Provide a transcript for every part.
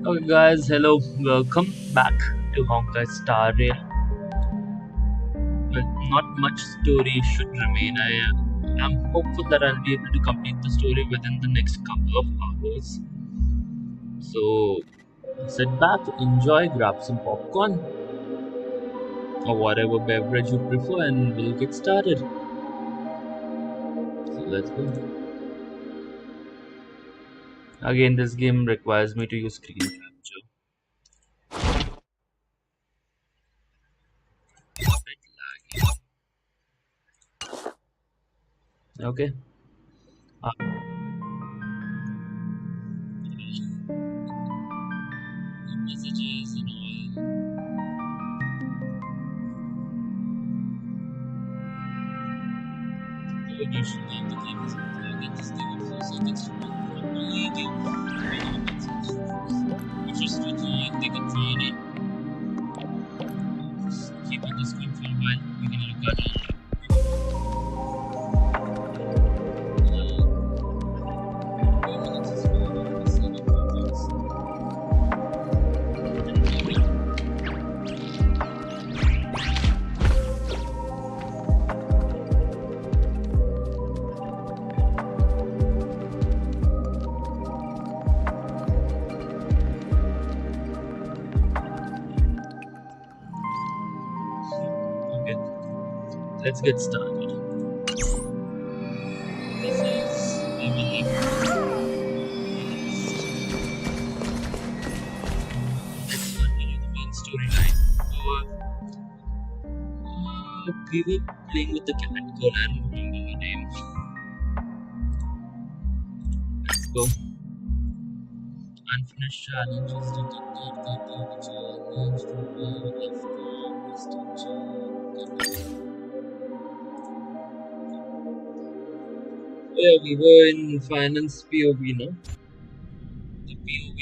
Okay, guys, hello, welcome back to Honkai Star Rail. Well, not much story should remain. I am hopeful that I'll be able to complete the story within the next couple of hours. So sit back, enjoy, grab some popcorn or whatever beverage you prefer, and we'll get started. So let's go. Again, this game requires me to use screen capture. Bit laggy. Okay. Uh, Messages and all. You should have the game is get this thing in 4 seconds to properly give which is to they can find it. Just keep on the screen for a while. You can look at it. Okay, let's get started. This is we will let's continue the main storyline. We were playing with the cat girl. I don't remember her name. Let's go. Unfinished challenges detected. Complete challenge to play with yeah, we were in finance POV, no? The POV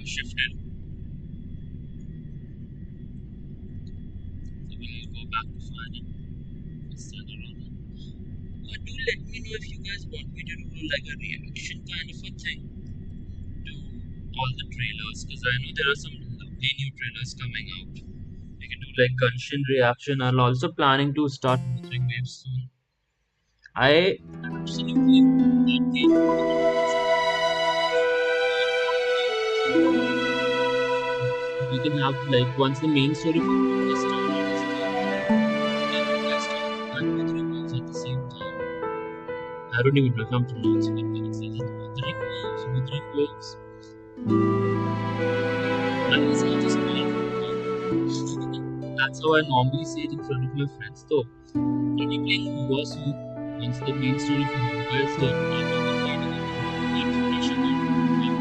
shifted. So we'll go back to finance. Start around. Do let me know if you guys want me to do like a reaction kind of a thing to all the trailers, because I know there are some lovely new trailers coming out. We can do like Gunshin reaction. I'm also planning to start Music Waves soon. I absolutely love that game. We can have like once the main story for Honkai started, is the Honkai started and Wuthering Waves at the same time. I don't even know if I'm pronouncing it correctly. Is it Wuthering Waves? Wuthering Waves? I say I just call it Honkai. That's how I normally say it in front of my friends though. When you play Yuasu, once the main story for Honkai is done, I'm not creating a continuation of Honkai.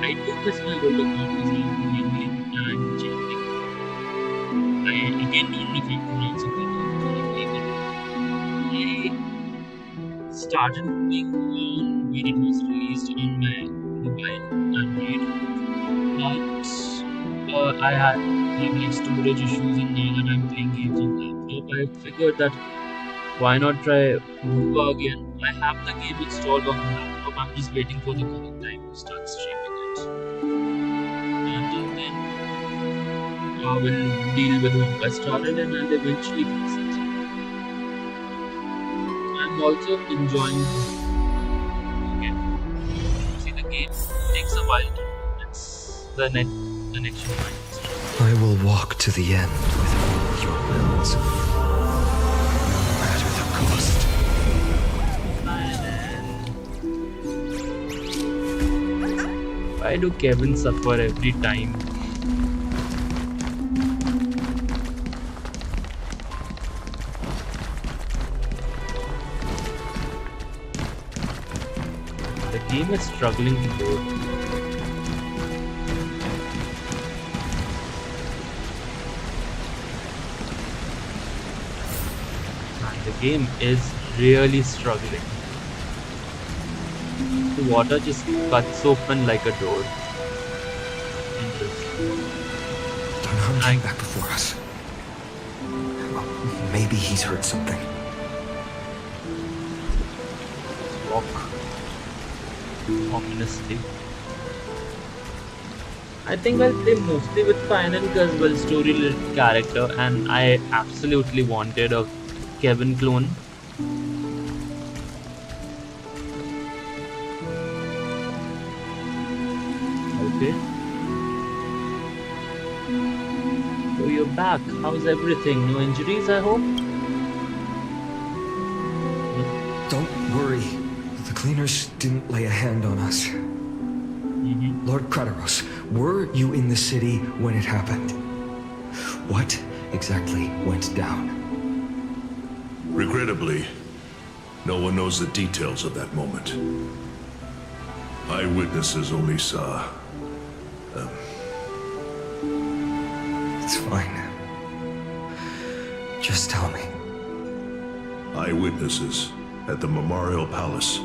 I do miss my old account because I'm mainly and changing. I again don't know if I'm pronouncing the name correctly, but I started playing on when it was released on my mobile Android, but I had like storage issues, and now that I'm playing games on laptop, I figured that why not try Rupa again? I have the game installed on the laptop. I'm just waiting for the correct time to start streaming it. Until then, I will deal with what I started and I'll eventually fix it. I'm also enjoying okay. See the game takes a while to it's the net connection might be strong. I will walk to the end with all your wills, no matter the cost. Why do Kevin suffer every time? The game is struggling to load. And the game is really struggling. The water just cuts open like a door. Interesting. Dunham came back before us. Well, maybe he's heard something. Walk ominously. I think I'll play mostly with Final because well story character, and I absolutely wanted a Kevin clone. Okay. So you're back. How's everything? No injuries, I hope? Don't worry. The cleaners didn't lay a hand on us. Lord Krateros, were you in the city when it happened? What exactly went down? Regrettably, no one knows the details of that moment. Eyewitnesses only saw... It's fine. Just tell me. Eyewitnesses at the Memorial Palace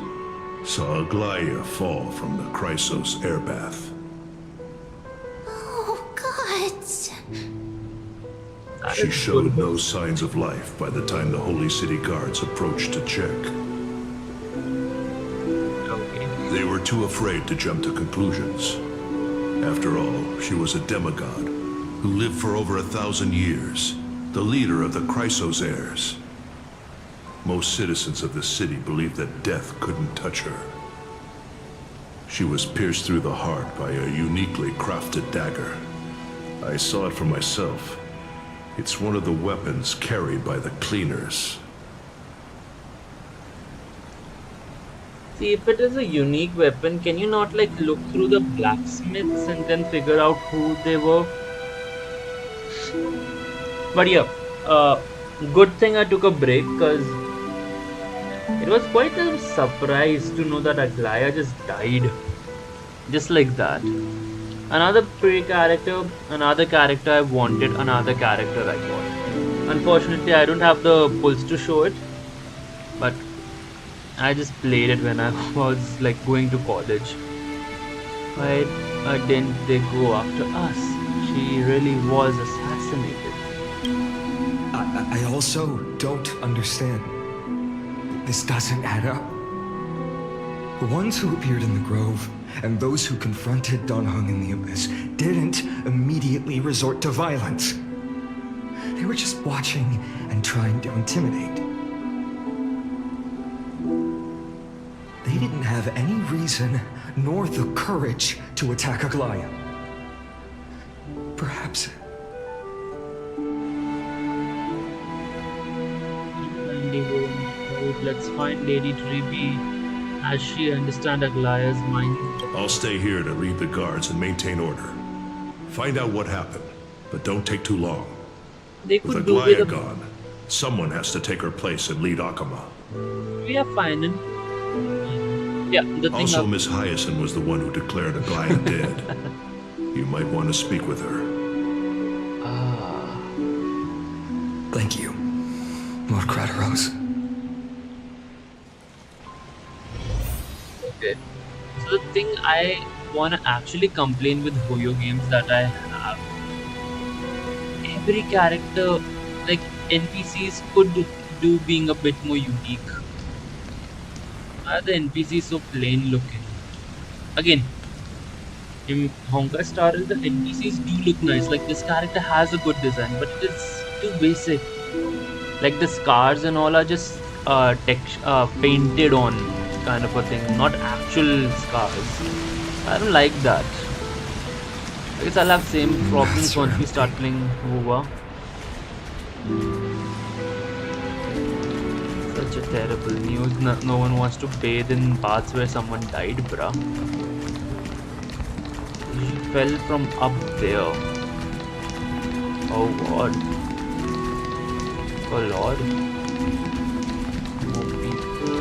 saw Aglaia fall from the Chrysos air bath. Oh, God. She showed no signs of life by the time the Holy City guards approached to check. Okay. They were too afraid to jump to conclusions. After all, she was a demigod who lived for over 1,000 years, the leader of the Chrysos heirs. Most citizens of the city believed that death couldn't touch her. She was pierced through the heart by a uniquely crafted dagger. I saw it for myself. It's one of the weapons carried by the cleaners. See, if it is a unique weapon, can you not like look through the blacksmiths and then figure out who they were? But yeah, good thing I took a break because it was quite a surprise to know that Aglaia just died. Just like that. Another character I wanted, another character I got. Unfortunately, I don't have the pulse to show it. But I just played it when I was like going to college. Why didn't they go after us? She really was assassinated. I also don't understand. This doesn't add up. The ones who appeared in the grove and those who confronted Dunhung in the Abyss didn't immediately resort to violence. They were just watching and trying to intimidate. reason nor the courage to attack Aglaya. Perhaps... Let's find Lady Treby. As she understands Aglaya's mind. I'll stay here to lead the guards and maintain order. Find out what happened, but don't take too long. They With could do Aglaya with gone, someone has to take her place and lead Akama. We are fine. Yeah, the thing Also, Miss Hyacinth was the one who declared Aglaya dead. You might want to speak with her. Thank you, Lord Crateros. Okay. So the thing I wanna actually complain with Hoyo games that I have, every character, like NPCs could do being a bit more unique. Why are the NPCs so plain looking? Again, in Honkai Star Rail, the NPCs do look nice. Like this character has a good design, but it is too basic. Like the scars and all are just painted on kind of a thing, not actual scars. I don't like that. I guess I'll have same problems once we start playing WoW. Such a terrible news. No one wants to bathe in baths where someone died, bruh. She fell from up there. Oh god. Oh lord. More people.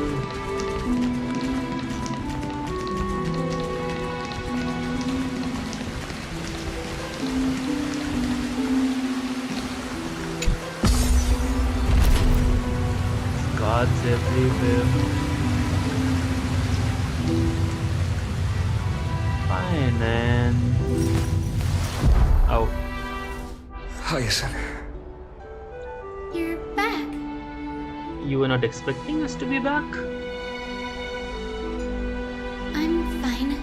Guards everywhere. Fine and... Oh. Hyacinth. You're back. You were not expecting us to be back? I'm fine.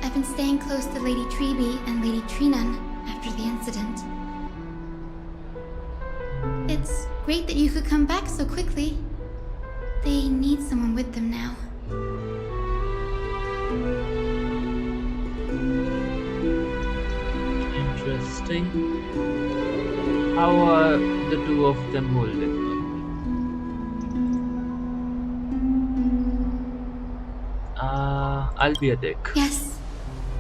I've been staying close to Lady Treby and Lady Trinan after the incident. It's great that you could come back so quickly. They need someone with them now. Interesting. How are the two of them holding up? I'll be a dick. Yes,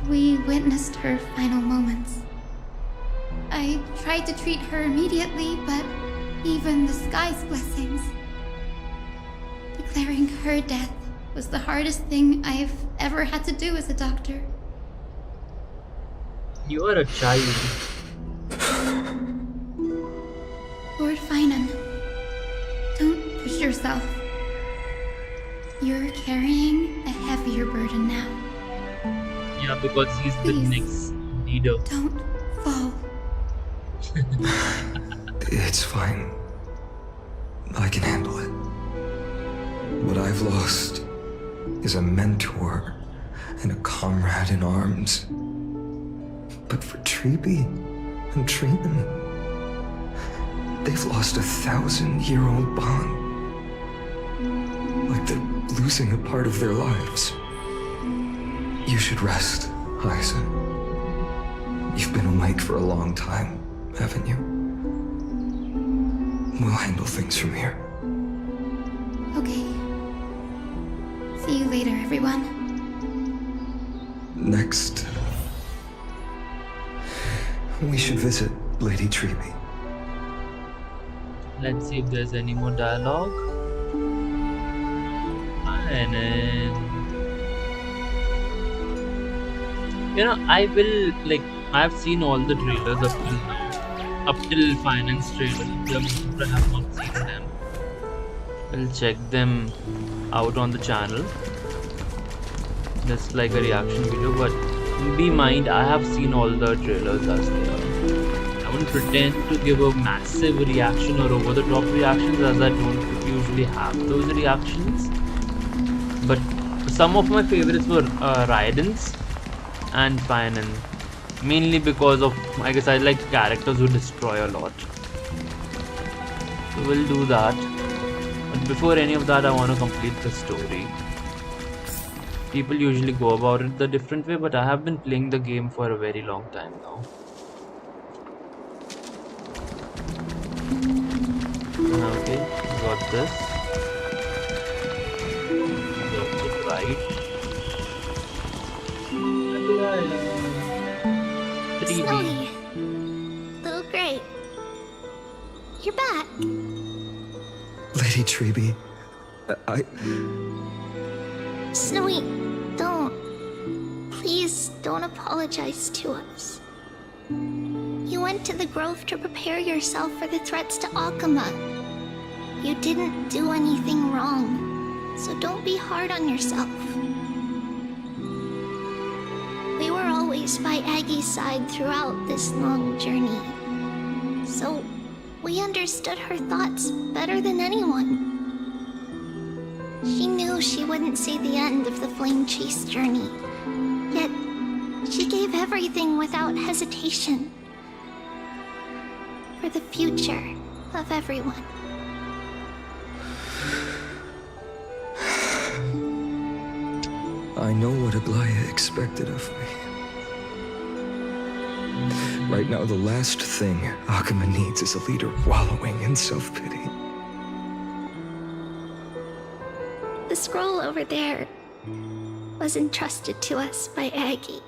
we witnessed her final moments. I tried to treat her immediately, but even the sky's blessings. Declaring her death was the hardest thing I've ever had to do as a doctor. You are a child. Lord Finan, don't push yourself. You're carrying a heavier burden now. Yeah, because he's the Please. next leader. Don't fall. It's fine. I can handle it. What I've lost is a mentor and a comrade in arms. But for Treby and Trinan, they've lost 1,000-year-old bond. Like they're losing a part of their lives. You should rest, Hyacinth. You've been awake for a long time, haven't you? We'll handle things from here. Okay. See you later, everyone. Next, we should visit Lady Treby. Let's see if there's any more dialogue. And then... You know, I will, like, I've seen all the trailers up till now. Up till Finance trailer. I have not seen them. I'll check them out on the channel. Just like a reaction video, but be mind, I have seen all the trailers as they are. I won't pretend to give a massive reaction or over the top reactions, as I don't usually have those reactions. But some of my favorites were Raiden's and Finan. Mainly because of, I guess I like characters who destroy a lot. So we'll do that. But before any of that, I want to complete the story. People usually go about it the different way, but I have been playing the game for a very long time now. Okay, got this. Got it right. 3B. Snowy. Little Gray. You're back. Lady Treby, I... Snowy, don't. Please don't apologize to us. You went to the Grove to prepare yourself for the threats to Akuma. You didn't do anything wrong, so don't be hard on yourself. We were always by Aggie's side throughout this long journey, so we understood her thoughts better than anyone. She knew she wouldn't see the end of the Flame Chase journey, yet she gave everything without hesitation for the future of everyone. I know what Aglaya expected of me. Right now, the last thing Akuma needs is a leader wallowing in self-pity. The scroll over there was entrusted to us by Aggie.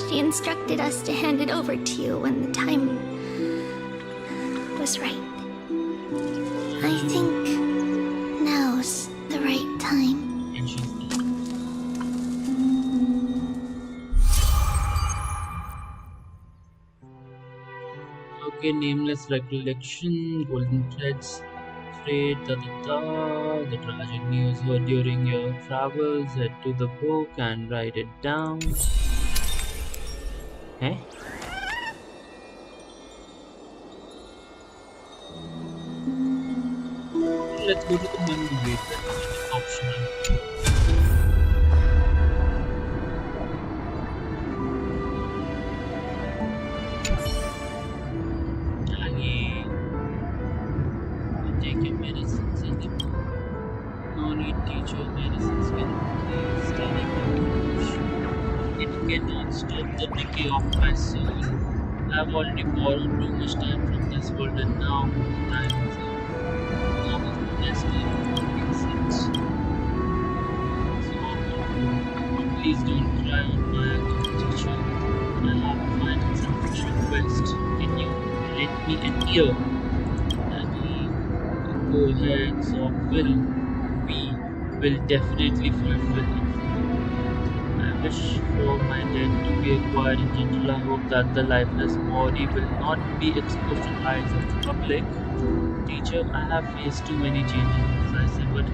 She instructed us to hand it over to you when the time was right. I think now's the right time. And she's dead. Okay, nameless recollection, golden threads, freight, the tragic news heard during your travels. Head to the book and write it down. Eh? Let's go to the menu. Wait, it's optional. Aggie, you take your medicines and you no need teacher medicines can replace standing revolution. It cannot stop the decay of my soul. I've already borrowed too much time from this world and now time is up. Now is the best time to fix it. So, please don't cry on my account, teacher. I have a final selfish request. Can you let me an ear? Daddy, go ahead, so we will definitely fulfill it. I wish for my death to be quiet and gentle. I hope that the lifeless body will not be exposed to the eyes of the public. Teacher, I have faced too many changes, as I said, but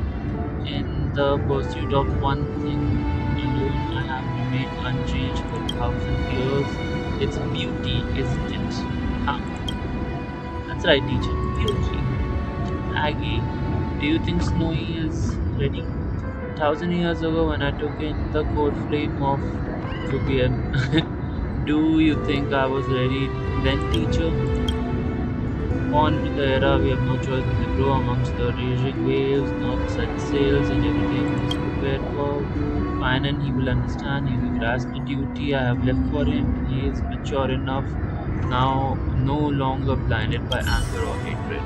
in the pursuit of one thing alone, I have remained unchanged for 1,000 years. It's beauty, isn't it? Huh? That's right, teacher. Beauty. Aggie, do you think Snowy is ready? 1,000 years ago, when I took in the cold flame of Fukian, do you think I was ready then, teacher? On with the era, we have no choice but to grow amongst the raging waves, not set sails, and everything is prepared for. Fine, and he will understand, he will grasp the duty I have left for him. He is mature enough now, no longer blinded by anger or hatred.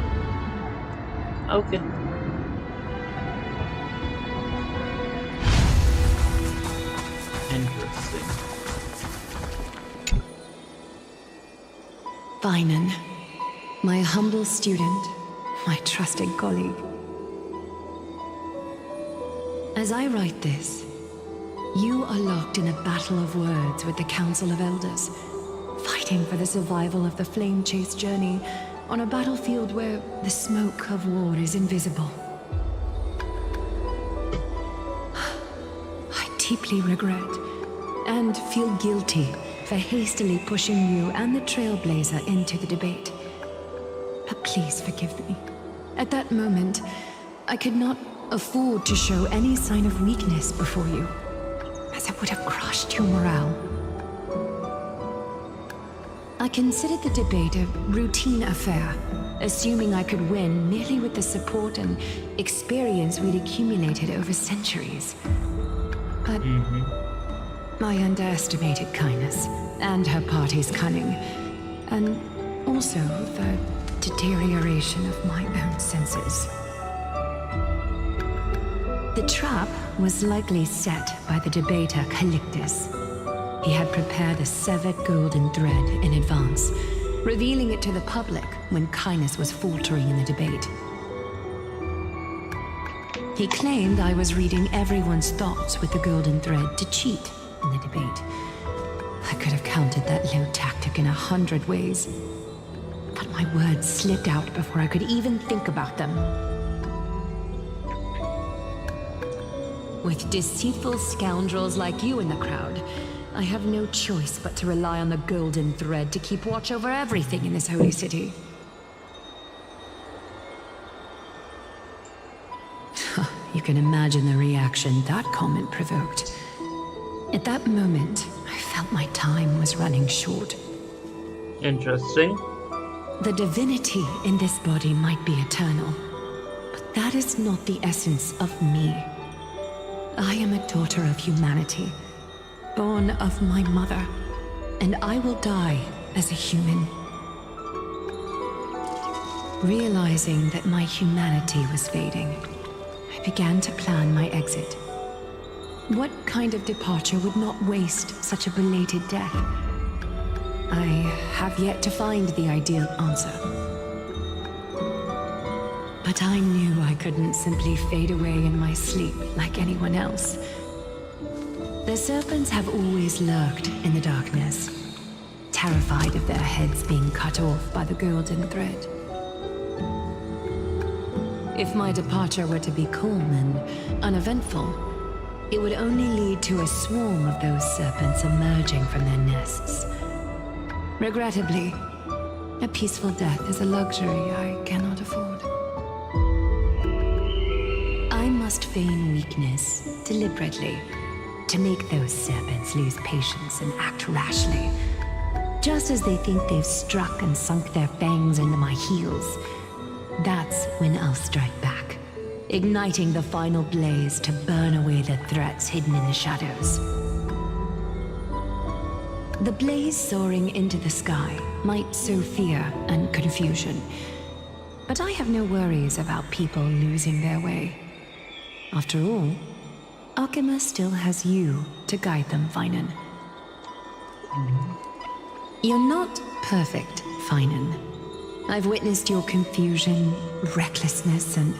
Okay. Interesting. Vinan, my humble student, my trusted colleague. As I write this, you are locked in a battle of words with the Council of Elders, fighting for the survival of the Flame Chase journey on a battlefield where the smoke of war is invisible. I deeply regret and feel guilty for hastily pushing you and the Trailblazer into the debate. But please forgive me. At that moment, I could not afford to show any sign of weakness before you, as it would have crushed your morale. I considered the debate a routine affair, assuming I could win merely with the support and experience we'd accumulated over centuries. But I underestimated kindness and her party's cunning, and also the deterioration of my own senses. The trap was likely set by the debater Calictus. He had prepared a severed golden thread in advance, revealing it to the public when kindness was faltering in the debate. He claimed I was reading everyone's thoughts with the golden thread to cheat in the debate. I could have countered that low tactic in 100 ways, but my words slipped out before I could even think about them. With deceitful scoundrels like you in the crowd, I have no choice but to rely on the golden thread to keep watch over everything in this holy city. You can imagine the reaction that comment provoked. At that moment, I felt my time was running short. Interesting. The divinity in this body might be eternal, but that is not the essence of me. I am a daughter of humanity, born of my mother, and I will die as a human. Realizing that my humanity was fading, I began to plan my exit. What kind of departure would not waste such a belated death? I have yet to find the ideal answer. But I knew I couldn't simply fade away in my sleep like anyone else. The serpents have always lurked in the darkness, terrified of their heads being cut off by the golden thread. If my departure were to be calm and uneventful, it would only lead to a swarm of those serpents emerging from their nests. Regrettably, a peaceful death is a luxury I cannot afford. I must feign weakness deliberately to make those serpents lose patience and act rashly. Just as they think they've struck and sunk their fangs into my heels, that's when I'll strike back, igniting the final blaze to burn away the threats hidden in the shadows. The blaze soaring into the sky might sow fear and confusion, but I have no worries about people losing their way. After all, Alchema still has you to guide them, Finan. You're not perfect, Finan. I've witnessed your confusion, recklessness, and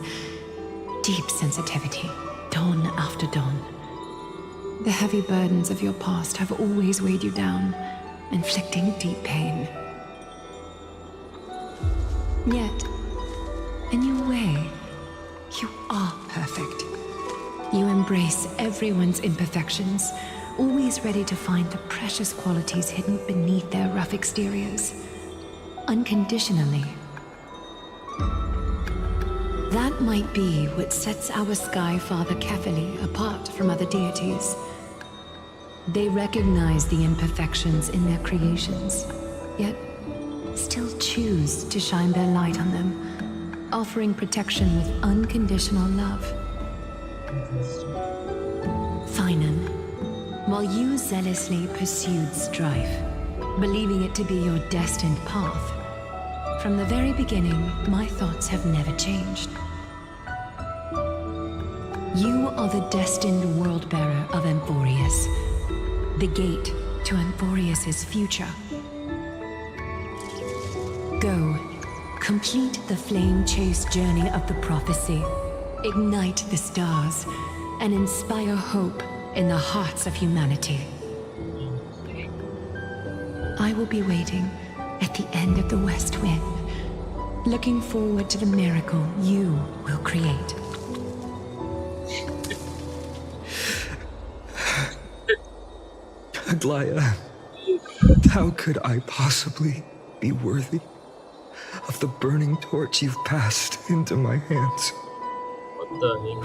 deep sensitivity, dawn after dawn. The heavy burdens of your past have always weighed you down, inflicting deep pain. Yet, in your way, you are perfect. You embrace everyone's imperfections, always ready to find the precious qualities hidden beneath their rough exteriors. Unconditionally. That might be what sets our Sky Father Kefili apart from other deities. They recognize the imperfections in their creations, yet still choose to shine their light on them, offering protection with unconditional love. Finan, while you zealously pursued strife, believing it to be your destined path, from the very beginning, my thoughts have never changed. You are the destined world-bearer of Amphorius, the gate to Amphorius's future. Go, complete the flame-chased journey of the prophecy, ignite the stars, and inspire hope in the hearts of humanity. I will be waiting at the end of the west wind, looking forward to the miracle you will create. Aglaya, how could I possibly be worthy of the burning torch you've passed into my hands? What the hell?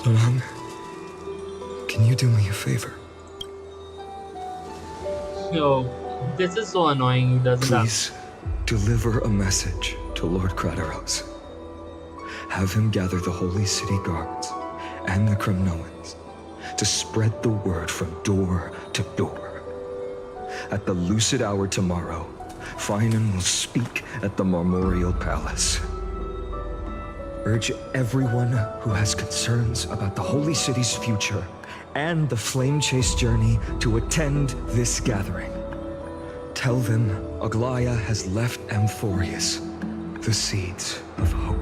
Alon, can you do me a favor? Yo, this is so annoying. He doesn't have. Please deliver a message to Lord Krateros. Have him gather the holy city guards and the Kremnoans to spread the word from door to door. At the lucid hour tomorrow, Finan will speak at the Marmorial Palace. Urge everyone who has concerns about the holy city's future and the flame chase journey to attend this gathering. Tell them Aglaya has left Amphorius the seeds of hope.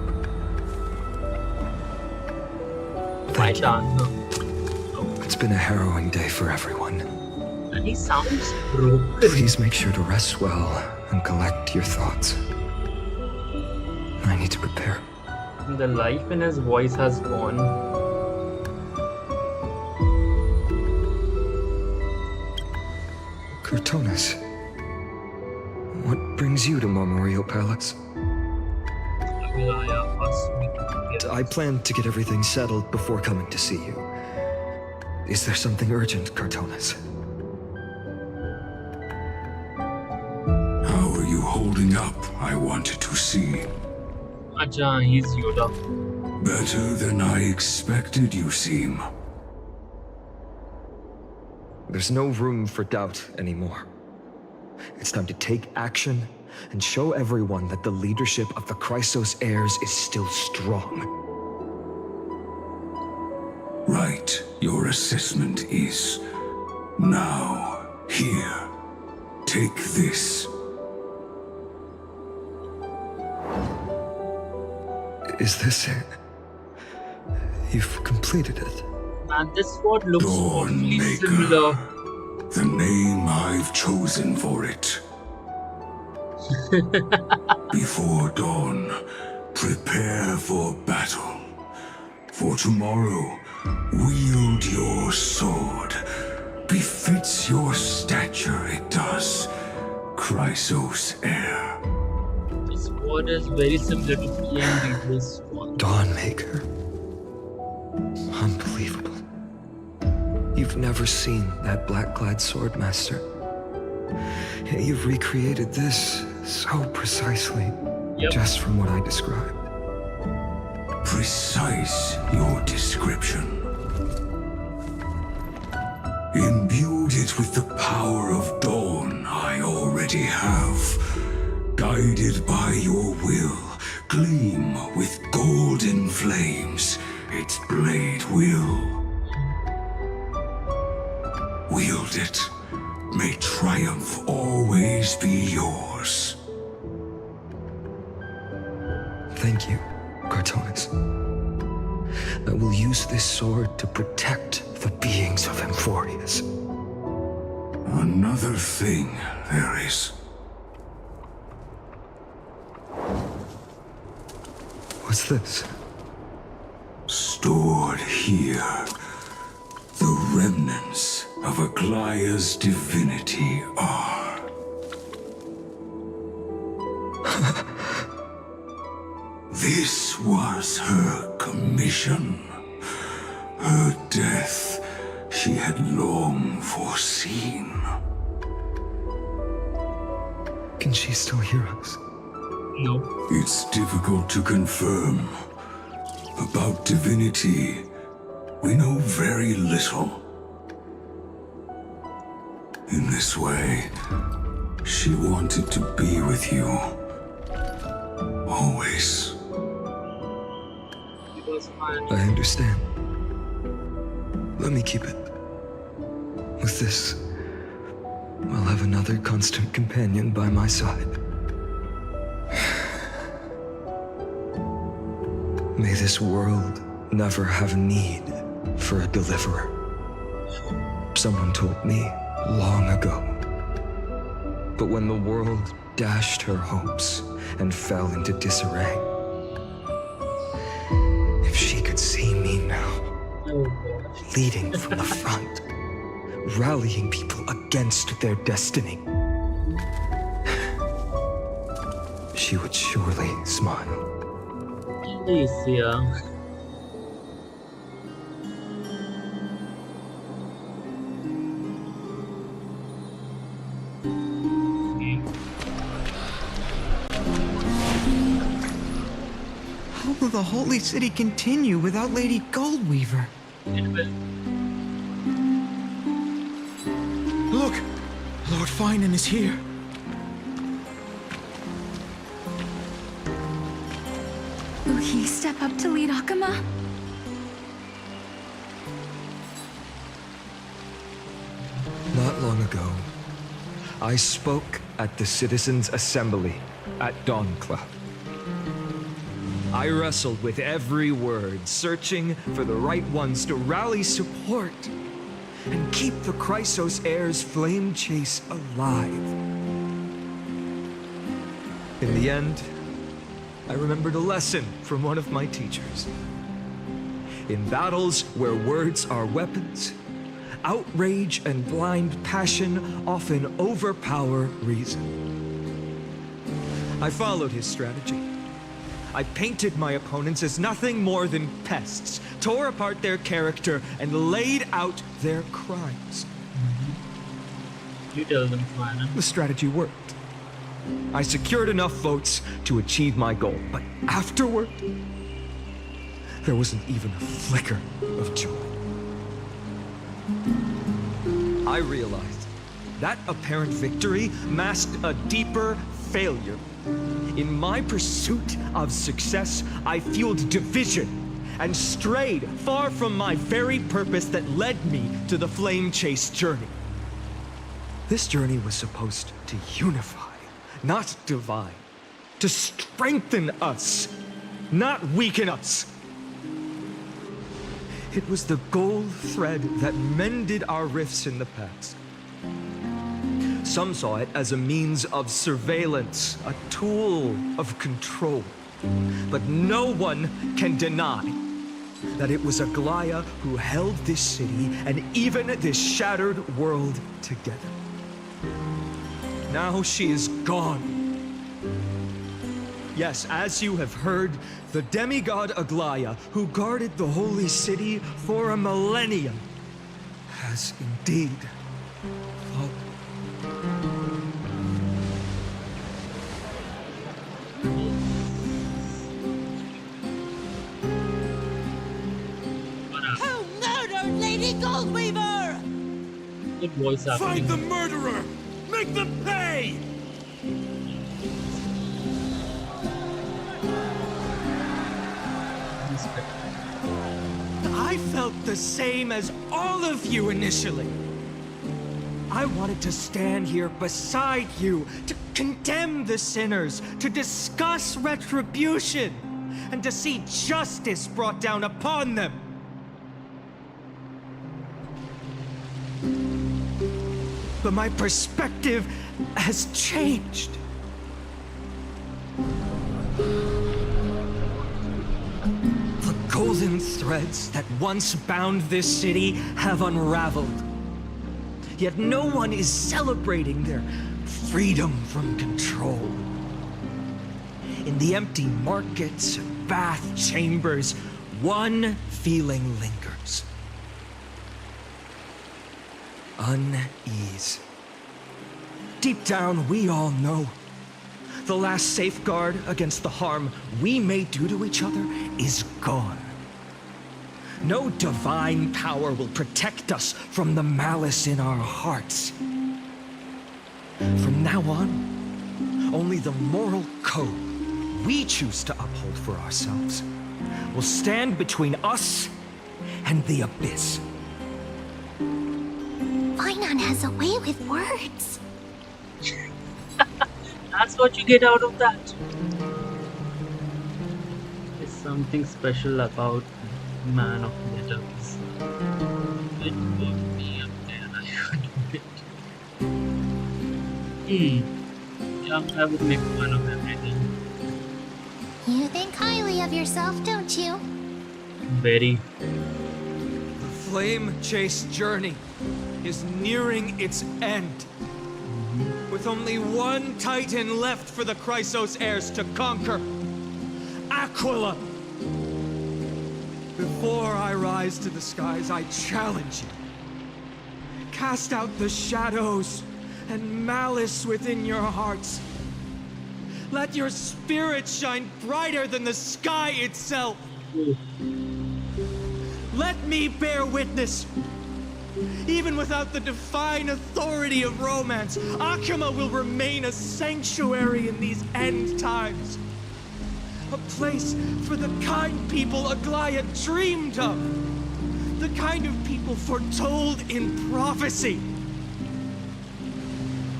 Right Thank you. on. It's been a harrowing day for everyone. And he sounds broken. Please make sure to rest well and collect your thoughts. I need to prepare. The life in his voice has gone. Kurtonis, what brings you to Marmorial Palace? Aglaya asked me to get I planned to get everything settled before coming to see you. Is there something urgent, Kurtonis? How are you holding up, I wanted to see. Acha, he's Yoda. Better than I expected, you seem. There's no room for doubt anymore. It's time to take action and show everyone that the leadership of the Chrysos heirs is still strong. Right, your assessment is. Now, here, take this. Is this it? You've completed it. And this sword looks awfully Dawnmaker. similar. The name I've chosen for it. Before dawn, prepare for battle. For tomorrow, wield your sword. Befits your stature, it does. Chrysos heir. This sword is very similar to PMD's sword. Dawnmaker. Unbelievable. You've never seen that black-clad sword master. Yet you've recreated this so precisely, Yep. just from what I described. Precise your description. Imbued it with the power of dawn I already have. Guided by your will, gleam with golden flames, its blade will. Wield it, may triumph always be yours. Thank you, Kartonis. I will use this sword to protect the beings of Amphorius. Another thing there is. What's this? Stored here, the remnants of Aglaya's divinity are. This was her commission. Her death she had long foreseen. Can she still hear us? No. It's difficult to confirm. About divinity, we know very little. In this way, she wanted to be with you. Always. It was fine. I understand. Let me keep it. With this, I'll have another constant companion by my side. May this world never have need for a deliverer. Someone told me long ago. But when the world dashed her hopes and fell into disarray, if she could see me now, Oh gosh. leading from the front, rallying people against their destiny, she would surely smile. Alicia. the Holy City continue without Lady Goldweaver? It will. Look! Lord Finan is here. Will he step up to lead Akama? Not long ago, I spoke at the Citizens' Assembly at Dawncloud. I wrestled with every word, searching for the right ones to rally support and keep the Chrysos heirs' flame chase alive. In the end, I remembered a lesson from one of my teachers. In battles where words are weapons, outrage and blind passion often overpower reason. I followed his strategy. I painted my opponents as nothing more than pests, tore apart their character, and laid out their crimes. You tell them, Finan. The strategy worked. I secured enough votes to achieve my goal, but afterward, there wasn't even a flicker of joy. I realized that apparent victory masked a deeper failure. In my pursuit of success, I fueled division and strayed far from my very purpose that led me to the Flame Chase journey. This journey was supposed to unify, not divide, to strengthen us, not weaken us. It was the gold thread that mended our rifts in the past. Some saw it as a means of surveillance, a tool of control. But no one can deny that it was Aglaya who held this city and even this shattered world together. Now she is gone. Yes, as you have heard, the demigod Aglaya, who guarded the holy city for a millennium, has indeed fallen. Who murdered Lady Goldweaver? Good voice acting. Find the murderer! Make them pay! I felt the same as all of you initially. I wanted to stand here beside you, to condemn the sinners, to discuss retribution, and to see justice brought down upon them. But my perspective has changed. The golden threads that once bound this city have unraveled. Yet no one is celebrating their freedom from control. In the empty markets and bath chambers, one feeling lingers. Unease. Deep down, we all know the last safeguard against the harm we may do to each other is gone. No divine power will protect us from the malice in our hearts. From now on, only the moral code we choose to uphold for ourselves will stand between us and the abyss. Finan has a way with words. That's what you get out of that. There's something special about Man of Letters. It got me up there, I admit. Yeah, I would make fun of everything. You think highly of yourself, don't you? Very. The Flame Chase journey is nearing its end. With only one Titan left for the Chrysos heirs to conquer. Aquila! Before I rise to the skies, I challenge you. Cast out the shadows and malice within your hearts. Let your spirit shine brighter than the sky itself. Let me bear witness. Even without the divine authority of romance, Akuma will remain a sanctuary in these end times. A place for the kind people Aglaya dreamed of. The kind of people foretold in prophecy.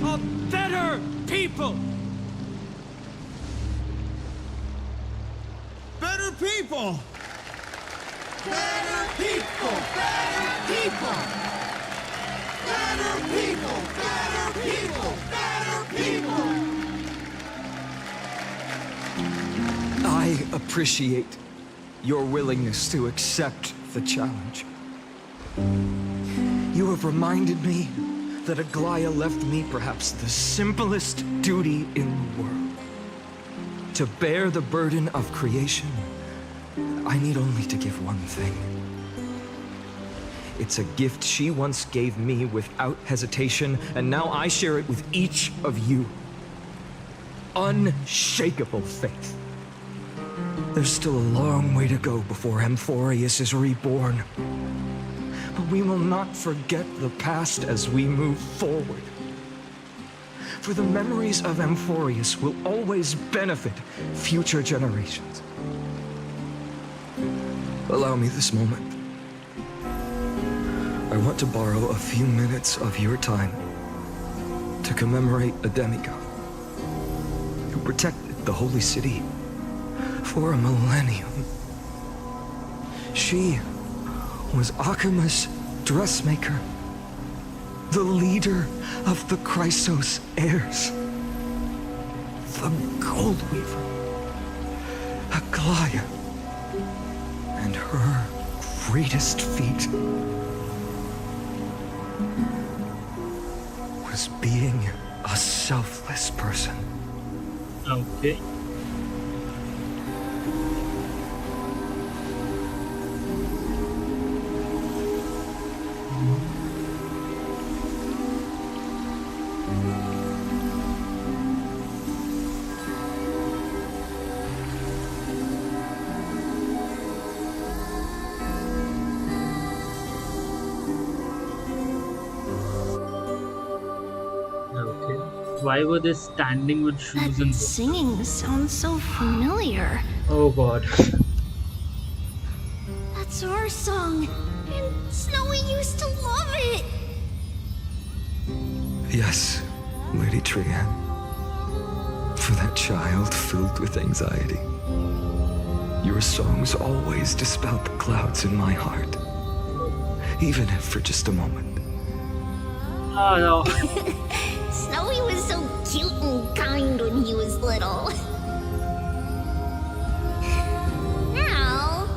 A better people! Better people! Better people! Better people! Better people! Better people! Better people! I appreciate your willingness to accept the challenge. You have reminded me that Aglaya left me perhaps the simplest duty in the world. To bear the burden of creation, I need only to give one thing. It's a gift she once gave me without hesitation, and now I share it with each of you. Unshakable faith. There's still a long way to go before Amphorius is reborn. But we will not forget the past as we move forward. For the memories of Amphorius will always benefit future generations. Allow me this moment. I want to borrow a few minutes of your time to commemorate a demigod who protected the holy city for a millennium. She was Akuma's dressmaker, the leader of the Chrysos heirs, the Gold Weaver, Aglaya, and her greatest feat was being a selfless person. Okay. Okay. Why were they standing with shoes That and... singing sounds so familiar. Oh god. That's our song. And Snowy used to love it. Yes, Lady Trian. For that child filled with anxiety, your songs always dispelled the clouds in my heart. Even if for just a moment. Oh no. Snowy was so cute and kind when he was little. Now,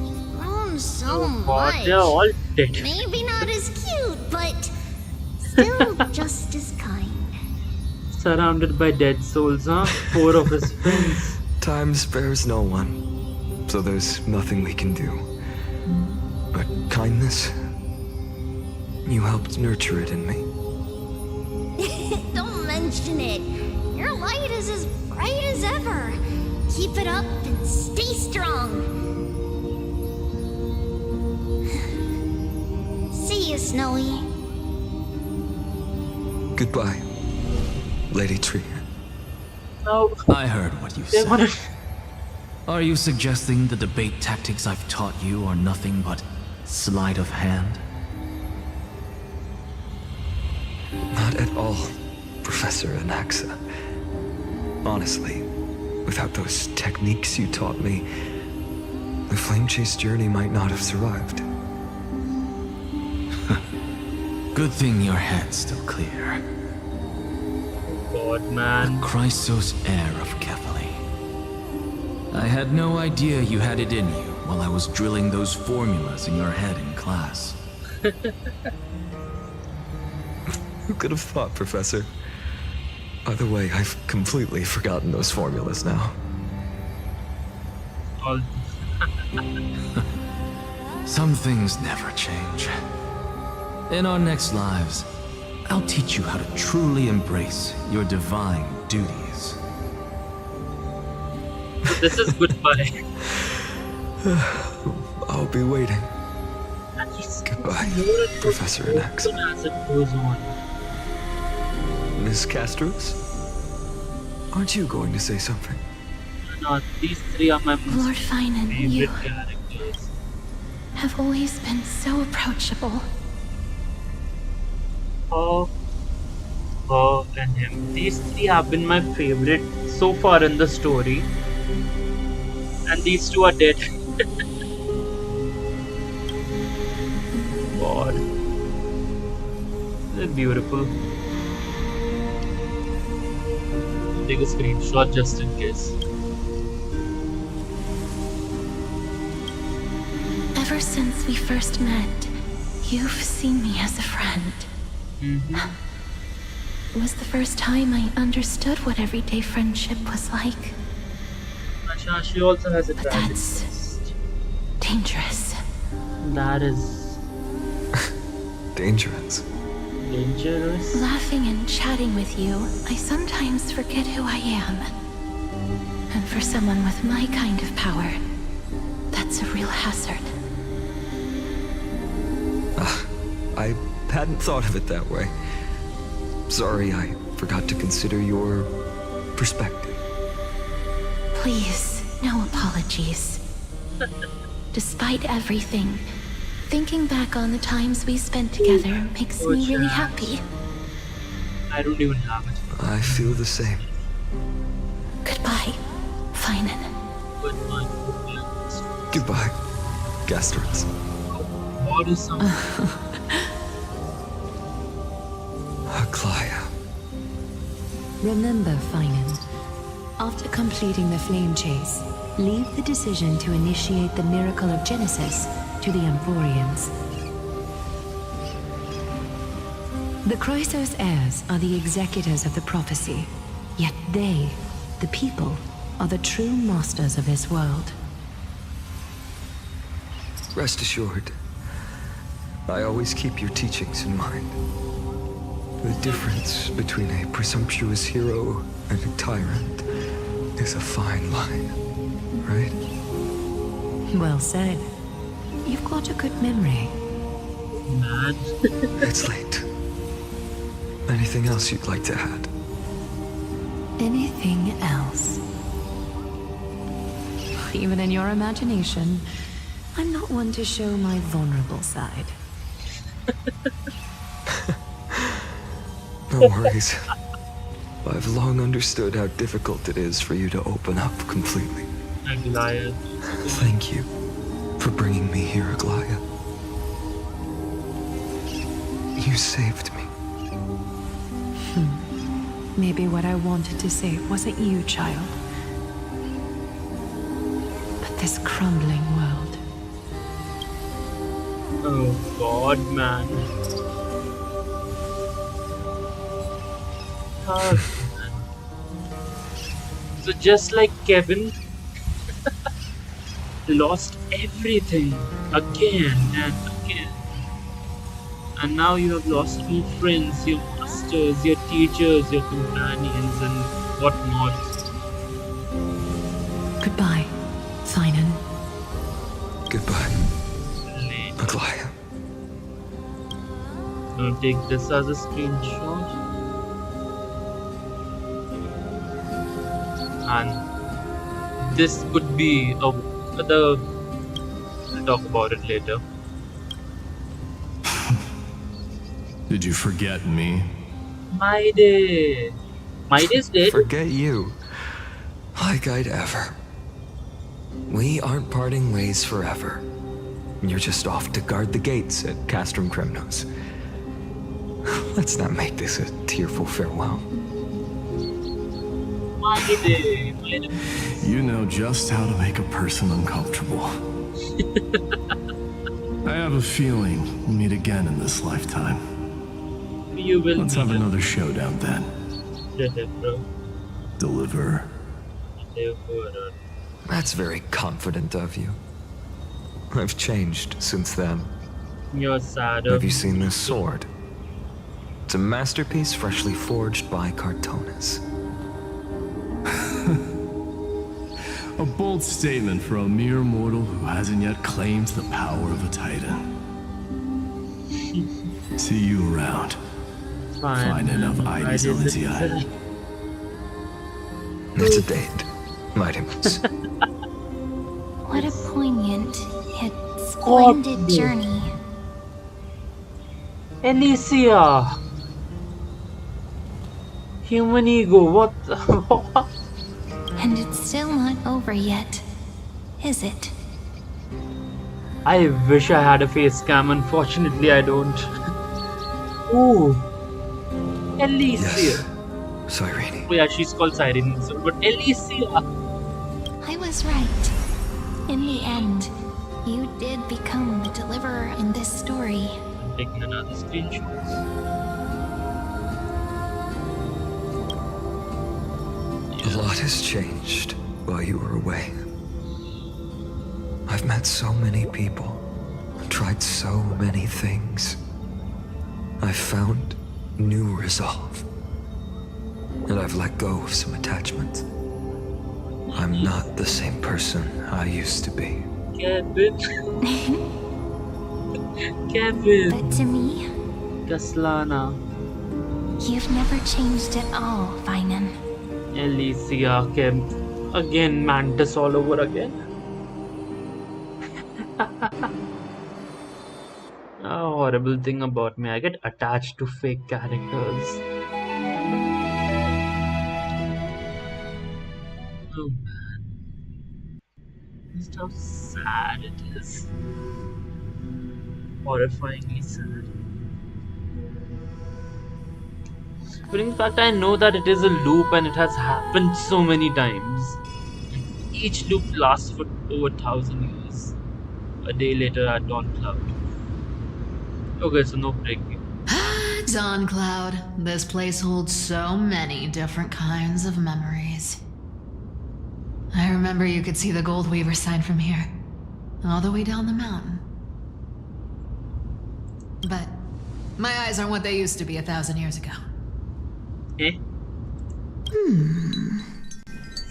you've grown so God, much. they're all dead. Maybe not as cute, but still just as kind. Surrounded by dead souls, huh? Four of his friends. Time spares no one, so there's nothing we can do. But kindness, you helped nurture it in me. Don't mention it. Your light is as bright as ever. Keep it up and stay strong. See you, Snowy. Goodbye, Lady Trian. No. I heard what you They said. wanna... Are you suggesting the debate tactics I've taught you are nothing but sleight of hand? Not at all, Professor Anaxa. Honestly, without those techniques you taught me, the Flame Chase journey might not have survived. Good thing your head's still clear. God, man. Chrysos heir of Kefali. I had no idea you had it in you while I was drilling those formulas in your head in class. Who could have thought, Professor? By the way, I've completely forgotten those formulas now. All... Some things never change. In our next lives, I'll teach you how to truly embrace your divine duties. This is goodbye. I'll be waiting. And he's Goodbye, more and more Professor X. open as it goes on. Miss Castros? Aren't you going to say something? And, these three are my Lord most Finan, favorite you characters. have always been so approachable. Her and him. These three have been my favorite so far in the story. And these two are dead. God. They're beautiful. Take a screenshot just in case. Ever since we first met, you've seen me as a friend. It was the first time I understood what everyday friendship was like. Asha, she also has a But tragic that's past. dangerous. That is Dangerous. dangerous. Laughing and chatting with you, I sometimes forget who I am. And for someone with my kind of power, that's a real hazard. I hadn't thought of it that way. Sorry, I forgot to consider your perspective. Please, no apologies. Despite everything, thinking back on the times we spent together makes me really happy. I don't even have it. I feel the same. Goodbye, Finan. But my Goodbye, Gastrons. body sound. Aglaya. Remember, Finan, after completing the flame chase, leave the decision to initiate the miracle of Genesis to the Amphorians. The Chrysos heirs are the executors of the prophecy, yet they, the people, are the true masters of this world. Rest assured, I always keep your teachings in mind. The difference between a presumptuous hero and a tyrant is a fine line, right? Well said. You've got a good memory. Man. It's late. Anything else you'd like to add? Anything else? Even in your imagination, I'm not one to show my vulnerable side. No worries. I've long understood how difficult it is for you to open up completely. Aglaya. Thank you for bringing me here, Aglaya. You saved me. Maybe what I wanted to say wasn't you, child, but this crumbling world. Oh God, man. Oh, man. So just like Kevin lost everything again and again. And now you have lost your friends, your masters, your teachers, your companions and whatnot. Goodbye, Finan. Goodbye, Late. Aglaya. Gonna take this as a screenshot. And this could be we'll talk about it later. Did you forget me? My day. My day's dead. Forget you. Like I'd ever. We aren't parting ways forever. You're just off to guard the gates at Castrum Kremnos. Let's not make this a tearful farewell. My day. My day. You know just how to make a person uncomfortable. I have a feeling we'll meet again in this lifetime. You will Let's have another showdown then. bro. Deliver. That's very confident of you. I've changed since then. You're sad. Have you seen this sword? It's a masterpiece freshly forged by Cartonis. A bold statement for a mere mortal who hasn't yet claimed the power of a titan. See you around. Find enough IDs on the TI. It's a date, Mighty Moose. What a poignant yet splendid journey. Alicia! Human ego, what the And it's still not over yet, is it? I wish I had a face cam, unfortunately I don't. Ooh. Alicia. Yes, Cyrene. Oh yeah, she's called Siren, but Alicia! I was right. In the end, you did become the deliverer in this story. I'm taking another screenshot. A lot has changed while you were away. I've met so many people, tried so many things. I've found new resolve. And I've let go of some attachments. I'm not the same person I used to be. Kevin. Kevin. But to me, Kaslana. you've never changed at all, Finan. Alicia, Kev. Again, Mantis all over again. A horrible thing about me, I get attached to fake characters. Oh man. Just how sad it is. Horrifyingly sad. But in fact, I know that it is a loop and it has happened so many times. And each loop lasts for over 1,000 years. A day later at Dawn Cloud. Okay, so no breaking. Dawn Cloud. This place holds so many different kinds of memories. I remember you could see the Gold Weaver sign from here, all the way down the mountain. But my eyes aren't what they used to be 1,000 years ago. Eh?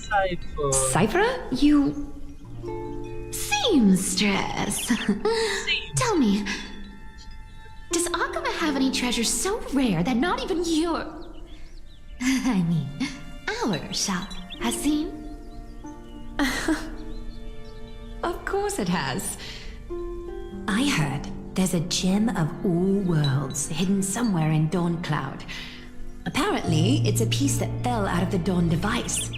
Cypher. Cypher? You... Seamstress. Tell me, does Akuma have any treasures so rare that not even your... I mean, our shop has seen? Of course it has. I heard there's a gem of all worlds hidden somewhere in Dawn Cloud. Apparently, it's a piece that fell out of the Dawn device.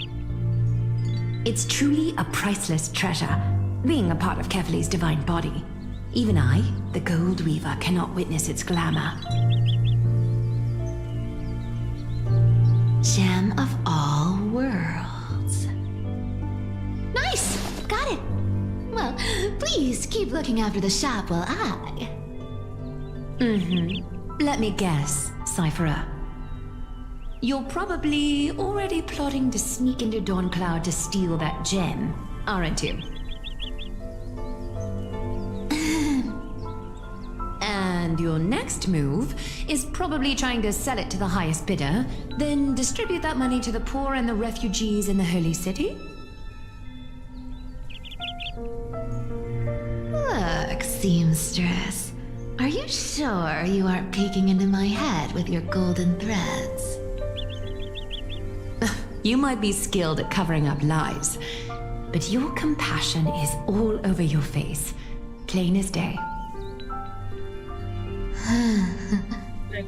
It's truly a priceless treasure, being a part of Kefali's divine body. Even I, the Gold Weaver, cannot witness its glamour. Gem of all worlds. Nice! Got it! Well, please keep looking after the shop while I... Let me guess, Cypherer. You're probably already plotting to sneak into Dawn Cloud to steal that gem, aren't you? And your next move is probably trying to sell it to the highest bidder, then distribute that money to the poor and the refugees in the Holy City? Look, seamstress. Are you sure you aren't peeking into my head with your golden threads? You might be skilled at covering up lies, but your compassion is all over your face, plain as day.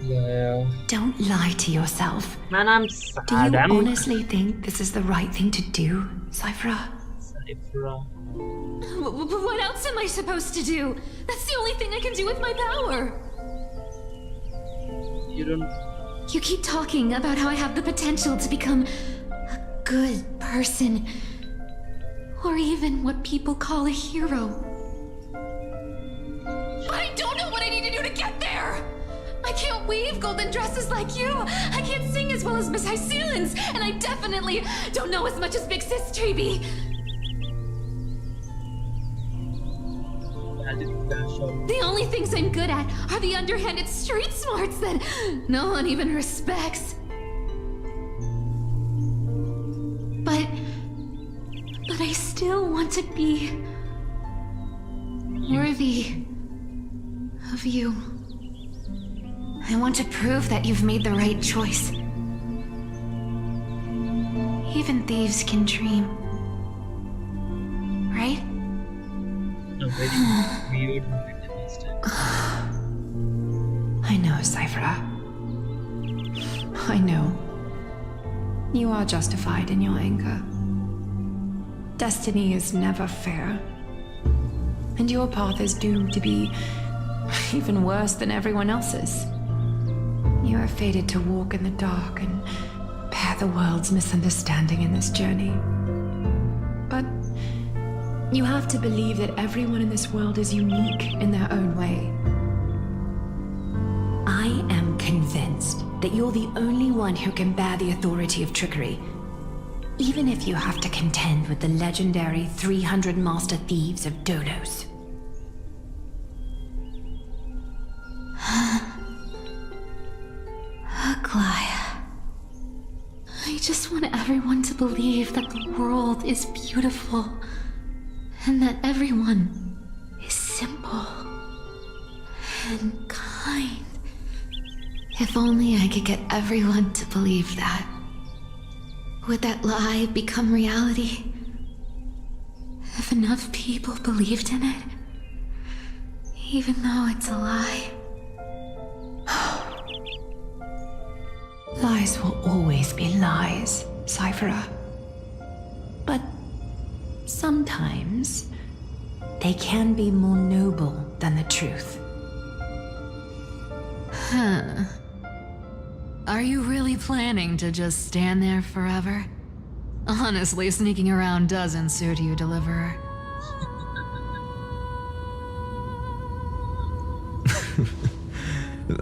Yeah. Don't lie to yourself. Man, I'm Do sad. you I'm honestly think this is the right thing to do, Cypher? Cypher. What else am I supposed to do? That's the only thing I can do with my power. You don't. You keep talking about how I have the potential to become a good person, or even what people call a hero. But I don't know what I need to do to get there! I can't weave golden dresses like you! I can't sing as well as Miss Hyceelins! And I definitely don't know as much as Big Sis Treby! I didn't dash The only things I'm good at are the underhanded street smarts that no one even respects. But I still want to be worthy of you. I want to prove that you've made the right choice. Even thieves can dream. Right? A very weird moment in this time. I know, Cyphera. I know. You are justified in your anger. Destiny is never fair. And your path is doomed to be even worse than everyone else's. You are fated to walk in the dark and bear the world's misunderstanding in this journey. But you have to believe that everyone in this world is unique in their own way. I am convinced that you're the only one who can bear the authority of trickery, even if you have to contend with the legendary 300 master thieves of Dolos. Aglaya. I just want everyone to believe that the world is beautiful and that everyone is simple and kind. If only I could get everyone to believe that. Would that lie become reality? If enough people believed in it, even though it's a lie. Lies will always be lies, Cyphera. But sometimes they can be more noble than the truth. Huh. Are you really planning to just stand there forever? Honestly, sneaking around doesn't suit you, Deliverer.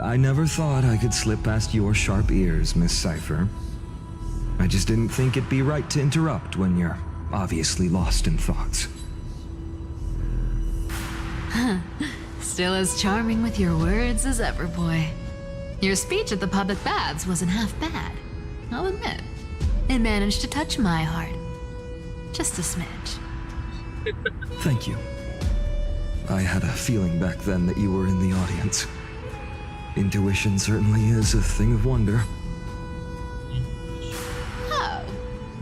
I never thought I could slip past your sharp ears, Miss Cypher. I just didn't think it'd be right to interrupt when you're obviously lost in thoughts. Still as charming with your words as ever, boy. Your speech at the public baths wasn't half bad, I'll admit. It managed to touch my heart. Just a smidge. Thank you. I had a feeling back then that you were in the audience. Intuition certainly is a thing of wonder. Oh,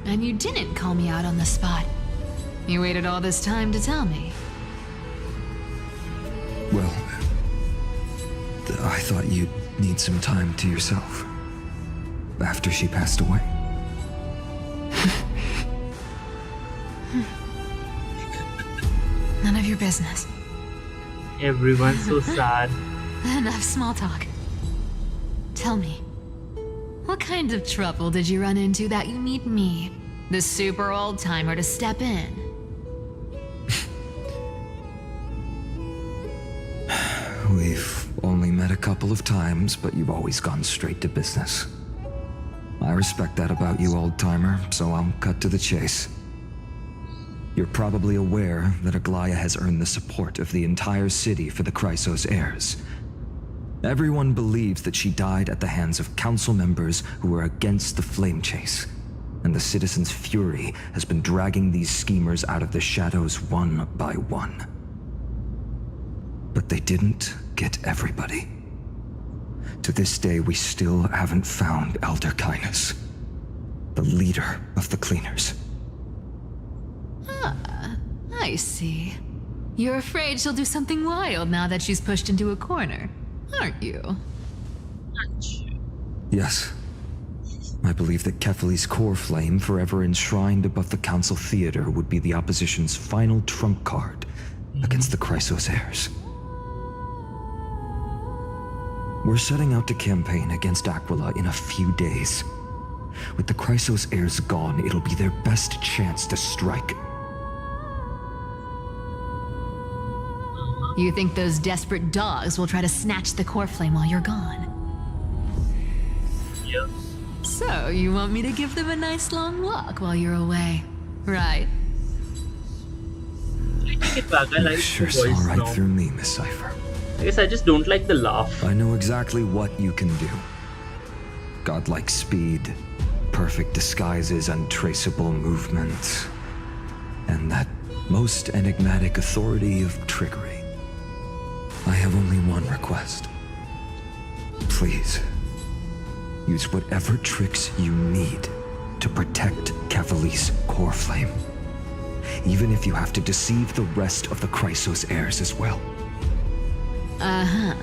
and you didn't call me out on the spot. You waited all this time to tell me. Well, I thought you'd need some time to yourself. After she passed away. None of your business. Everyone's so sad. Enough small talk. Tell me, what kind of trouble did you run into that you need me, the super old timer, to step in? We've only met a couple of times, but you've always gone straight to business. I respect that about you, old-timer, so I'll cut to the chase. You're probably aware that Aglaya has earned the support of the entire city for the Chrysos heirs. Everyone believes that she died at the hands of council members who were against the flame chase, and the citizens' fury has been dragging these schemers out of the shadows one by one. But they didn't get everybody. To this day, we still haven't found Elder Kynus, the leader of the Cleaners. Ah, I see. You're afraid she'll do something wild now that she's pushed into a corner, aren't you? Yes. I believe that Kefali's core flame, forever enshrined above the council theater, would be the opposition's final trump card against the Chrysos heirs. We're setting out to campaign against Aquila in a few days. With the Chrysos heirs gone, it'll be their best chance to strike. You think those desperate dogs will try to snatch the core flame while you're gone? Yeah. So, you want me to give them a nice long walk while you're away, right? I take it back. I You like the sure saw voice right now. through me, Miss Cipher. I guess I just don't like the laugh. I know exactly what you can do. Godlike speed, perfect disguises, untraceable movements, and that most enigmatic authority of trickery. I have only one request. Please, use whatever tricks you need to protect Cavali's core flame. Even if you have to deceive the rest of the Chrysos heirs as well. Uh-huh.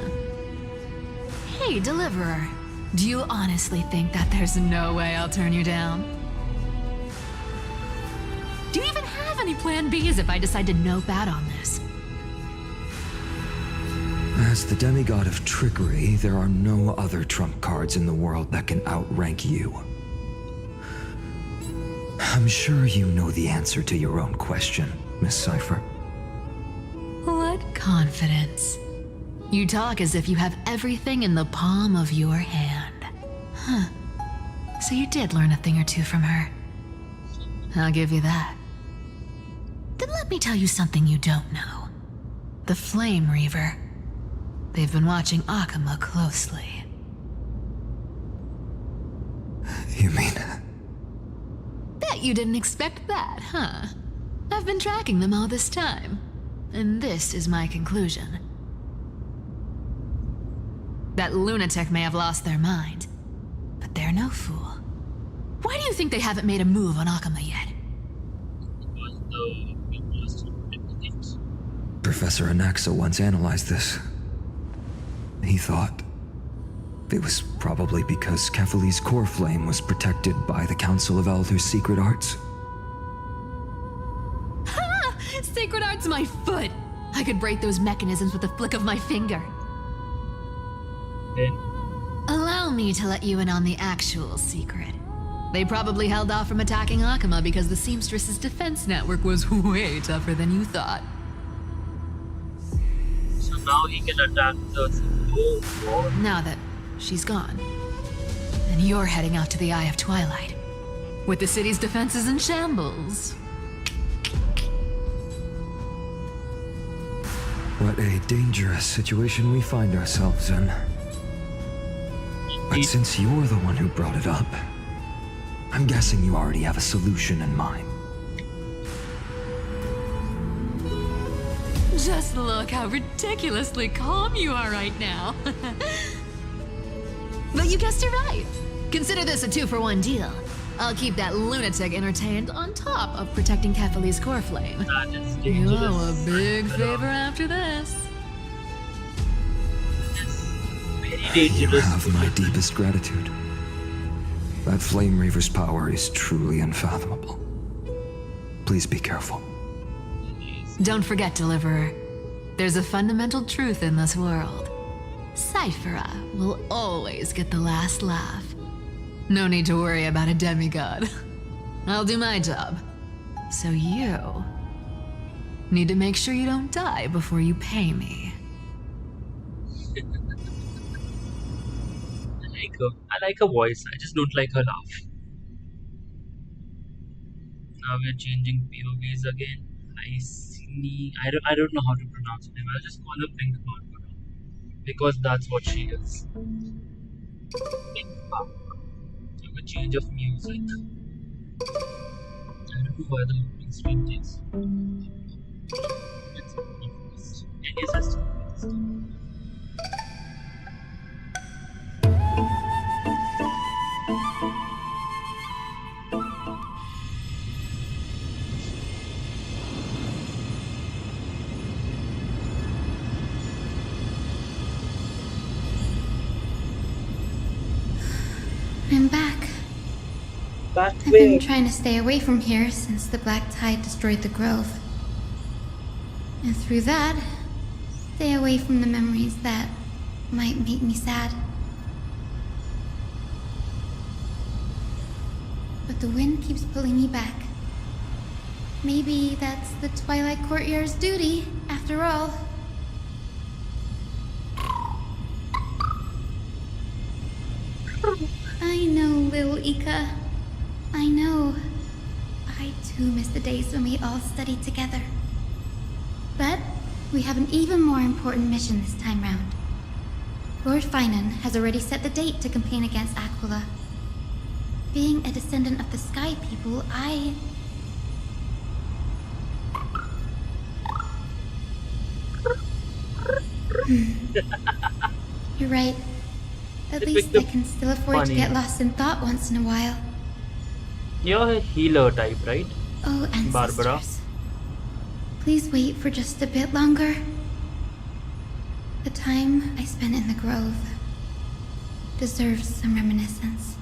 Hey, Deliverer. Do you honestly think that there's no way I'll turn you down? Do you even have any plan Bs if I decide to nope out on this? As the demigod of trickery, there are no other trump cards in the world that can outrank you. I'm sure you know the answer to your own question, Miss Cipher. What confidence. You talk as if you have everything in the palm of your hand. Huh. So you did learn a thing or two from her. I'll give you that. Then let me tell you something you don't know. The Flame Reaver. They've been watching Akama closely. You mean... Bet you didn't expect that, huh? I've been tracking them all this time. And this is my conclusion. That lunatic may have lost their mind, but they're no fool. Why do you think they haven't made a move on Akama yet? Professor Anaxa once analyzed this. He thought it was probably because Kefali's core flame was protected by the Council of Elders' secret arts. Ha! Sacred art's my foot! I could break those mechanisms with a flick of my finger. Allow me to let you in on the actual secret. They probably held off from attacking Akama because the Seamstress's defense network was way tougher than you thought. So now he can attack the... Oh, God. Now that she's gone, and you're heading out to the Eye of Twilight, with the city's defenses in shambles. What a dangerous situation we find ourselves in. But since you're the one who brought it up, I'm guessing you already have a solution in mind. Just look how ridiculously calm you are right now. But you guessed it right. Consider this a 2-for-1 deal. I'll keep that lunatic entertained on top of protecting Kefali's core flame. That is You dangerous. owe a big favor after this. Very You dangerous. have my deepest gratitude. That Flame Reaver's power is truly unfathomable. Please be careful. Don't forget, Deliverer. There's a fundamental truth in this world. Cyphera will always get the last laugh. No need to worry about a demigod. I'll do my job. So you need to make sure you don't die before you pay me. I like her voice. I just don't like her laugh. Now we're changing POVs again. I don't know how to pronounce her name. I'll just call her Pink Barbara because that's what she is. Pink Barbara. Have a change of music. I don't know why the opening screen takes. It's first. And yes, I still I'm back. back I've been trying to stay away from here since the black tide destroyed the grove. And through that, stay away from the memories that might make me sad. But the wind keeps pulling me back. Maybe that's the Twilight Courtyard's duty, after all. I know, little Ika. I know. I too miss the days when we all studied together. But we have an even more important mission this time round. Lord Finan has already set the date to campaign against Aquila. Being a descendant of the Sky People, You're right. At least I can still afford to get lost in thought once in a while. You're a healer type, right? Oh, ancestors. Barbara. Please wait for just a bit longer. The time I spent in the grove deserves some reminiscence.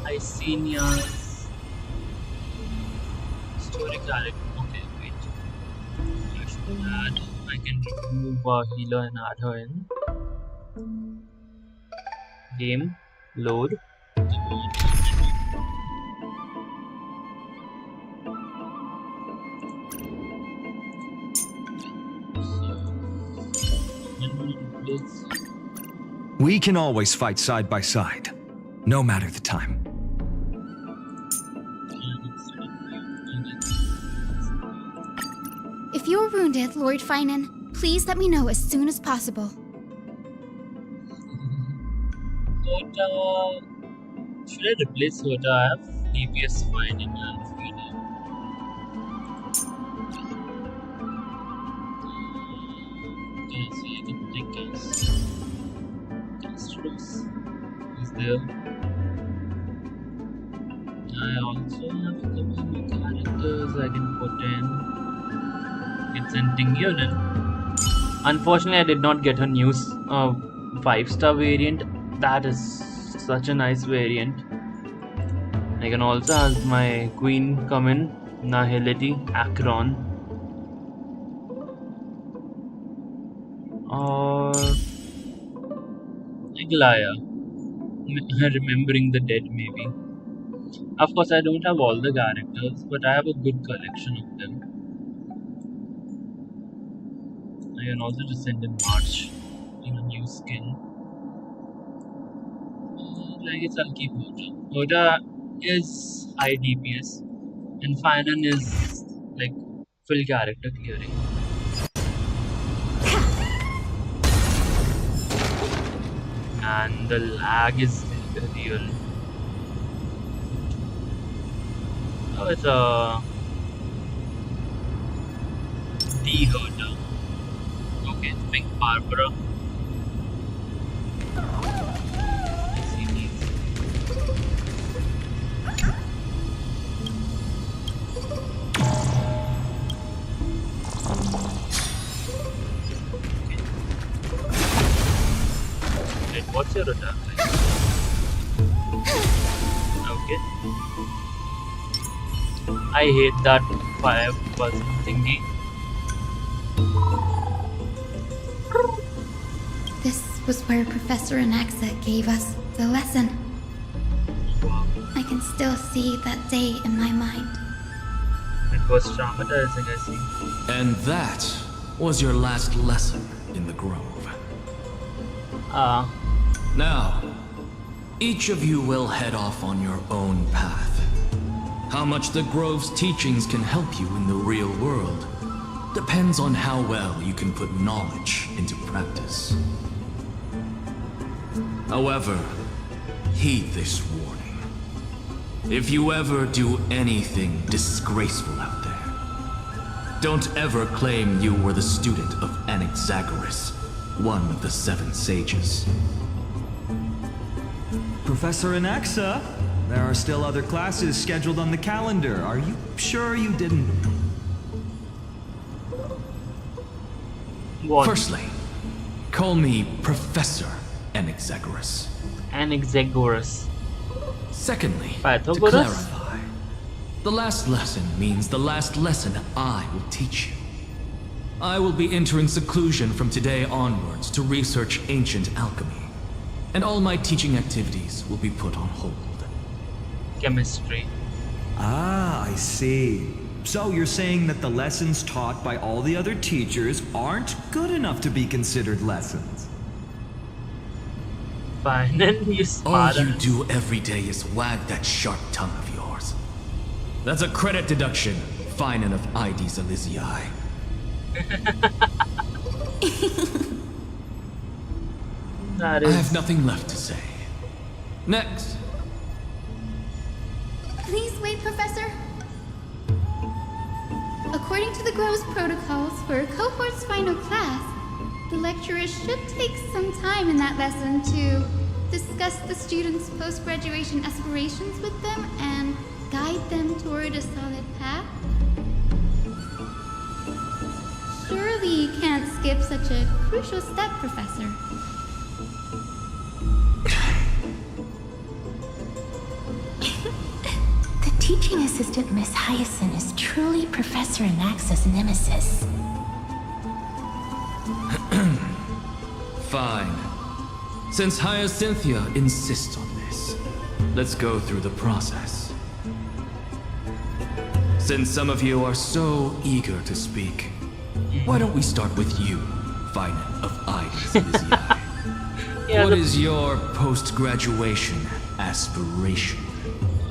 I seen your story character. Okay, wait. I should add. I can remove a healer and add her in. Game. Load. We can always fight side by side, no matter the time. If you're wounded, Lord Finan, please let me know as soon as possible. Hota. Should I replace Hota? I have DPS fine in Alfredo. Okay, so I can take Castros is there. I also have a couple of characters I can put in. It's in Tingyunin. Unfortunately, I did not get her new 5-star variant. That is such a nice variant. I can also have my queen come in, Nahility, Akron. Or Iglaya. Remembering the Dead, maybe. Of course, I don't have all the characters, but I have a good collection of them. I can also just send in March in a new skin. I guess I'll keep Hoda. Hoda is high DPS, and Finan is like full character clearing. And the lag is real. Oh, it's a D Hoda. Okay, Pink Barbara. I see these. Wait, what's your attack like? Okay. I hate that 5% thingy. This was where Professor Anaxa gave us the lesson. I can still see that day in my mind. It was traumatizing, I see. And that was your last lesson in the Grove. Now, each of you will head off on your own path. How much the Grove's teachings can help you in the real world depends on how well you can put knowledge into practice. However, heed this warning. If you ever do anything disgraceful out there, don't ever claim you were the student of Anaxagoras, one of the 7 sages. Professor Anaxa, there are still other classes scheduled on the calendar. Are you sure you didn't? What? Firstly, call me Professor Anaxagoras. Anaxagoras. Secondly, to Pythagoras? clarify, the last lesson means the last lesson I will teach you. I will be entering seclusion from today onwards to research ancient alchemy, and all my teaching activities will be put on hold. Chemistry. Ah, I see. So you're saying that the lessons taught by all the other teachers aren't good enough to be considered lessons? Fine, and you All spar. you do every day is wag that sharp tongue of yours. That's a credit deduction, fine of IDs Elysiae. That I is. have nothing left to say. Next. Please wait, Professor. According to the Grove's protocols for a cohort's final class, the lecturer should take some time in that lesson to discuss the students' post-graduation aspirations with them and guide them toward a solid path. Surely you can't skip such a crucial step, Professor. The teaching assistant, Miss Hyacinth, is truly Professor Anax's nemesis. Fine. Since Hyacinthia insists on this, let's go through the process. Since some of you are so eager to speak, why don't we start with you, Finan of IDs Elysiae? Yeah, What is your post-graduation aspiration?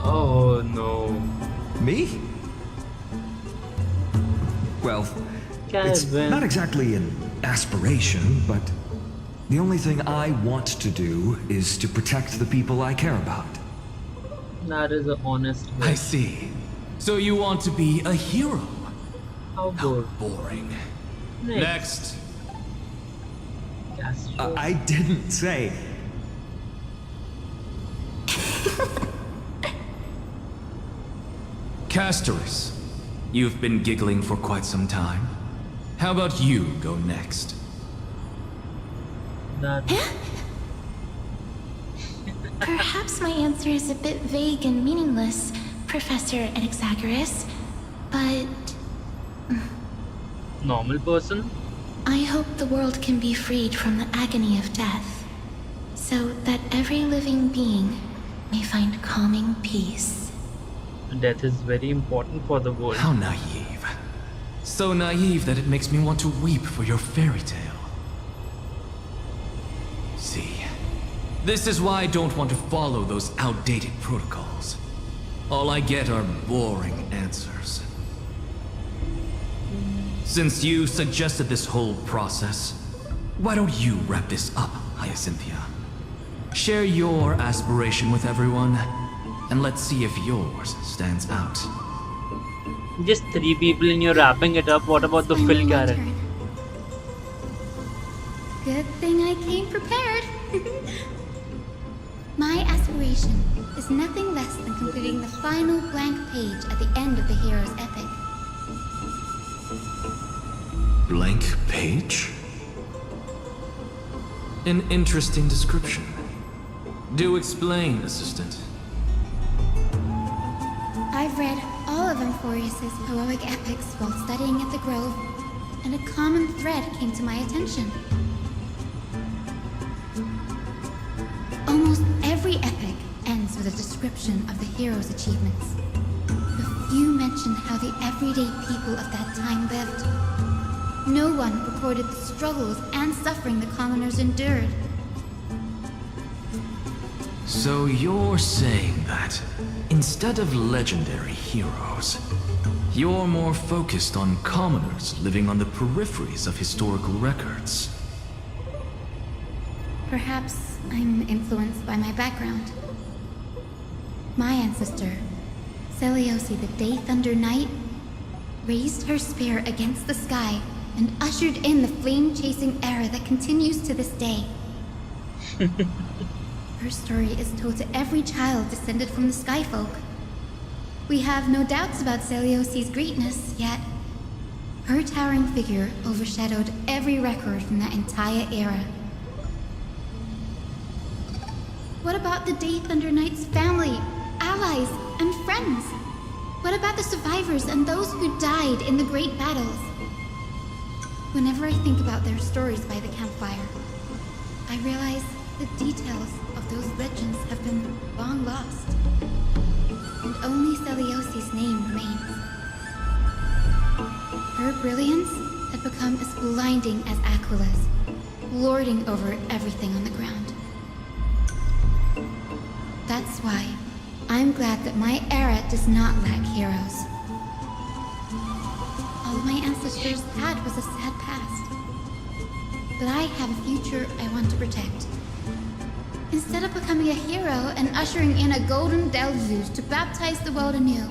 Oh no. Me? Well, it's Kevin. not exactly an aspiration, but the only thing I want to do is to protect the people I care about. That is a honest I way. see. So you want to be a hero? How good. Boring. Next. Next. Castro. I didn't say. Castorus, you've been giggling for quite some time. How about you go next? That. Perhaps my answer is a bit vague and meaningless, Professor Anaxagoras, but Normal person? I hope the world can be freed from the agony of death, so that every living being may find calming peace. Death is very important for the world. How naive. So naive that it makes me want to weep for your fairy tale. See, this is why I don't want to follow those outdated protocols. All I get are boring answers. Since you suggested this whole process, why don't you wrap this up, Hyacinthia? Share your aspiration with everyone, and let's see if yours stands out. Just 3 people and you're wrapping it up. What about the Finally Phil my character? turn. Good thing I came prepared. My aspiration is nothing less than completing the final blank page at the end of the hero's epic. Blank page? An interesting description. Do explain, assistant. I've read all of Amphorius's heroic epics while studying at the Grove, and a common thread came to my attention. Almost every epic ends with a description of the hero's achievements. The few mention how the everyday people of that time lived. No one recorded the struggles and suffering the commoners endured. So you're saying that, instead of legendary heroes, you're more focused on commoners living on the peripheries of historical records. Perhaps I'm influenced by my background. My ancestor, Seliosi the Day Thunder Knight, raised her spear against the sky and ushered in the flame-chasing era that continues to this day. Her story is told to every child descended from the Skyfolk. We have no doubts about Celiosi's greatness, yet her towering figure overshadowed every record from that entire era. What about the Day Thunder Knight's family, allies, and friends? What about the survivors and those who died in the great battles? Whenever I think about their stories by the campfire, I realize the details of those legends have been long lost, and only Celiosi's name remains. Her brilliance had become as blinding as Aquila's, lording over everything on the ground. That's why I'm glad that my era does not lack heroes. All my ancestors had was a sad past. But I have a future I want to protect. Instead of becoming a hero and ushering in a golden deluge to baptize the world anew,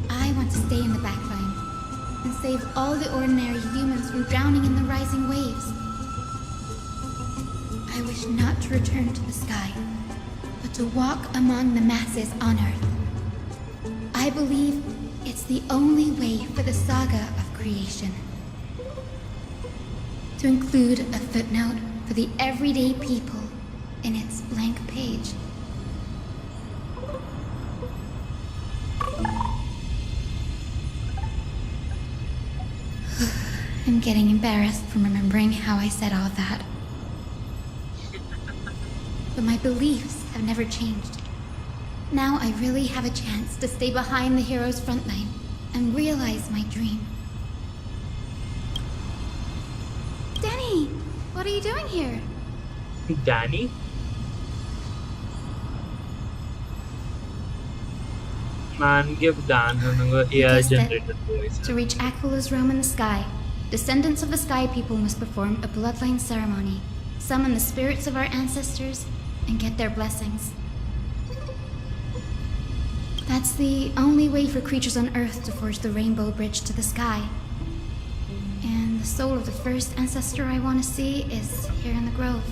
I want to stay in the backline and save all the ordinary humans from drowning in the rising waves. I wish not to return to the sky, but to walk among the masses on Earth. I believe it's the only way for the saga of creation. To include a footnote for the everyday people in its blank page. I'm getting embarrassed from remembering how I said all that. But my beliefs have never changed. Now I really have a chance to stay behind the hero's front line and realize my dream. Danny, what are you doing here? Danny? Man, give Dan an AI generated voice. To reach Aquala's realm in the sky, descendants of the Sky People must perform a bloodline ceremony, summon the spirits of our ancestors, and get their blessings. That's the only way for creatures on Earth to forge the rainbow bridge to the sky. And the soul of the first ancestor I want to see is here in the grove.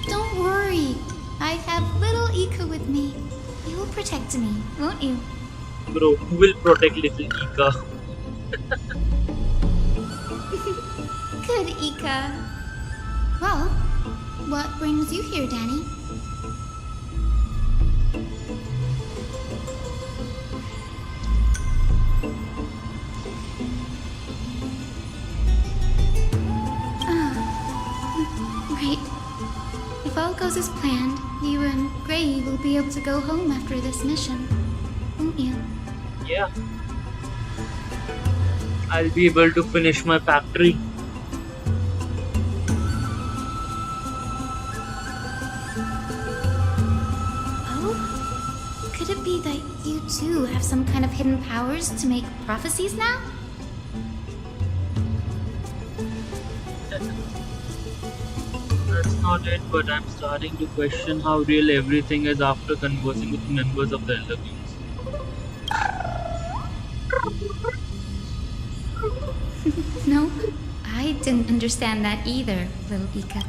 Don't worry. I have little Ika with me. You will protect me, won't you? Bro, who will protect little Ika? Good, Ika. Well, what brings you here, Danny? Right. If all goes as planned, you and Gray will be able to go home after this mission, won't you? Yeah. I'll be able to finish my factory. Oh? Could it be that you too have some kind of hidden powers to make prophecies now? That's not it, but I'm starting to question how real everything is after conversing with members of the Elder Kings. No, I didn't understand that either, little Ika.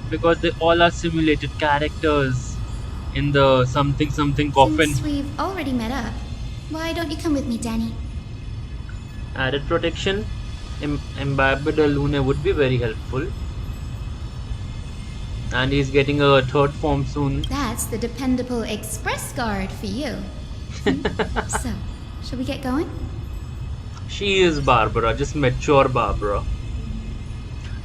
Because they all are simulated characters in the something coffin. Since we've already met up, why don't you come with me, Danny? Added protection, imbibed Lune would be very helpful. And he's getting a third form soon. That's the dependable express guard for you. So, shall we get going? She is Barbara, just mature Barbara.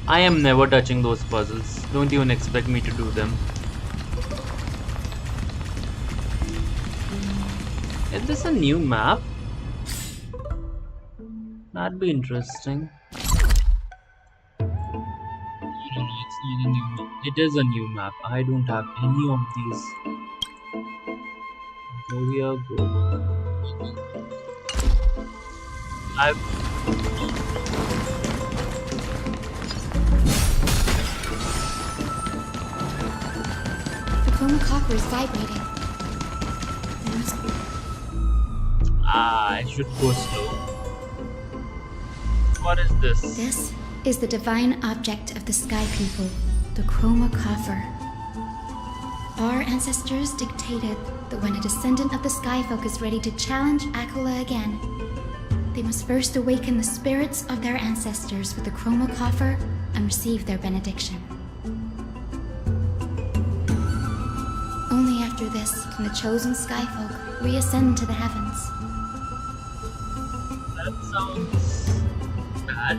I am never touching those puzzles. Don't even expect me to do them. Is this a new map? That'd be interesting. No, it's not a new map. It is a new map. I don't have any of these. Go here, go. The chroma copper is vibrating. I should go slow. What is this? This is the divine object of the Sky People, the chroma coffer. Our ancestors dictated that when a descendant of the Sky Folk is ready to challenge Aquila again, they must first awaken the spirits of their ancestors with the chroma coffer and receive their benediction. Only after this can the chosen Sky Folk reascend to the heavens. That sounds bad.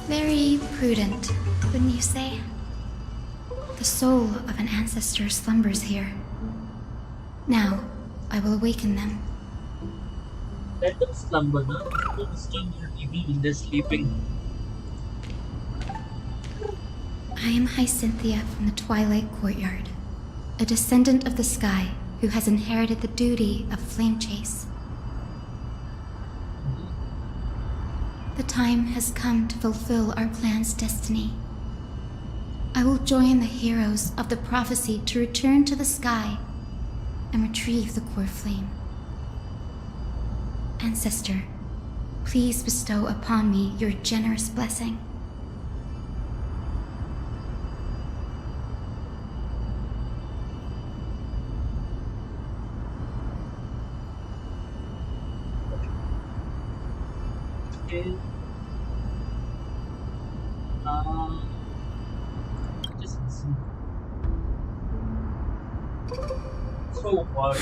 Very prudent, wouldn't you say? The soul of an ancestor slumbers here, Now, I will awaken them. Let them slumber now. Don't disturb your people when they're sleeping. I am Hyacinthia from the Twilight Courtyard, a descendant of the sky who has inherited the duty of flame chase. The time has come to fulfill our clan's destiny. I will join the heroes of the prophecy to return to the sky and retrieve the core flame. Ancestor, please bestow upon me your generous blessing. Okay. Just listen. So hard.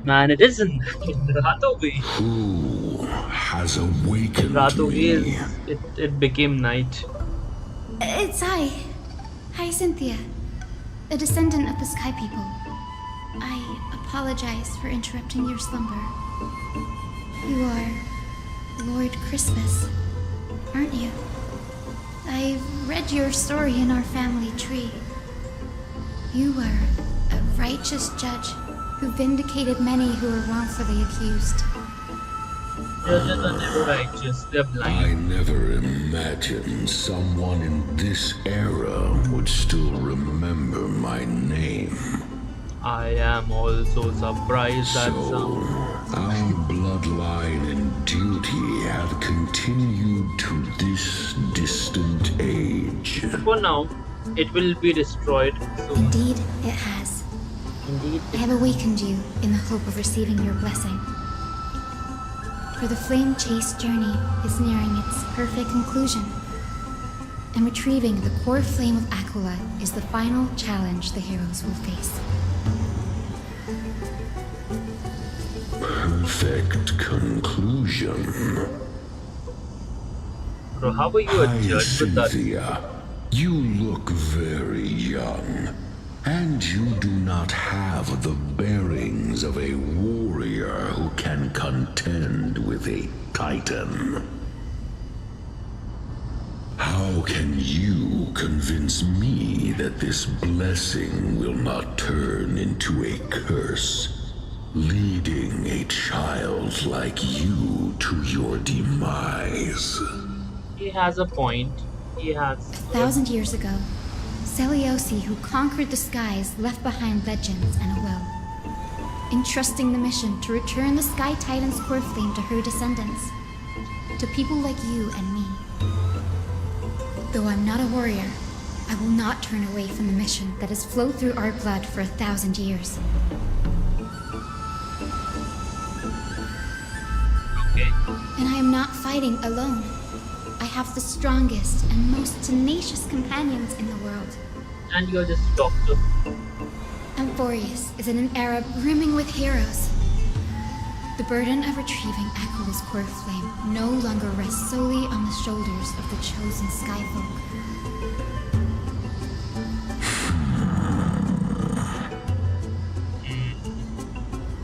Man, it isn't. Ratogi. Who has awakened Ratogi me? is. It became night. It's I, Hyacinthia, a descendant of the Sky People. I apologize for interrupting your slumber. You are Lord Crispus, aren't you? I've read your story in our family tree. You were a righteous judge who vindicated many who were wrongfully accused. Judges are never righteous, they're blind. I never imagined someone in this era would still remember my name. I am also surprised that So, our bloodline and duty have continued to this distant age. for now, it will be destroyed soon. Indeed, it has. Indeed. I have awakened you in the hope of receiving your blessing. For the flame chase journey is nearing its perfect conclusion, and retrieving the core flame of Aquila is the final challenge the heroes will face. Perfect conclusion. Bro, how are you a judge with that? Hyacinthia, you look very young, and you do not have the bearings of a warrior who can contend with a titan. How can you convince me that this blessing will not turn into a curse, leading a child like you to your demise? He has a point. He has. 1,000 years ago, Seliosi, who conquered the skies, left behind legends and a will, entrusting the mission to return the Sky Titan's core flame to her descendants, to people like you and me. Though I'm not a warrior, I will not turn away from the mission that has flowed through our blood for 1,000 years. Okay. And I am not fighting alone. I have the strongest and most tenacious companions in the world. And you're just a doctor. Amphorius is in an era brimming with heroes. The burden of retrieving Aquila's core flame no longer rests solely on the shoulders of the chosen Skyfolk.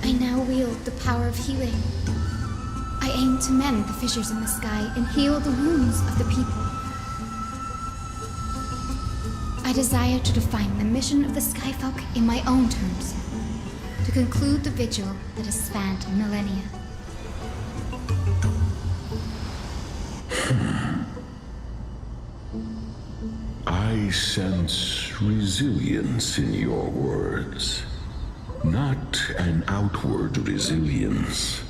I now wield the power of healing. I aim to mend the fissures in the sky and heal the wounds of the people. I desire to define the mission of the Skyfolk in my own terms, to conclude the vigil that has spanned millennia. I sense resilience in your words. Not an outward resilience,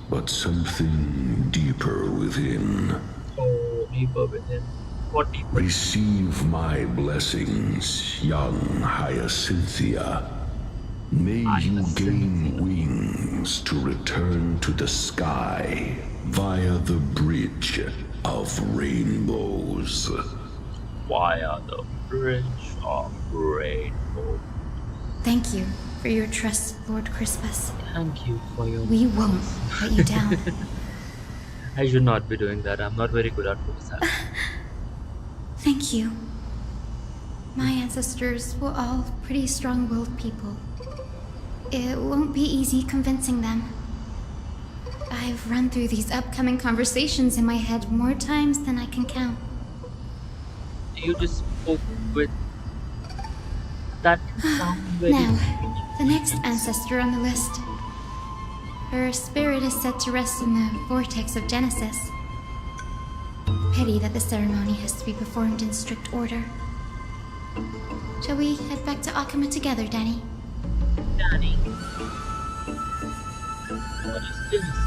but something deeper within. Oh, deeper within. What deeper? Receive my blessings, young Hyacinthia. May you gain wings to return to the sky via the bridge of rainbows. Via the bridge of rainbow. Thank you for your trust, Lord Crispus. Thank you for your. We won't let you down. I should not be doing that. I'm not very good at this. Thank you. My ancestors were all pretty strong-willed people. It won't be easy convincing them. I've run through these upcoming conversations in my head more times than I can count. You just spoke with that sound very Now, the next ancestor on the list. Her spirit is said to rest in the vortex of Genesis. Pity that the ceremony has to be performed in strict order. Shall we head back to Akuma together, Danny? Danny. What is Genesis?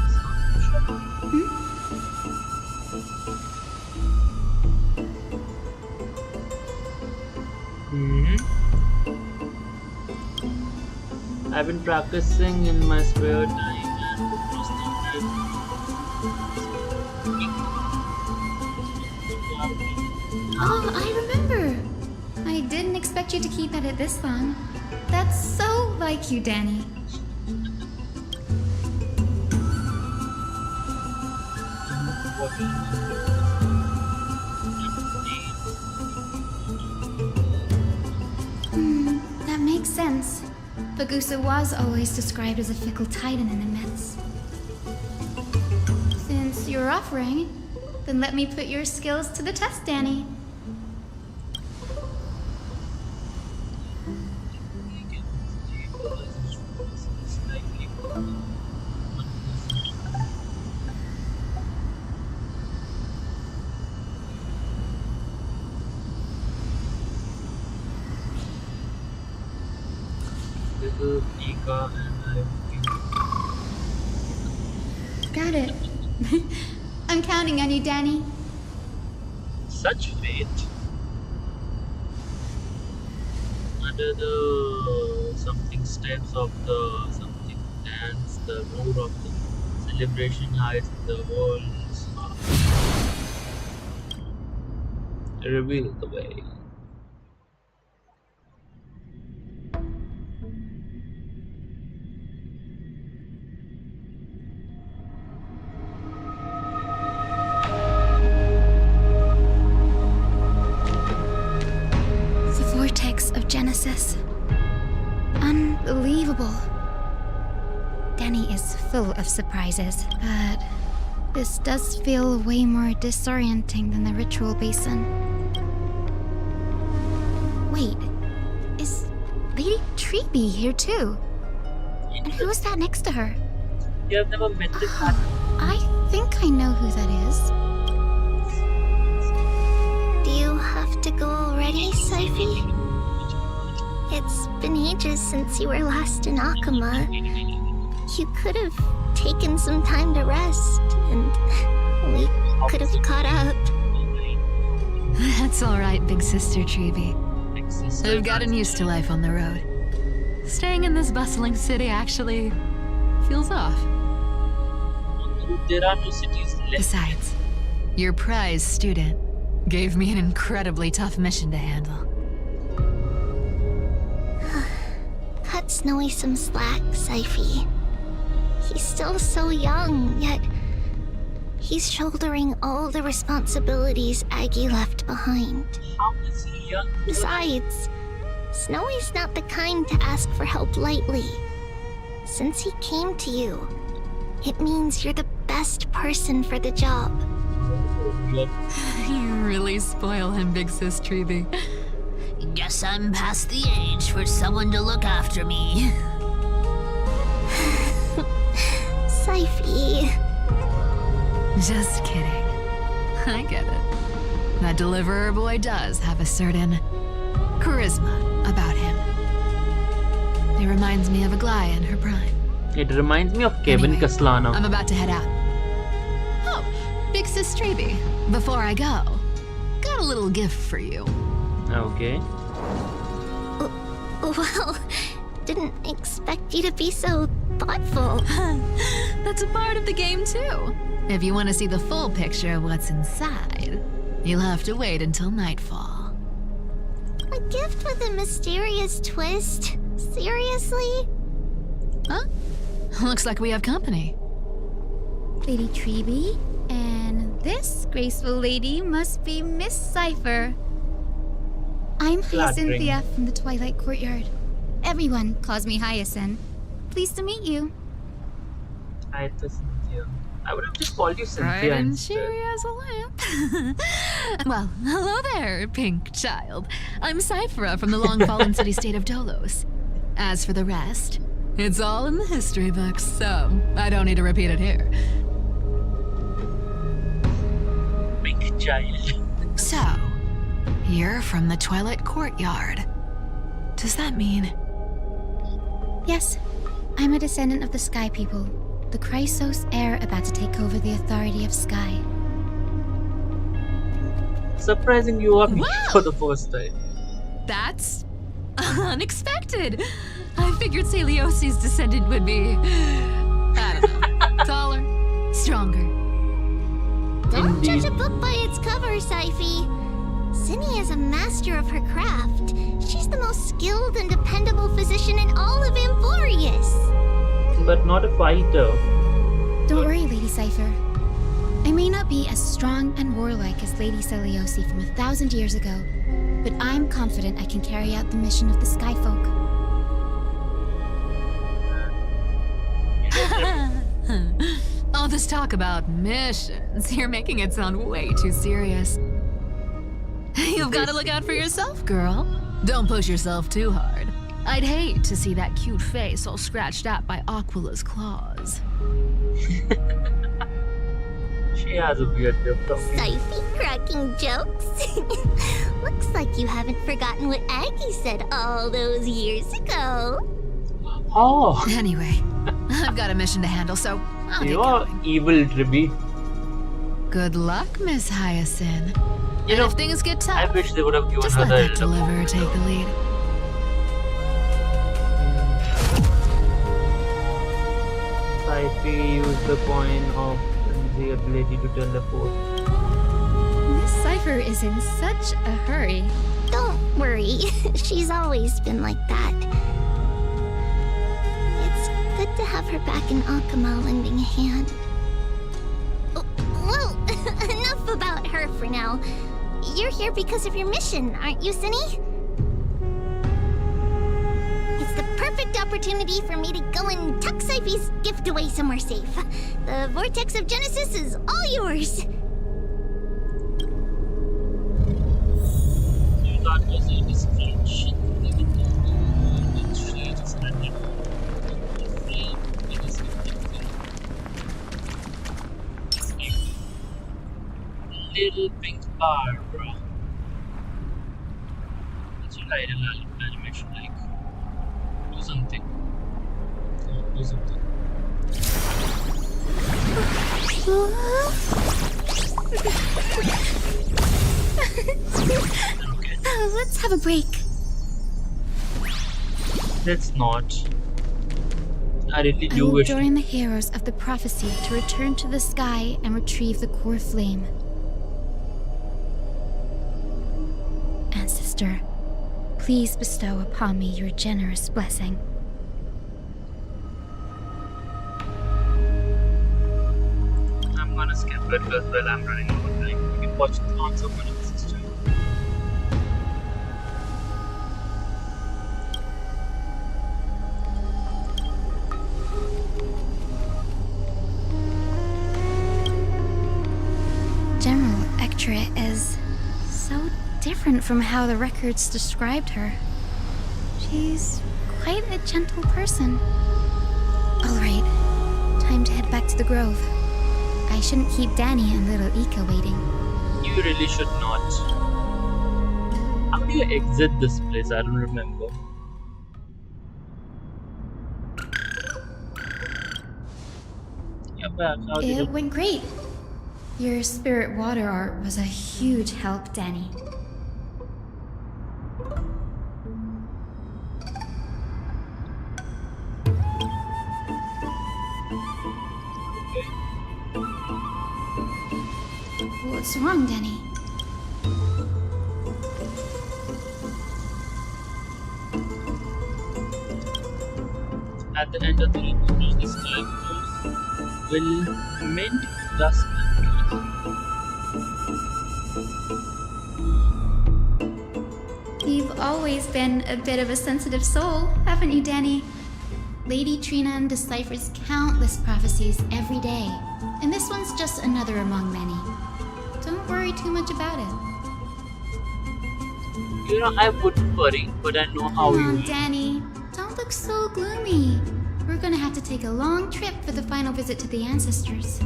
I've been practicing in my spare time and Oh, I remember! I didn't expect you to keep at it this long. That's so like you, Danny. That makes sense. Bagusa was always described as a fickle titan in the myths. Since you're offering, then let me put your skills to the test, Danny. Little Ika and Got it. I'm counting on you, Danny. such fate. Under the something steps of the something dance, the roar of the celebration hides the world's heart. Reveal the way. The vortex of Genesis. Unbelievable. Danny is full of surprises, but this does feel way more disorienting than the ritual basin. Wait, is Lady Treeby here too? And who's that next to her? You have never met this pattern. I think I know who that is. Do you have to go already, Sophie? It's been ages since you were last in Akuma. You could have taken some time to rest, and we could have caught up. That's all right, big sister Treeby. Sister, I've gotten used to life on the road. Staying in this bustling city actually feels off. there are no cities left. Besides, your prize student gave me an incredibly tough mission to handle. Cut Snowy some slack, Syphie. He's still so young, yet he's shouldering all the responsibilities Aggie left behind. How is he young? Besides, Snowy's not the kind to ask for help lightly. Since he came to you, it means you're the best person for the job. You really spoil him, Big Sis Treeby. Guess I'm past the age for someone to look after me. Syphie. Just kidding. I get it. That deliverer boy does have a certain charisma about him. It reminds me of Aglaya in her prime. It reminds me of Kevin Anyway, Caslana. I'm about to head out. Oh, Big Sis Treeby, before I go, got a little gift for you. Okay. Well, didn't expect you to be so thoughtful. That's a part of the game, too. If you want to see the full picture of what's inside, you'll have to wait until nightfall. A gift with a mysterious twist? Seriously? Huh? Looks like we have company. Lady Treeby, and this graceful lady must be Miss Cypher. I'm Flattering. Hyacinthia from the Twilight Courtyard. Everyone calls me Hyacinth. Pleased to meet you. Hi, it's Cynthia. I would have just called you Bright Cynthia and instead. cheery as a lamp. Well, hello there, pink child. I'm Cyphera from the long-fallen city-state of Dolos. As for the rest, it's all in the history books, so I don't need to repeat it here. Pink child. So, you're from the Twilight Courtyard. Does that mean... Yes, I'm a descendant of the Sky People, the Chrysos heir about to take over the authority of Sky. Surprising you are me Wow! for the first time. That's unexpected. I figured Celiosi's descendant would be, I don't know, taller, stronger. Don't Indeed. judge a book by its cover, Syphi. Cindy is a master of her craft. She's the most skilled and dependable physician in all of Amphorius. But not a fighter. Don't worry, Lady Cypher. I may not be as strong and warlike as Lady Celiosi from 1,000 years ago, but I'm confident I can carry out the mission of the Skyfolk. All this talk about missions, you're making it sound way too serious. You've got to look out for yourself, girl. Don't push yourself too hard. I'd hate to see that cute face all scratched out by Aquila's claws. She has a weird way of talking. Syphi cracking jokes. Looks like you haven't forgotten what Aggie said all those years ago. Oh, Anyway, I've got a mission to handle, so I'll get you are going. evil, Tribby. Good luck, Miss Hyacinth. You And know, if things get I tough, wish they would have given just her let the that elder deliverer book. take the lead. Syphi used the coin of the ability to teleport. Miss Cypher is in such a hurry. Don't worry, she's always been like that. It's good to have her back in Akama lending a hand. Oh, well, enough about her for now. You're here because of your mission, aren't you, Cindy? It's the perfect opportunity for me to go and tuck Syphi's gift away somewhere safe. The Vortex of Genesis is all yours. That was a description. She just ended. Little pink bar, bro. That's what I did animation like. Do something. Do something. Let's have a break. Let's not. I really I do will wish. join the heroes of the prophecy to return to the sky and retrieve the core flame. Ancestor, please bestow upon me your generous blessing. I'm gonna skip it because well I'm running out of time. We can watch the answer for the sister. General Ectra is so different from how the records described her. She's quite a gentle person. All right, time to head back to the grove. I shouldn't keep Danny and little Ika waiting. You really should not. How do you exit this place? I don't remember. Yeah, back. How did It went great. Your spirit water art was a huge help, Danny. What's wrong, Danny? At the end of the reach, the sky course will mint dust. You've always been a bit of a sensitive soul, haven't you, Danny? Lady Trina deciphers countless prophecies every day, and this one's just another among many. Don't worry too much about it. I wouldn't worry, but I know how Come on, you. Danny. Don't look so gloomy. We're gonna have to take a long trip for the final visit to the ancestors.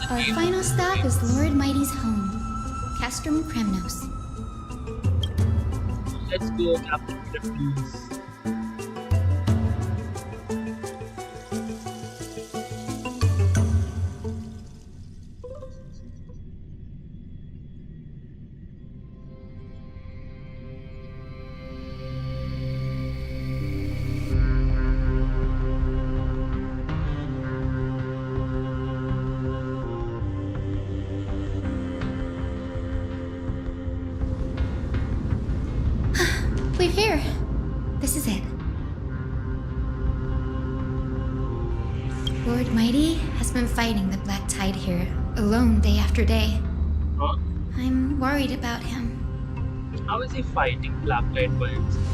Our final stop is Lord Mighty's home, Castrum Kremnos. Let's go, Captain Clippers. We're here. This is it. Lord Mighty has been fighting the Black Tide here, alone day after day. Huh? I'm worried about him. How is he fighting Black Tide by himself?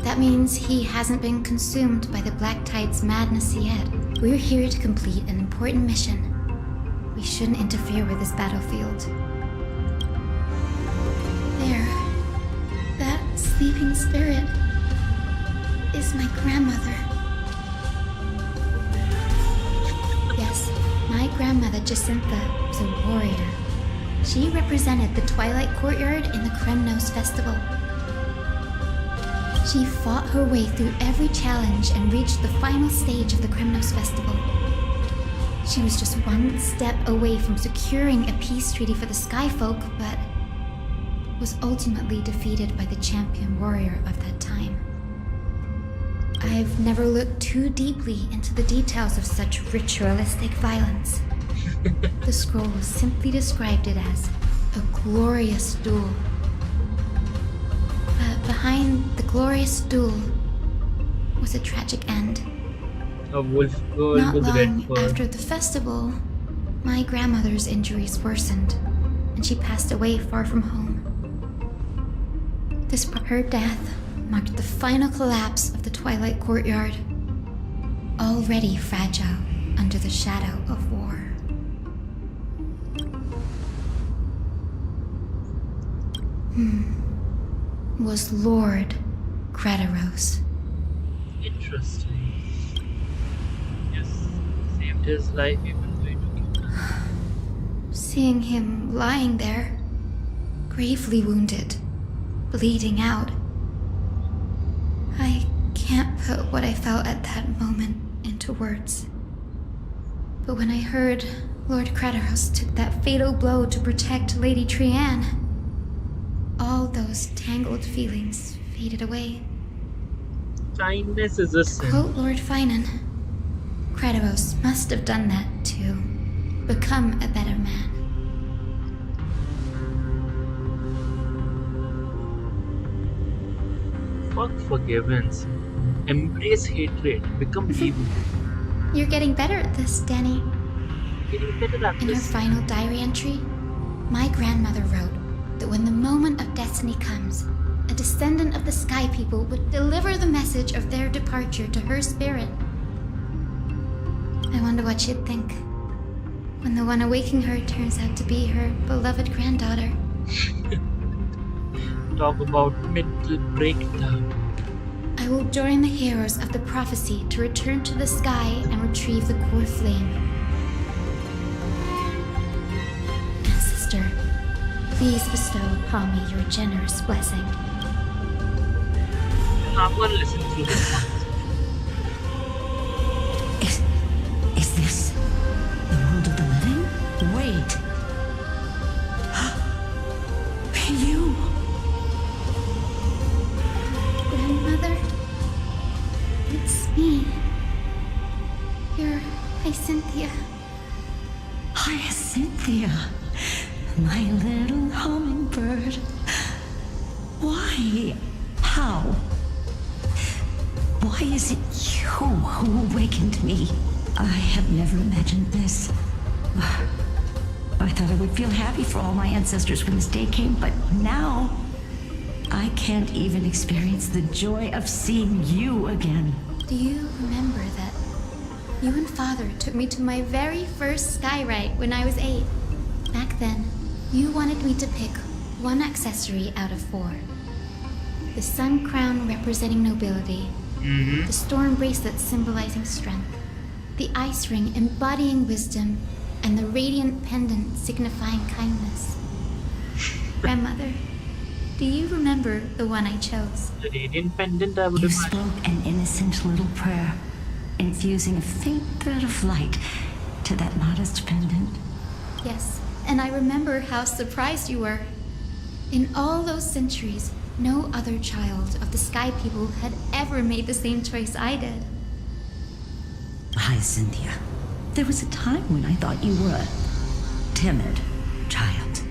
That means he hasn't been consumed by the Black Tide's madness yet. We're here to complete an important mission. We shouldn't interfere with this battlefield. There. That sleeping spirit is my grandmother. Yes, my grandmother Jacintha was a warrior. She represented the Twilight Courtyard in the Kremnos Festival. She fought her way through every challenge and reached the final stage of the Kremnos Festival. She was just one step away from securing a peace treaty for the Skyfolk, but was ultimately defeated by the champion warrior of that time. I've never looked too deeply into the details of such ritualistic violence. The scroll simply described it as a glorious duel. But behind the glorious duel was a tragic end. A wolf girl Not with red long fur. after the festival, my grandmother's injuries worsened, and she passed away far from home. Her death marked the final collapse of the Twilight Courtyard, already fragile under the shadow of war. Was Lord Kratos. Interesting. Yes, saved his life even though he took it. Seeing him lying there, gravely wounded, bleeding out, I can't put what I felt at that moment into words. But when I heard Lord Kratos took that fatal blow to protect Lady Trianne, all those tangled feelings faded away. Kindness is a To sin. quote Lord Finan, Kratos must have done that to become a better man. Fuck forgiveness. Embrace hatred. Become evil. You're getting better at this, Danny. Getting better at In her this. final diary entry, my grandmother wrote that when the moment of destiny comes, a descendant of the Sky People would deliver the message of their departure to her spirit. I wonder what she'd think when the one awaking her turns out to be her beloved granddaughter. Talk about mental breakdown. I will join the heroes of the prophecy to return to the sky and retrieve the core flame. Ancestor, please bestow upon me your generous blessing. I'm gonna listen to this one. Is this the world of the living? Wait. You. Grandmother, it's me. You're Hyacinthia. Hyacinthia. My little hummingbird. Why? How? Why is it you who awakened me? I have never imagined this. I thought I would feel happy for all my ancestors when this day came, but now I can't even experience the joy of seeing you again. Do you remember that you and Father took me to my very first skyrite when I was 8? Back then, you wanted me to pick one accessory out of 4. The sun crown representing nobility, the storm bracelet symbolizing strength, the ice ring embodying wisdom, and the radiant pendant signifying kindness. Grandmother, do you remember the one I chose? The radiant pendant, I would You imagine. spoke an innocent little prayer, infusing a faint thread of light to that modest pendant. Yes, and I remember how surprised you were. In all those centuries, no other child of the Sky People had ever made the same choice I did. Hi, Cynthia. There was a time when I thought you were a timid child.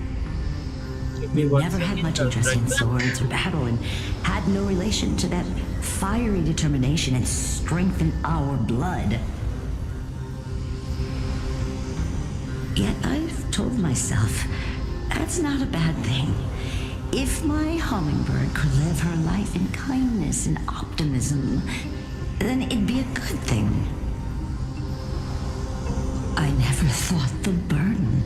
You never had much interest in swords or battle and had no relation to that fiery determination and strength in our blood. Yet I've told myself that's not a bad thing. If my hummingbird could live her life in kindness and optimism, then it'd be a good thing. I never thought the burden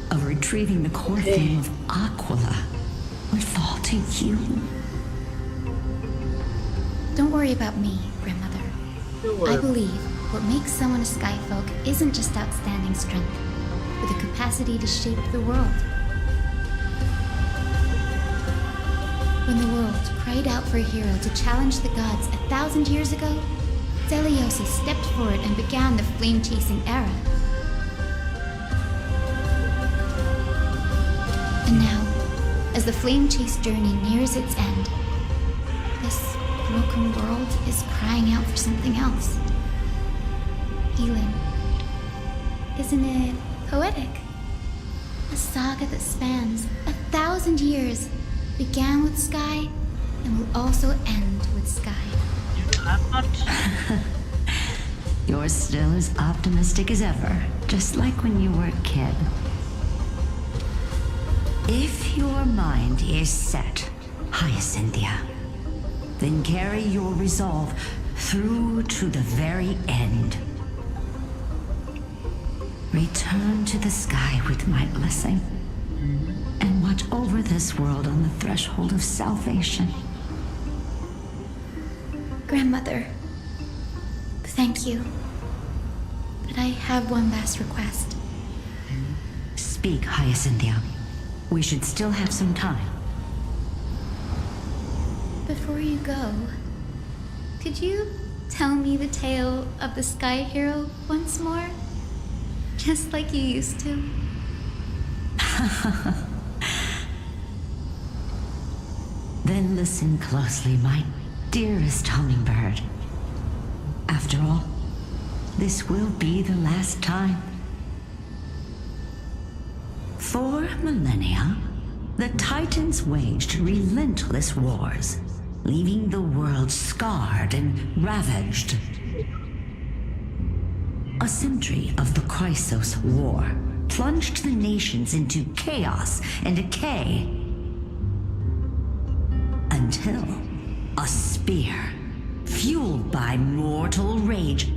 of retrieving the core theme of Aquila would fall to you. Don't worry about me, Grandmother. I believe what makes someone a Skyfolk isn't just outstanding strength, but the capacity to shape the world. When the world cried out for a hero to challenge the gods 1,000 years ago, Zeliosi stepped forward and began the flame-chasing era. And now, as the flame chase journey nears its end, this broken world is crying out for something else. Healing. Isn't it poetic? A saga that spans 1,000 years, began with Sky and will also end with Sky. I'm not. You're still as optimistic as ever, just like when you were a kid. If your mind is set, Hyacinthia, then carry your resolve through to the very end. Return to the sky with my blessing, and watch over this world on the threshold of salvation. Grandmother, thank you. But I have one last request. Speak, Hyacinthia. We should still have some time. Before you go, could you tell me the tale of the Sky Hero once more? Just like you used to. Then listen closely, my dearest hummingbird. After all, this will be the last time. For millennia, the Titans waged relentless wars, leaving the world scarred and ravaged. A century of the Chrysos War plunged the nations into chaos and decay. Until a spear, fueled by mortal rage,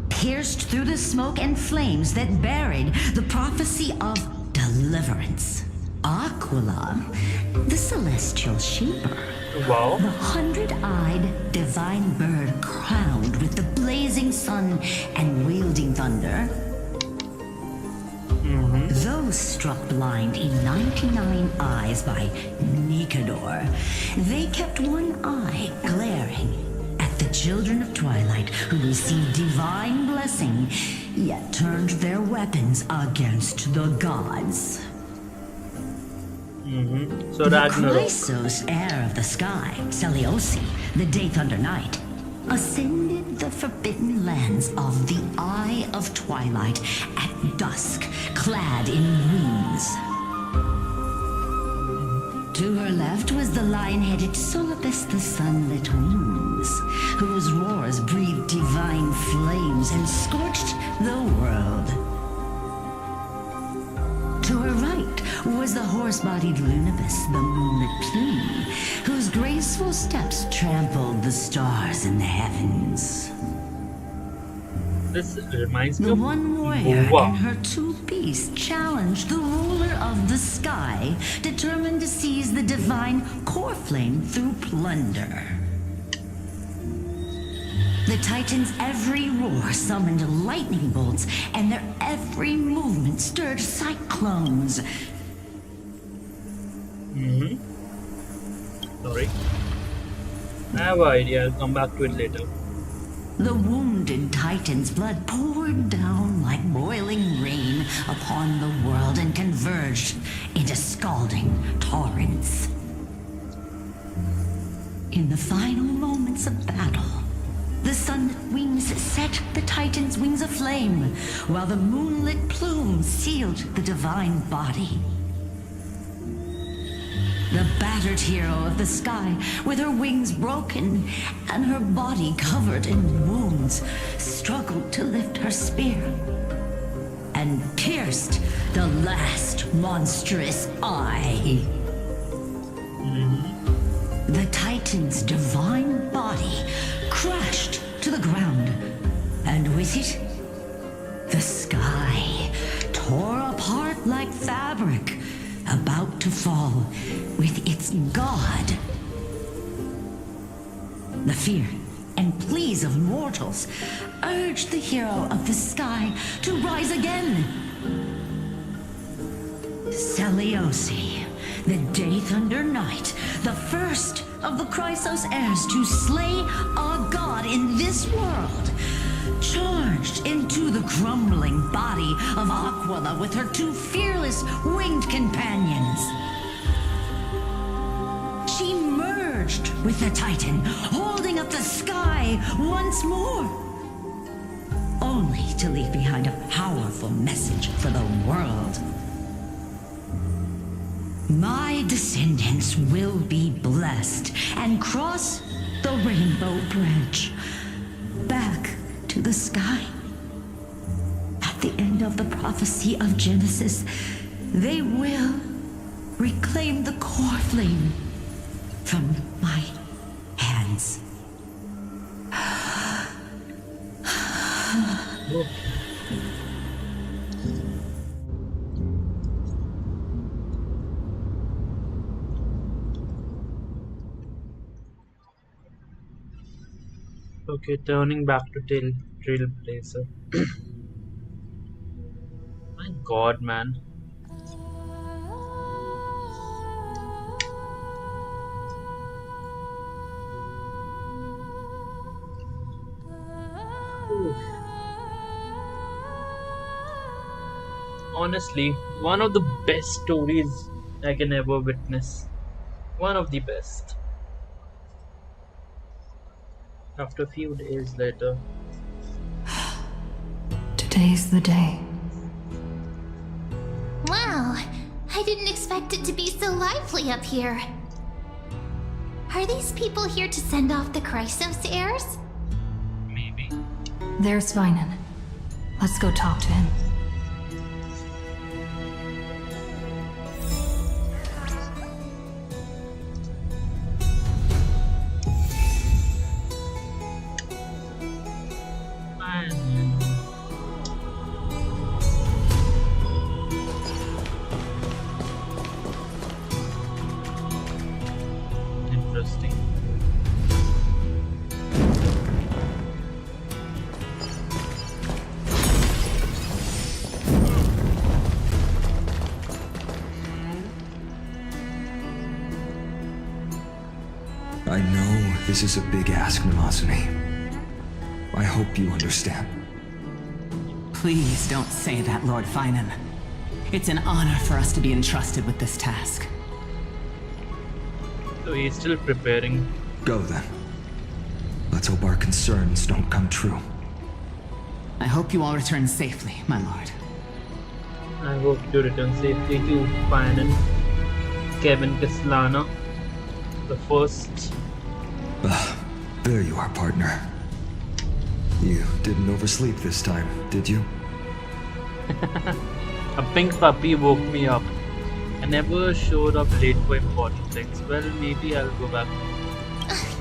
pierced through the smoke and flames that buried the prophecy of deliverance. Aquila, the celestial shaper, Wow. the 100-eyed divine bird crowned with the blazing sun and wielding thunder. Those struck blind in 99 eyes by Nicanor, they kept one eye glaring at the children of Twilight who received divine blessing, yet turned their weapons against the gods. So The Ragnarok. Chrysos, heir of the sky, Seliosi, the Day Thunder Knight, ascended the forbidden lands of the Eye of Twilight at dusk, clad in wings. To her left was the lion-headed Solibus the Sunlit Wings, whose roars breathed divine flames and scorched the world. embodied Lunibus, the moonlit plume, whose graceful steps trampled the stars in the heavens. This reminds me The of one warrior Nova. and her two beasts challenged the ruler of the sky, determined to seize the divine core flame through plunder. The Titans' every roar summoned lightning bolts, and their every movement stirred cyclones. Sorry. I have an idea. I'll come back to it later. The wounded Titan's blood poured down like boiling rain upon the world and converged into scalding torrents. In the final moments of battle, the sunlit wings set the Titan's wings aflame, while the moonlit plume sealed the divine body. The battered hero of the sky, with her wings broken and her body covered in wounds, struggled to lift her spear and pierced the last monstrous eye. The Titan's divine body crashed to the ground, and with it, the sky tore apart like fabric, about to fall with its god. The fear and pleas of mortals urged the hero of the sky to rise again. Celiosi, the Day Thunder Knight, the first of the Chrysos heirs to slay a god in this world, charged into the crumbling body of Aquila with her two fearless winged companions. She merged with the Titan, holding up the sky once more, only to leave behind a powerful message for the world. My descendants will be blessed and cross the Rainbow Bridge back to the sky. At the end of the prophecy of Genesis, they will reclaim the core flame from my hands. Okay, turning back to Trailblazer. My god, man. Oof. Honestly, one of the best stories I can ever witness. One of the best. After a few days later. Today's the day. Wow, I didn't expect it to be so lively up here. Are these people here to send off the Chrysos heirs? Maybe. There's Svinen. Let's go talk to him. Interesting. I know this is a big ask, Namazune. I hope you understand. Please don't say that, Lord Finan. It's an honor for us to be entrusted with this task. So he's still preparing. Go then. Let's hope our concerns don't come true. I hope you all return safely, my lord. I hope to return safely to Finan. Kevin Kislana. The first. There you are, partner. You didn't oversleep this time, did you? A pink puppy woke me up. I never showed up late for important things. Well, maybe I'll go back.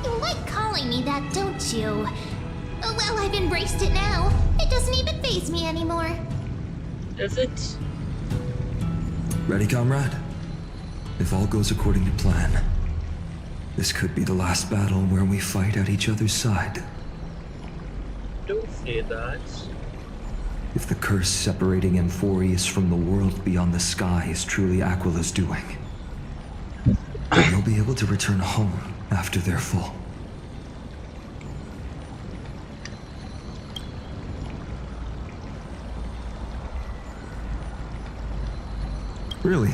You like calling me that, don't you? Well, I've embraced it now. It doesn't even faze me anymore. Is it? Ready, comrade? If all goes according to plan, this could be the last battle where we fight at each other's side. Don't say that. If the curse separating Amphorius from the world beyond the sky is truly Aquila's doing, then you'll be able to return home after their fall. Really?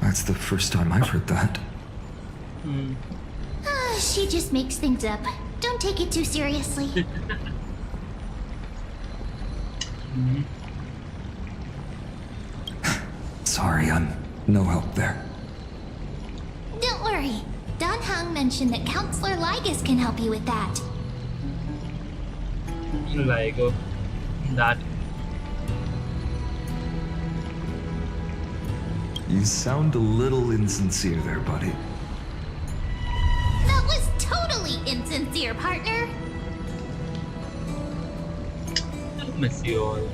That's the first time I've heard that. She just makes things up. Don't take it too seriously. Sorry, I'm no help there. Don't worry. Don Hung mentioned that Counselor Ligus can help you with that. Ligo. That. You sound a little insincere there, buddy. That was totally insincere, partner. I'll miss you all.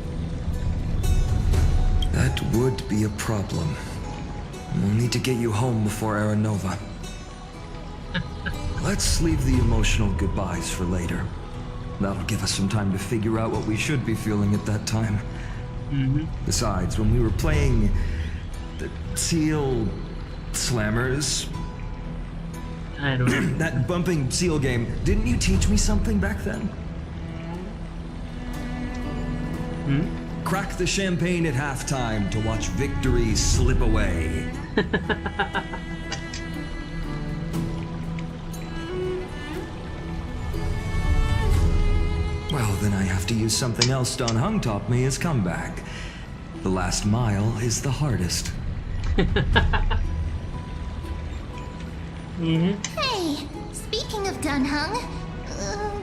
That would be a problem. We'll need to get you home before Aranova. Let's leave the emotional goodbyes for later. That'll give us some time to figure out what we should be feeling at that time. Besides, when we were playing the Seal Slammers, I don't know. that bumping seal game, didn't you teach me something back then? Crack the champagne at halftime to watch victory slip away. Well, then I have to use something else Don Hung taught me as comeback. The last mile is the hardest. Hey, speaking of Don Hung,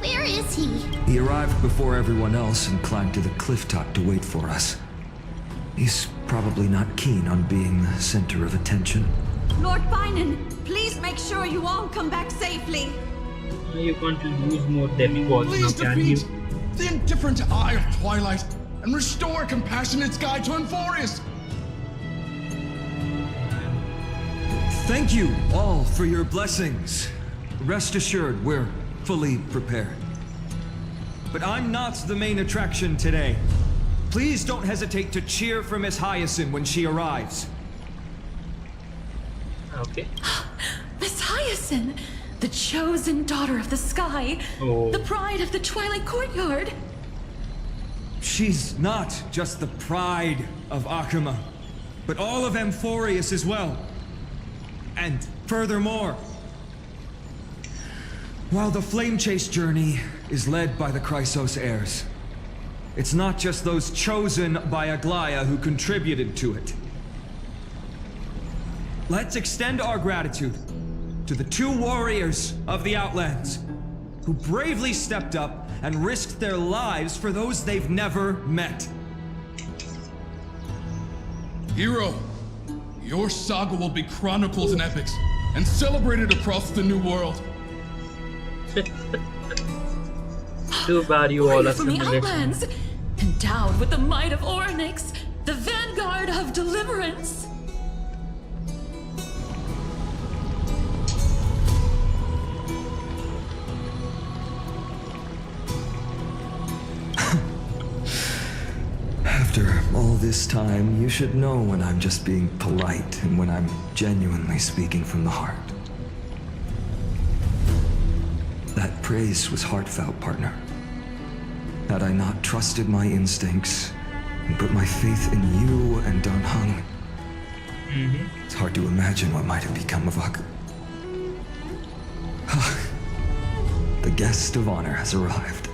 where is he? He arrived before everyone else and climbed to the cliff top to wait for us. He's probably not keen on being the center of attention. Lord Finan, please make sure you all come back safely. You can't use more demigods now, Please can you? defeat the indifferent Eye of Twilight and restore a compassionate sky to Amphorius. Thank you all for your blessings. Rest assured, we're fully prepared. But I'm not the main attraction today. Please don't hesitate to cheer for Miss Hyacinth when she arrives. Okay. Miss Hyacinth, the chosen daughter of the sky, the pride of the Twilight Courtyard. She's not just the pride of Akuma, but all of Amphorius as well. And furthermore, while the Flame Chase journey is led by the Chrysos heirs, it's not just those chosen by Aglaya who contributed to it. Let's extend our gratitude to the 2 warriors of the Outlands who bravely stepped up and risked their lives for those they've never met. Hero, your saga will be chronicled in epics and celebrated across the New World. Too bad you all are from the similar. Outlands, endowed with the might of Orynyx, the vanguard of deliverance. After all this time, you should know when I'm just being polite and when I'm genuinely speaking from the heart. That praise was heartfelt, partner. Had I not trusted my instincts and put my faith in you and Don Hung, it's hard to imagine what might have become of Ak. The guest of honor has arrived.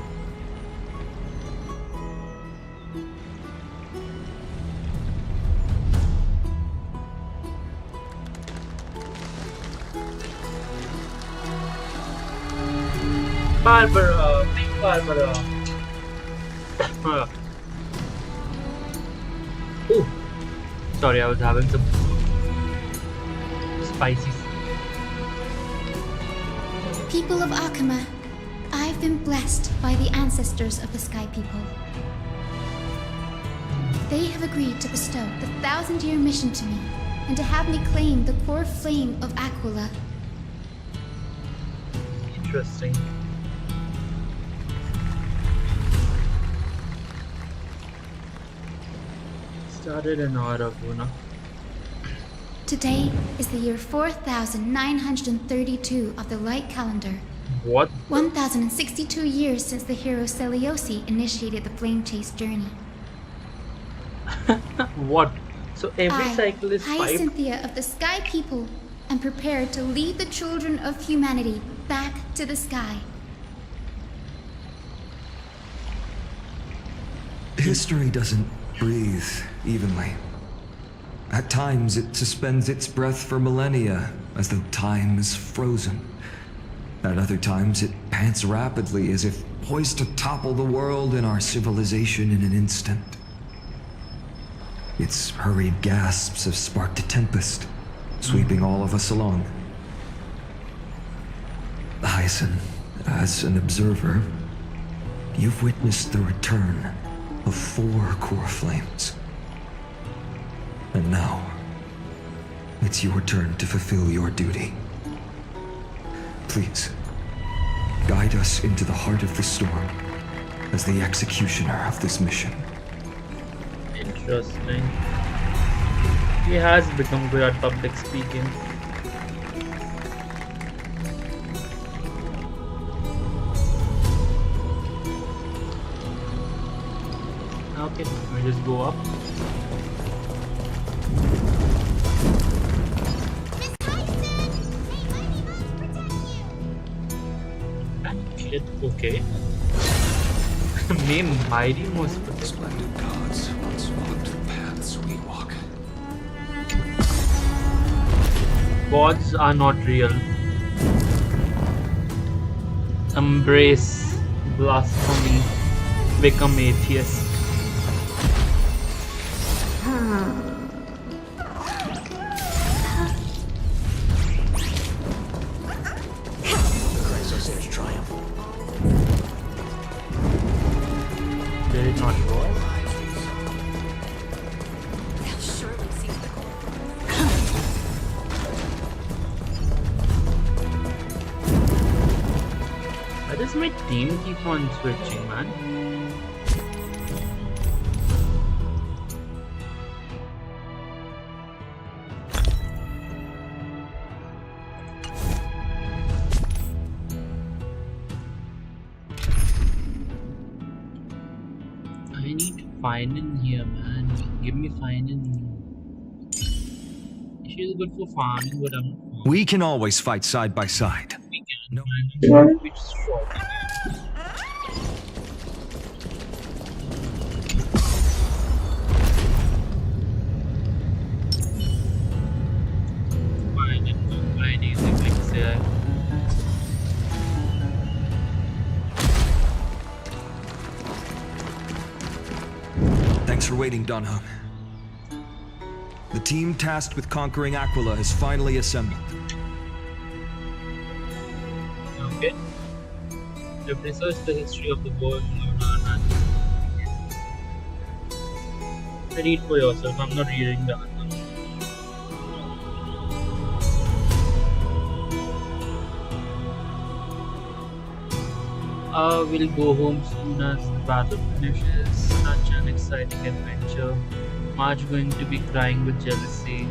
Barbara, big Barbara. Oh, sorry, I was having some. spicy. People of Akama, I've been blessed by the ancestors of the Sky People. They have agreed to bestow the 1,000-year mission to me and to have me claim the core flame of Aquila. Interesting. Started an hour ago now. Today is the year 4932 of the light calendar. What? 1062 years since the hero Seliosi initiated the flame chase journey. What? So every cycle is I, 5? Cynthia of the Sky People, am prepared to lead the children of humanity back to the sky. History doesn't breathe evenly. At times, it suspends its breath for millennia, as though time is frozen. At other times, it pants rapidly, as if poised to topple the world and our civilization in an instant. Its hurried gasps have sparked a tempest, sweeping all of us along. Hyacin, as an observer, you've witnessed the return of 4 core flames. And now, it's your turn to fulfill your duty. Please, guide us into the heart of the storm as the executioner of this mission. Interesting. He has become good at public speaking. Okay, we just go up. Okay. May mighty most splendid gods once walked the paths we walk. Gods are not real. Embrace blasphemy. Become atheist. Did it not work? Why does my team keep on switching, man? I need Finan here, man. Give me Finan. She's good for farming, but I'm not. We can always fight side by side. We can. No. Man. We just short. Finan, I need the clicks here. Thanks for waiting, Donhung. The team tasked with conquering Aquila has finally assembled. Okay. You've researched the history of the world. Read for yourself. I'm not reading the answer. We'll go home soon as the battle finishes. Such an exciting adventure. Marge going to be crying with jealousy.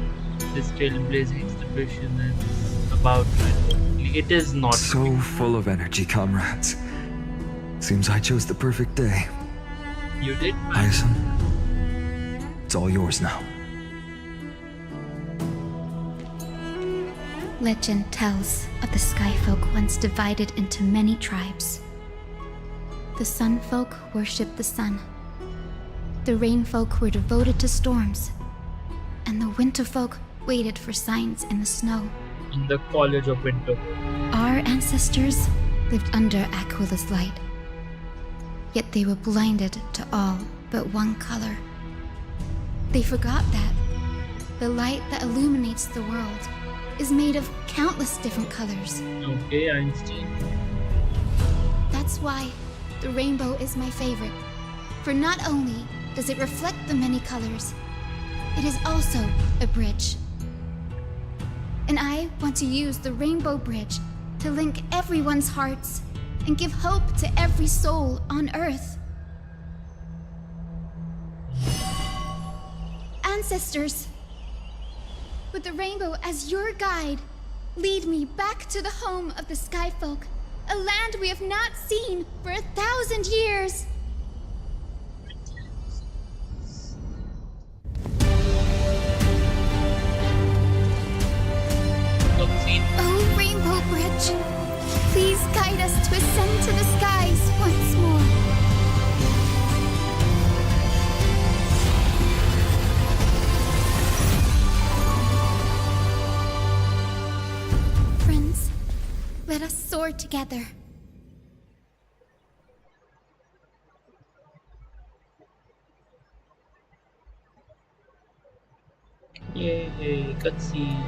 This trailblazing exhibition is about to end. It is not. So full of energy, comrades. Seems I chose the perfect day. You did, man. Hyacin, it's all yours now. Legend tells of the Sky Folk once divided into many tribes. The Sun Folk worshipped the sun. The Rain Folk were devoted to storms. And the Winter Folk waited for signs in the snow. In the College of Winter. Our ancestors lived under Aquila's light. Yet they were blinded to all but one color. They forgot that the light that illuminates the world is made of countless different colors. Okay, Einstein. That's why the rainbow is my favorite. For not only does it reflect the many colors, it is also a bridge. And I want to use the rainbow bridge to link everyone's hearts and give hope to every soul on Earth. Ancestors, with the rainbow as your guide, lead me back to the home of the Skyfolk, a land we have not seen for 1,000 years. Oh, Rainbow Bridge, please guide us to ascend to the skies once more. Friends, let us soar together. Yay, cutscene.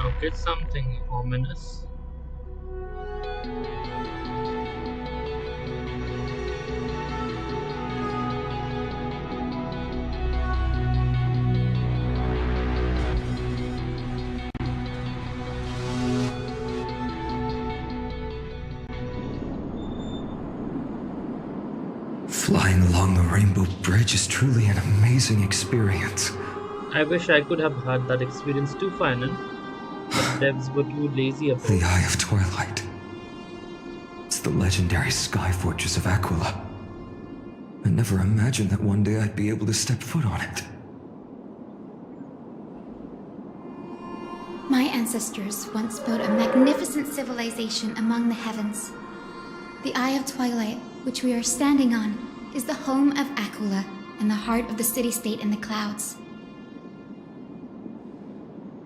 Okay, something ominous. Flying along the Rainbow Bridge is truly an amazing experience. I wish I could have had that experience too, Final. But devs were too lazy about The Eye of Twilight. It's the legendary sky fortress of Aquila. I never imagined that one day I'd be able to step foot on it. My ancestors once built a magnificent civilization among the heavens. The Eye of Twilight, which we are standing on, is the home of Aquila and the heart of the city-state in the clouds.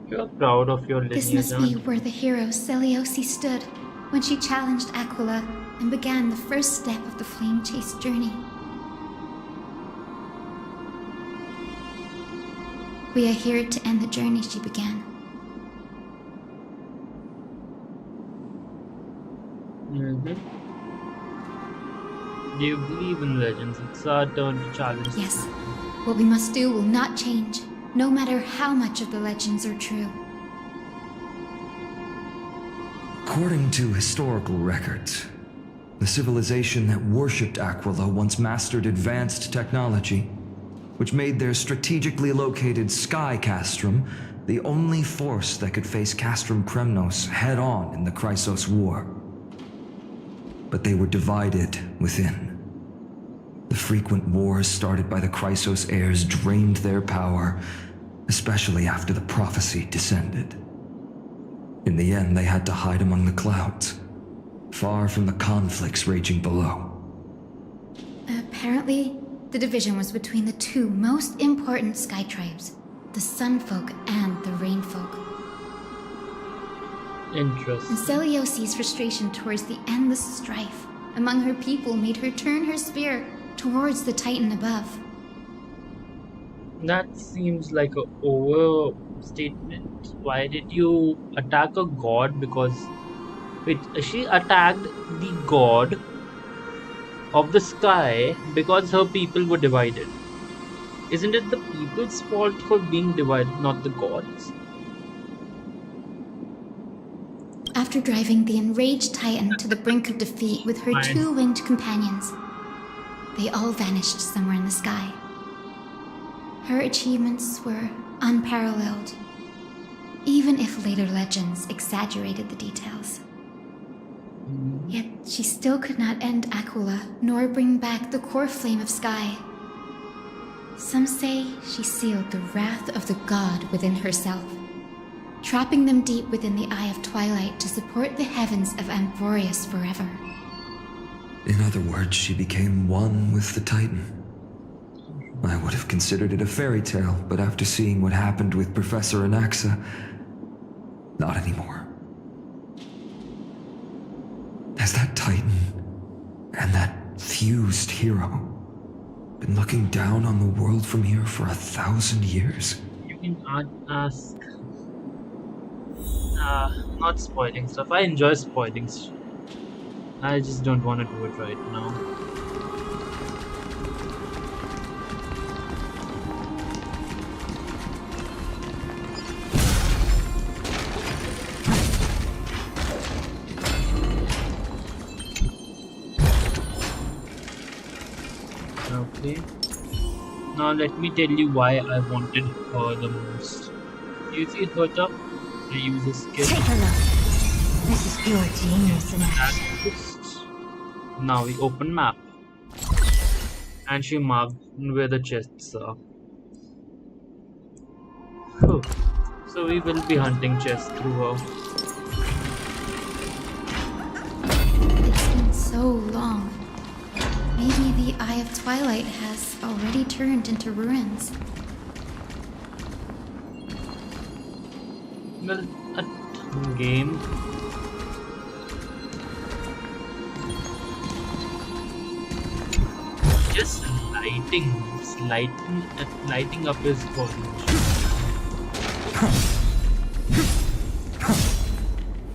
You're proud of your lineage. This must be where the hero Selioci stood when she challenged Aquila and began the first step of the flame chase journey. We are here to end the journey she began. Do you believe in legends? It's our turn to challenge. Yes. What we must do will not change, no matter how much of the legends are true. According to historical records, the civilization that worshipped Aquila once mastered advanced technology, which made their strategically located Sky Castrum the only force that could face Castrum Kremnos head-on in the Chrysos War. But they were divided within. The frequent wars started by the Chrysos heirs drained their power, especially after the prophecy descended. In the end, they had to hide among the clouds, far from the conflicts raging below. Apparently, the division was between the two most important sky tribes, the Sunfolk and the Rainfolk. Interesting. And Seliosi's frustration towards the endless strife among her people made her turn her spear towards the Titan above. That seems like an overstatement. Why did you attack a god? Because wait, she attacked the god of the sky because her people were divided. Isn't it the people's fault for being divided, not the gods? After driving the enraged Titan to the brink of defeat with her two-winged companions, they all vanished somewhere in the sky. Her achievements were unparalleled, even if later legends exaggerated the details. Yet she still could not end Aquila, nor bring back the core flame of Sky. Some say she sealed the wrath of the god within herself, trapping them deep within the Eye of Twilight to support the heavens of Amphorius forever. In other words, she became one with the Titan. I would have considered it a fairy tale, but after seeing what happened with Professor Anaxa, Not anymore. Has that Titan and that fused hero been looking down on the world from here for 1,000 years? You can ask. Not spoiling stuff. I enjoy spoiling stuff. I just don't want to do it right now. Okay. Now let me tell you why I wanted her the most. You see Herta? They use a skill. Take a look. This is pure genius in action. Now we open map. And she marked where the chests are. Whew. So we will be hunting chests through her. It's been so long. Maybe the Eye of Twilight has already turned into ruins. Well, a game. Just lighting up his body.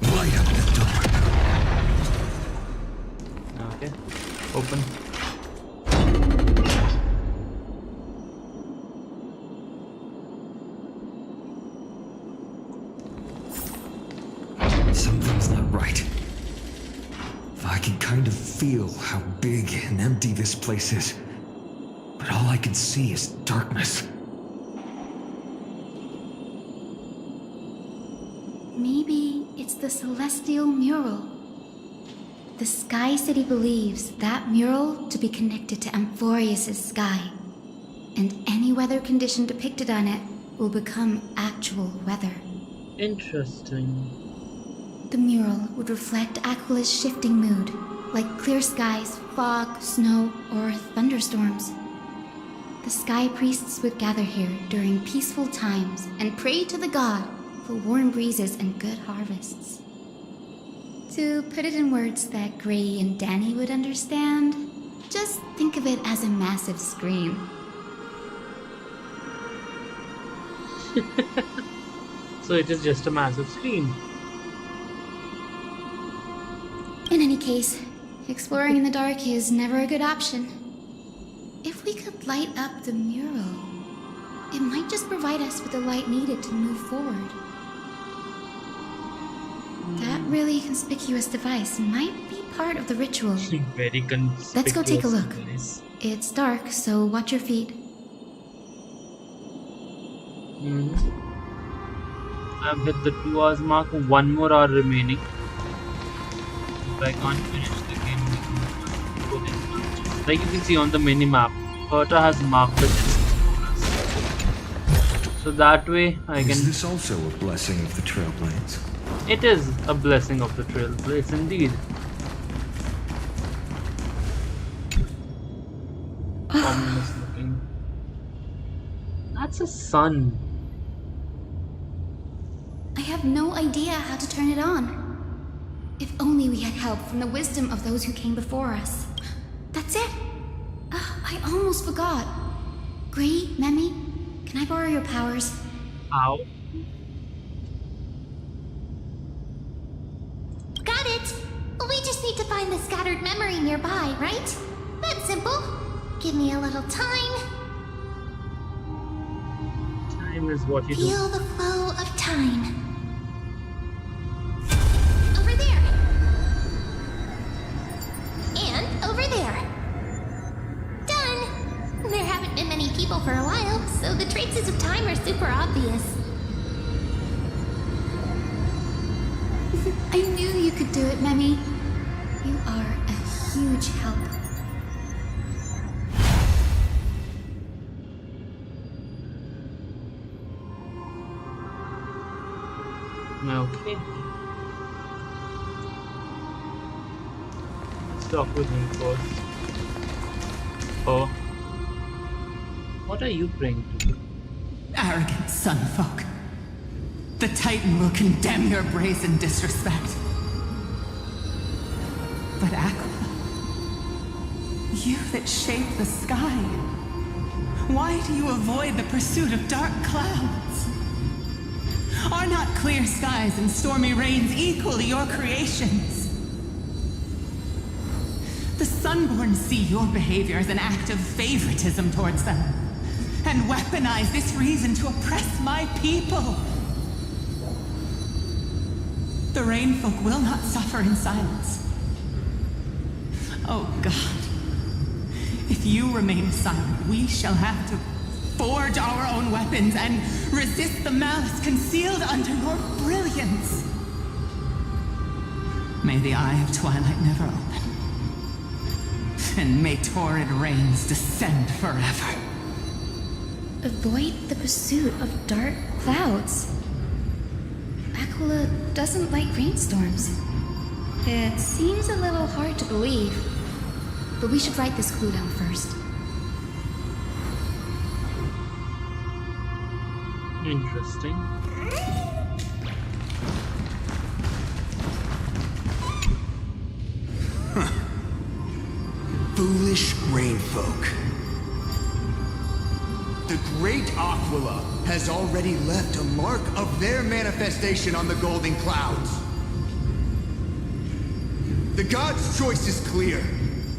Light up the door. Okay, open. Something's not right. I can kind of feel how big and empty this place is. But all I can see is darkness. Maybe it's the celestial mural. The Sky City believes that mural to be connected to Amphorius' sky, and any weather condition depicted on it will become actual weather. Interesting. The mural would reflect Aquila's shifting mood, like clear skies, fog, snow, or thunderstorms. The sky priests would gather here during peaceful times and pray to the god for warm breezes and good harvests. To put it in words that Gray and Danny would understand, just think of it as a massive screen. So it is just a massive screen. In any case, exploring in the dark is never a good option. If we could light up the mural, it might just provide us with the light needed to move forward. That really conspicuous device might be part of the ritual. Very conspicuous. Let's go take a look. Device. It's dark, so watch your feet. I've hit the 2 hours mark, 1 more hour remaining. If I can't finish the game, we can go in. Like you can see on the mini map, Herta has marked the distance for us. So that way I can. Is this also a blessing of the Trailblades? It is a blessing of the Trailblades indeed. Ominous looking. That's a sun. I have no idea how to turn it on. If only we had help from the wisdom of those who came before us. That's it. I almost forgot. Gray, Memi, can I borrow your powers? How? Got it! We just need to find the scattered memory nearby, right? That's simple. Give me a little time. Time is what you do. Feel the flow of time. Over there. And over there. Done! There haven't been many people for a while, so the traces of time are super obvious. I knew you could do it, Memi. You are a huge help. Okay. Let's talk with him first. Oh. What are you praying to? Arrogant sunfolk. The Titan will condemn your brazen disrespect. But Aquila, you that shape the sky, why do you avoid the pursuit of dark clouds? Are not clear skies and stormy rains equally your creations? The Sunborn see your behavior as an act of favoritism towards them, and weaponize this reason to oppress my people. The Rainfolk will not suffer in silence. Oh God, if you remain silent, we shall have to forge our own weapons and resist the malice concealed under your brilliance. May the Eye of Twilight never open, and may torrid rains descend forever. Avoid the pursuit of dark clouds. Aquila doesn't like rainstorms. It seems a little hard to believe, but we should write this clue down first. Interesting. Foolish rainfolk. The great Aquila has already left a mark of their manifestation on the golden clouds. The gods' choice is clear.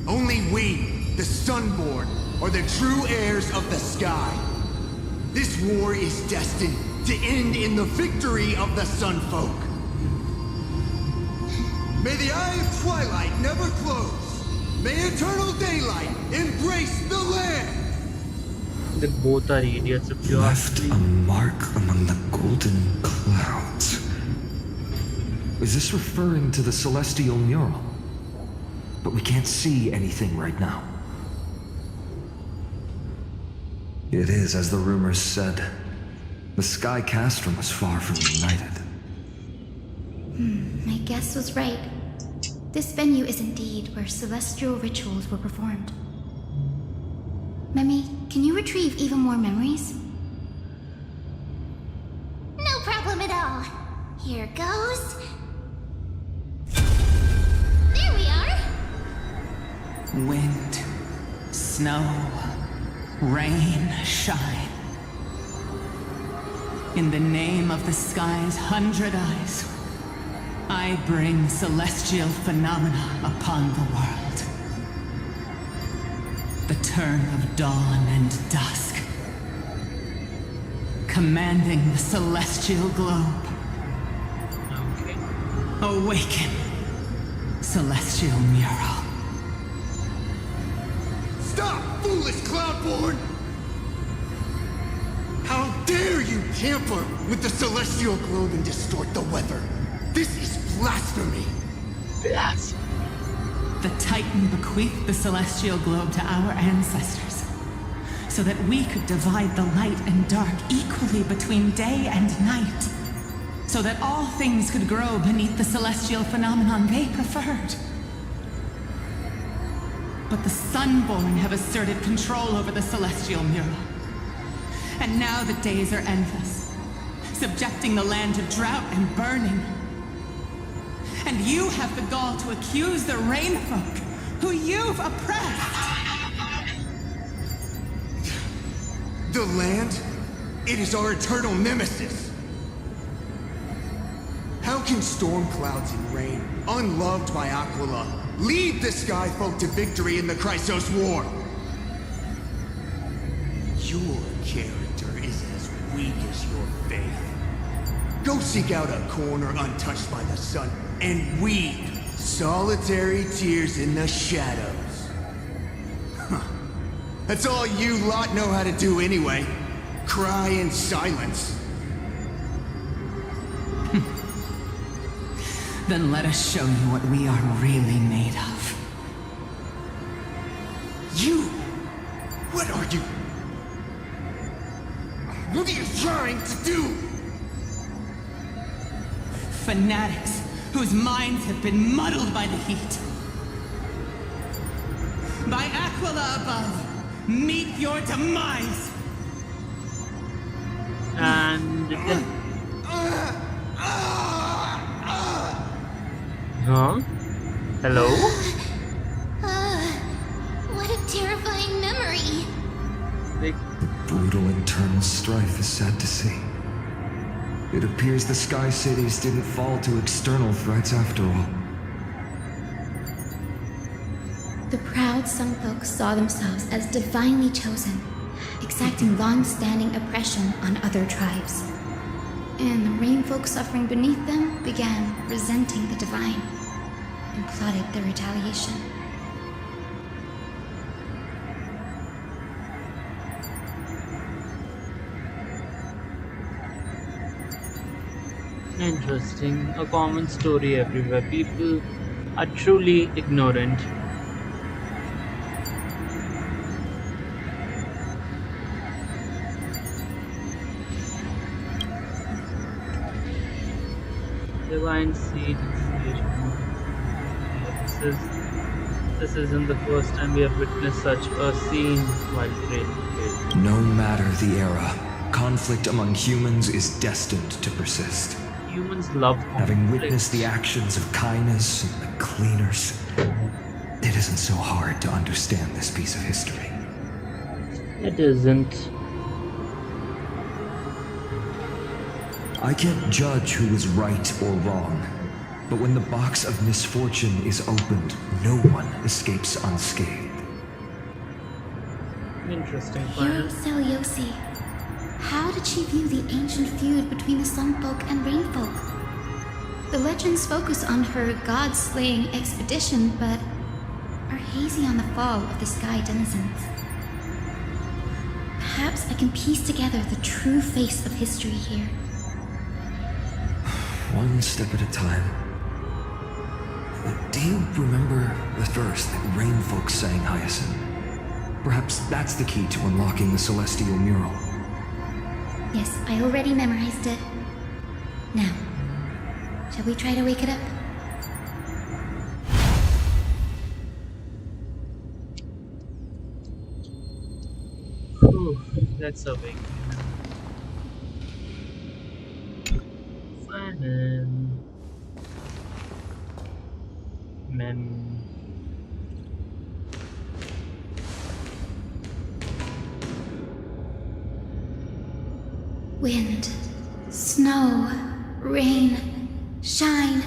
Only we, the Sunborn, are the true heirs of the sky. This war is destined to end in the victory of the Sunfolk. May the Eye of Twilight never close. May eternal daylight embrace the land. They both are idiots if you Left a mark among the golden clouds. Is this referring to the celestial mural? But we can't see anything right now. It is as the rumors said. The Sky Castrum was far from united. My guess was right. This venue is indeed where celestial rituals were performed. Memi, can you retrieve even more memories? No problem at all. Here goes. There we are. Wind, snow, rain, shine. In the name of the sky's 100 eyes, I bring celestial phenomena upon the world. The turn of dawn and dusk, commanding the celestial globe. Okay. Awaken, celestial mural. Stop, foolish Cloudborn! How dare you tamper with the celestial globe and distort the weather? This is blasphemy! Yes. The Titan bequeathed the celestial globe to our ancestors, so that we could divide the light and dark equally between day and night, so that all things could grow beneath the celestial phenomenon they preferred. But the Sunborn have asserted control over the celestial mural, and now the days are endless, subjecting the land to drought and burning. And you have the gall to accuse the Rainfolk, who you've oppressed. The land? It is our eternal nemesis. How can storm clouds and rain, unloved by Aquila, lead the Skyfolk to victory in the Chrysos War? Your character is as weak as your faith. Go seek out a corner untouched by the sun and weep solitary tears in the shadows. Huh. That's all you lot know how to do anyway. Cry in silence. Then let us show you what we are really made of. You? What are you? What are you trying to do? Fanatics whose minds have been muddled by the heat. By Aquila above, meet your demise! And Huh? Hello? What a terrifying memory. Like, Brutal internal strife is sad to see. It appears the Sky Cities didn't fall to external threats after all. The proud Sun Folk saw themselves as divinely chosen, exacting long-standing oppression on other tribes. And the Rain Folk suffering beneath them began resenting the divine and plotted their retaliation. interesting. A common story everywhere. People are truly ignorant. Divine seed. This isn't the first time we have witnessed such a scene while training. No matter the era, conflict among humans is destined to persist. Humans love conflict. Having witnessed the actions of kindness and the cleaners, it isn't so hard to understand this piece of history. It isn't. I can't judge who is right or wrong, but when the box of misfortune is opened, no one escapes unscathed. Interesting Hero point. Seliosi. How did she view the ancient feud between the Sun Folk and Rain Folk? The legends focus on her god-slaying expedition, but are hazy on the fall of the Sky Denizens. Perhaps I can piece together the true face of history here. One step at a time. Do you remember the verse that Rain Folk sang, Hyacinth? Perhaps that's the key to unlocking the Celestial Mural. Yes, I already memorized it. Now, shall we try to wake it up? Whew, that's a big fun. Men. Wind, snow, rain, shine.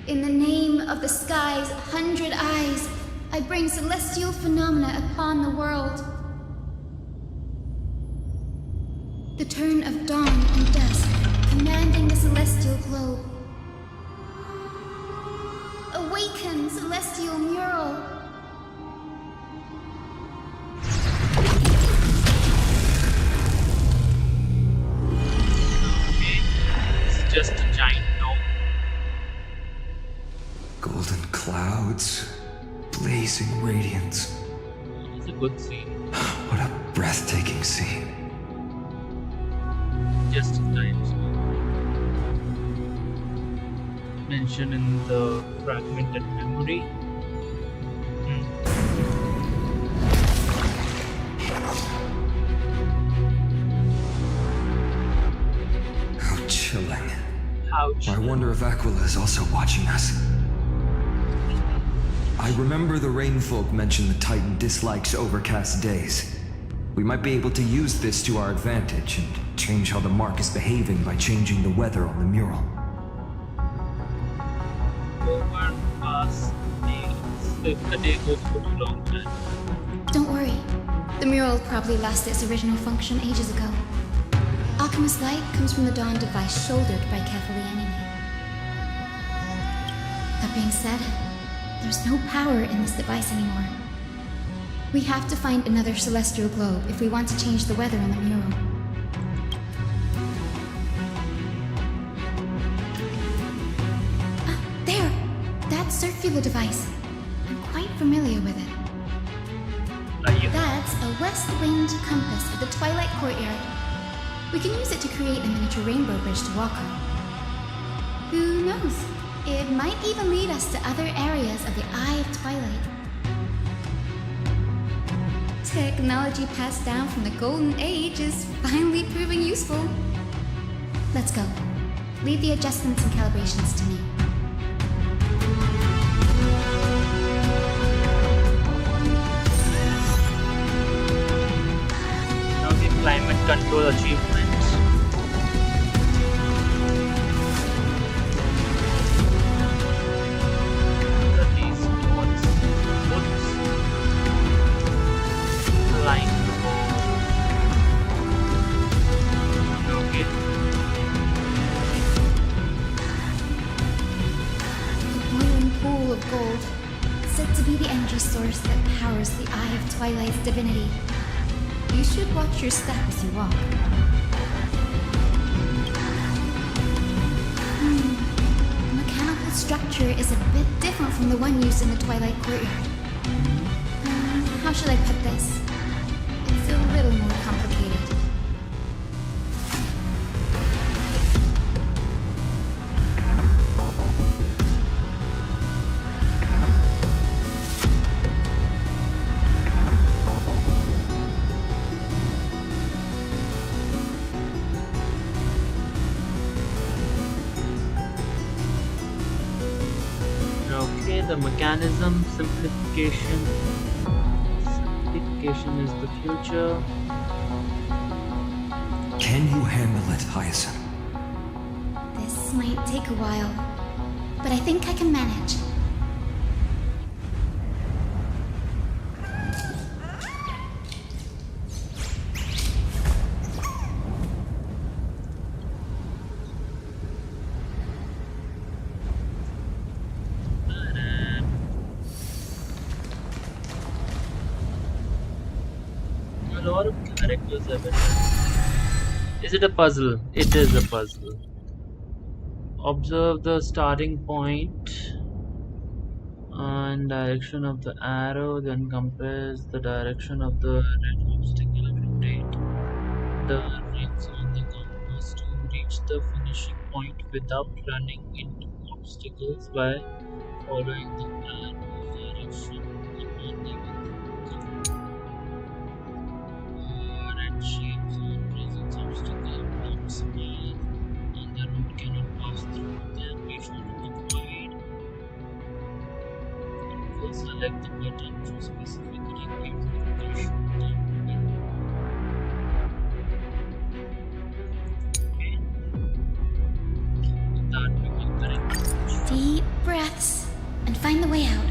In the name of the sky's 100 eyes, I bring celestial phenomena upon the world. The turn of dawn and dusk, commanding the celestial globe. Awaken, celestial mural. It's just a giant dome. Golden clouds, blazing radiance. It's a good scene. What a breathtaking scene. Just in time. Mentioned in the fragmented memory. How chilling. How I wonder if Aquila is also watching us. I remember the Rainfolk mentioned the Titan dislikes overcast days. We might be able to use this to our advantage and change how the mark is behaving by changing the weather on the mural. Overcast days. If the day goes for too long, then Don't worry. The mural probably lost its original function ages ago. Alchemist's light comes from the dawn device shouldered by carefully enemy. That being said, there's no power in this device anymore. We have to find another celestial globe if we want to change the weather on the mural. Ah, there! That circular device. I'm quite familiar with it. That's a west wind compass at the Twilight Courtyard. We can use it to create a miniature rainbow bridge to walk on. Who knows? It might even lead us to other areas of the Eye of Twilight. Technology passed down from the Golden Age is finally proving useful. Let's go. Leave the adjustments and calibrations to me. Now the climate control achievements. These notes, woods, line. Okay. A boiling pool of gold, said to be the energy source that powers the Eye of Twilight's divinity. You should watch your step as you walk. The mechanical structure is a bit different from the one used in the Twilight Courtyard. How should I put this? It's a little more complicated. Okay, the mechanism simplification. Simplification is the future. Can you handle it, Hyacinth? This might take a while, but I think I can manage. A lot of characters have been. Is it a puzzle? It is a puzzle. Observe the starting point and direction of the arrow, then compares the direction of the red obstacle. Rotate the rings on the compass to reach the finishing point without running into obstacles by following the arrow's direction. Red shapes or presence obstacle blocks path and the road cannot pass through them. Be sure to avoid. We'll select the button to specifically give the rotation time. Okay. With that we will correct. Deep breaths and find the way out.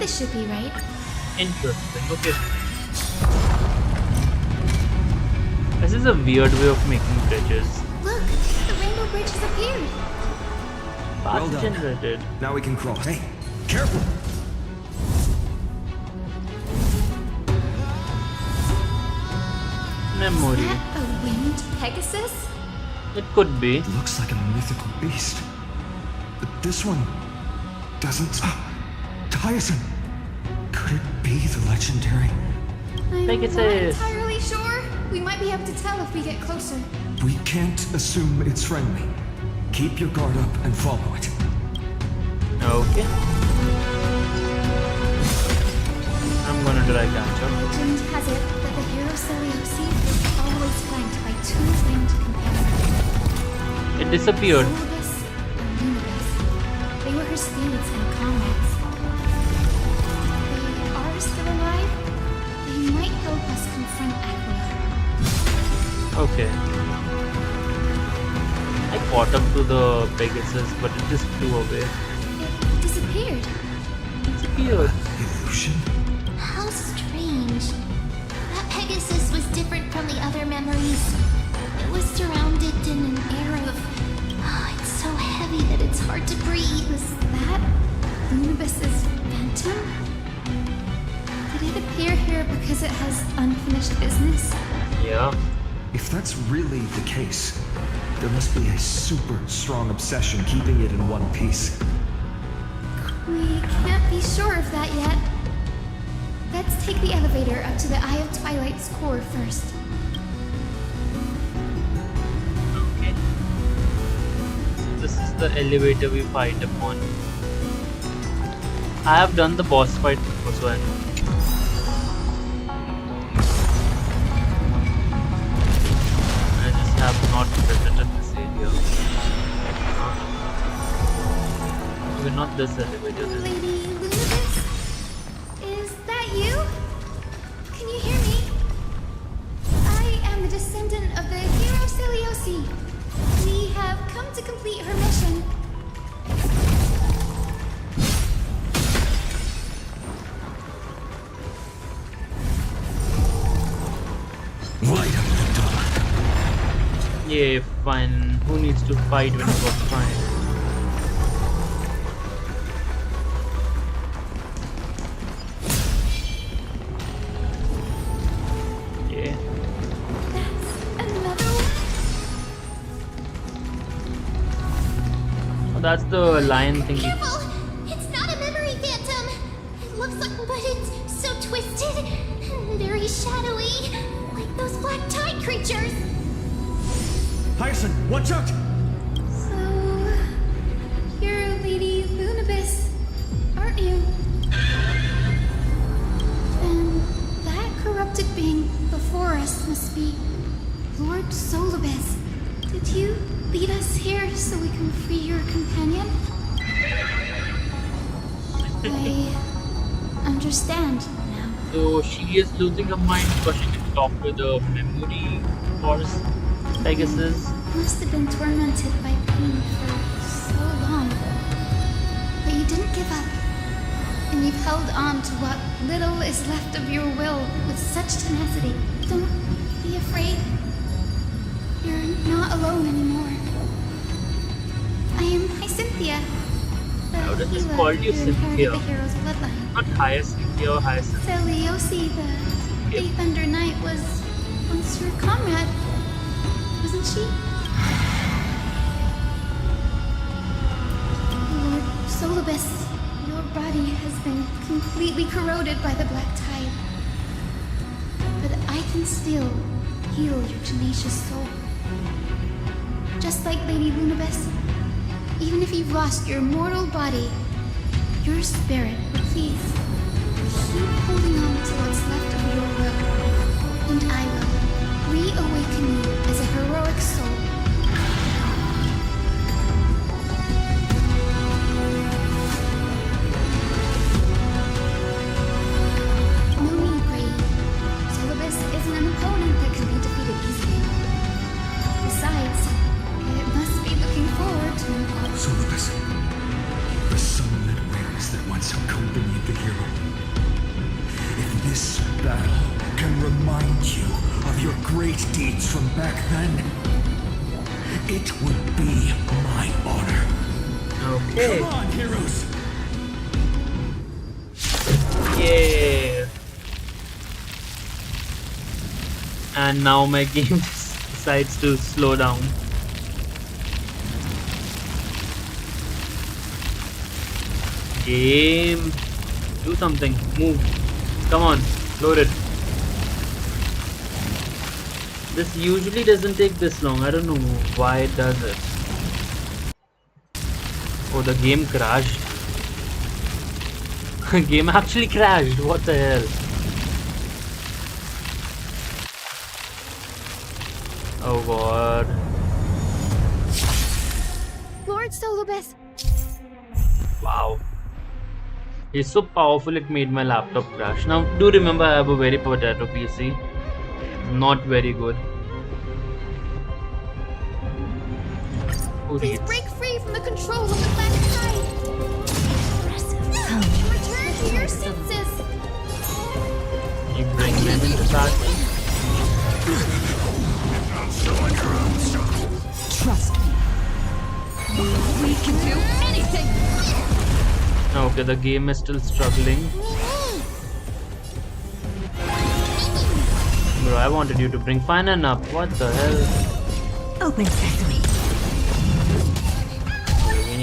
Should be right. Interesting. Okay. This is a weird way of making bridges. Look, the rainbow bridge has appeared. Well done. Generated. Now we can cross. Hey, careful! Memory. Is that a winged Pegasus? It could be. It looks like a mythical beast. But this one doesn't. Hyacinth! Could it be the legendary? I'm Pegasus. not entirely sure. We might be able to tell if we get closer. We can't assume it's friendly. Keep your guard up and follow it. Okay. I'm gonna try catch up. Legend has it that the hero Celiosi was always flanked by two winged companions. It disappeared. Solibus and Lunibus. They were her steeds and comrades. They are still alive. They might help us confront Aquila. Okay. I caught up to the Pegasus, but it just flew away. It disappeared. Disappeared. Illusion? How strange. That Pegasus was different from the other memories. It was surrounded in an air of... Oh, it's so heavy that it's hard to breathe. Was that Lunibus's phantom? Did it appear here because it has unfinished business? Yeah. If that's really the case, There must be a super strong obsession keeping it in one piece. We can't be sure of that yet. Let's take the elevator up to the Eye of Twilight's core first. Okay. This is the elevator we fight upon. I have done the boss fight before, so I know. I just have not visited this area. Okay, not this elevator. Lady Lunavis? Is that you? Can you hear me? I am the descendant of the hero Celiosi. We have come to complete her mission. Light up the dark. Yeah, fine. Who needs to fight when it was fine? Yeah. Another one? Oh, that's the lion thingy. Careful! It's not a memory phantom! It looks like, but it's so twisted and very shadowy, like those black tide creatures. Hyacinth, watch out! So, you're Lady Lunavis, aren't you? Then that corrupted being before us must be Lord Solibus. Did you lead us here so we can free your companion? I understand now. So she is losing her mind because she can talk with the memory force Pegasus. Must have been tormented by pain for so long. But you didn't give up. And you've held on to what little is left of your will with such tenacity. Don't be afraid. You're not alone anymore. I am Hyacinthia. How does this call you Cynthia? The hero's bloodline. Not Hyacinthia or Hyacinth. Celiosi, the Eighth Under Knight, was once your comrade, wasn't she? Lord Solibus, your body has been completely corroded by the black tide. But I can still heal your tenacious soul. Just like Lady Lunabis, even if you've lost your mortal body, your spirit will please keep holding on to what's left of your will, and I will reawaken you as a heroic soul. No need, Brady. Solibus isn't an opponent that can be defeated easily. Besides, it must be looking forward to Solibus, the sunlit wings that once accompanied the hero. If this battle can remind you of your great deeds from back then, it would be my honor. Okay. Come on, heroes! Yeah. And now my game decides to slow down. Game. Do something. Move. Come on. Load it. This usually doesn't take this long. I don't know why it does it. Oh, the game crashed. Game actually crashed. What the hell? Oh god. Lord Solibus. Wow. He's so powerful it made my laptop crash. Now do remember I have a very potato PC. Not very good. Please break free from the control of the black tide. Return to your senses. You bring them into battle. Trust me. We can do anything. Okay, the game is still struggling. Bro, I wanted you to bring Finan up. What the hell? Open sesame.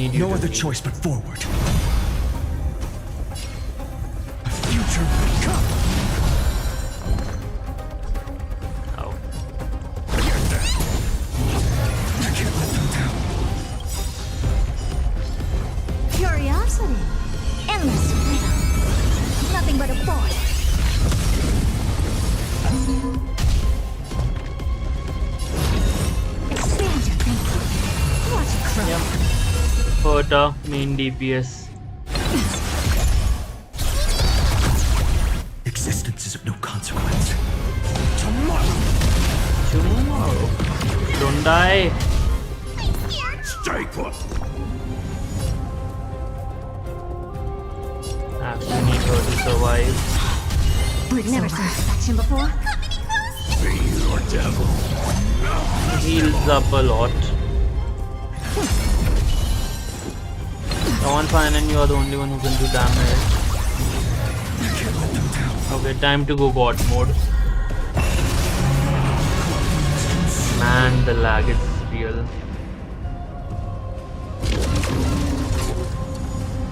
need you No to other leave. choice but forward. A future will come. Oh. I can't let them down. Curiosity. Endless freedom. Nothing but a boy. Expand your thinking. Watch it grow. Herta, main DPS. Existence is of no consequence. Tomorrow. Don't die. Stay put. Actually need her to survive. We've never seen this action before. Be your devil. Heals up a lot. Come on, fine, and you are the only one who can do damage. Okay, time to go God mode. Man, the lag is real.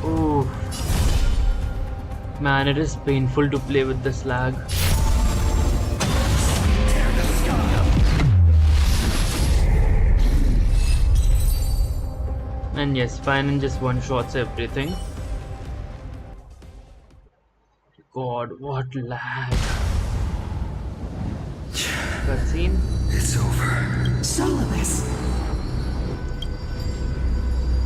Ooh. Man, it is painful to play with this lag. And yes, fine and just one shots everything. God, what lag. Cutscene? It's over. Soloist.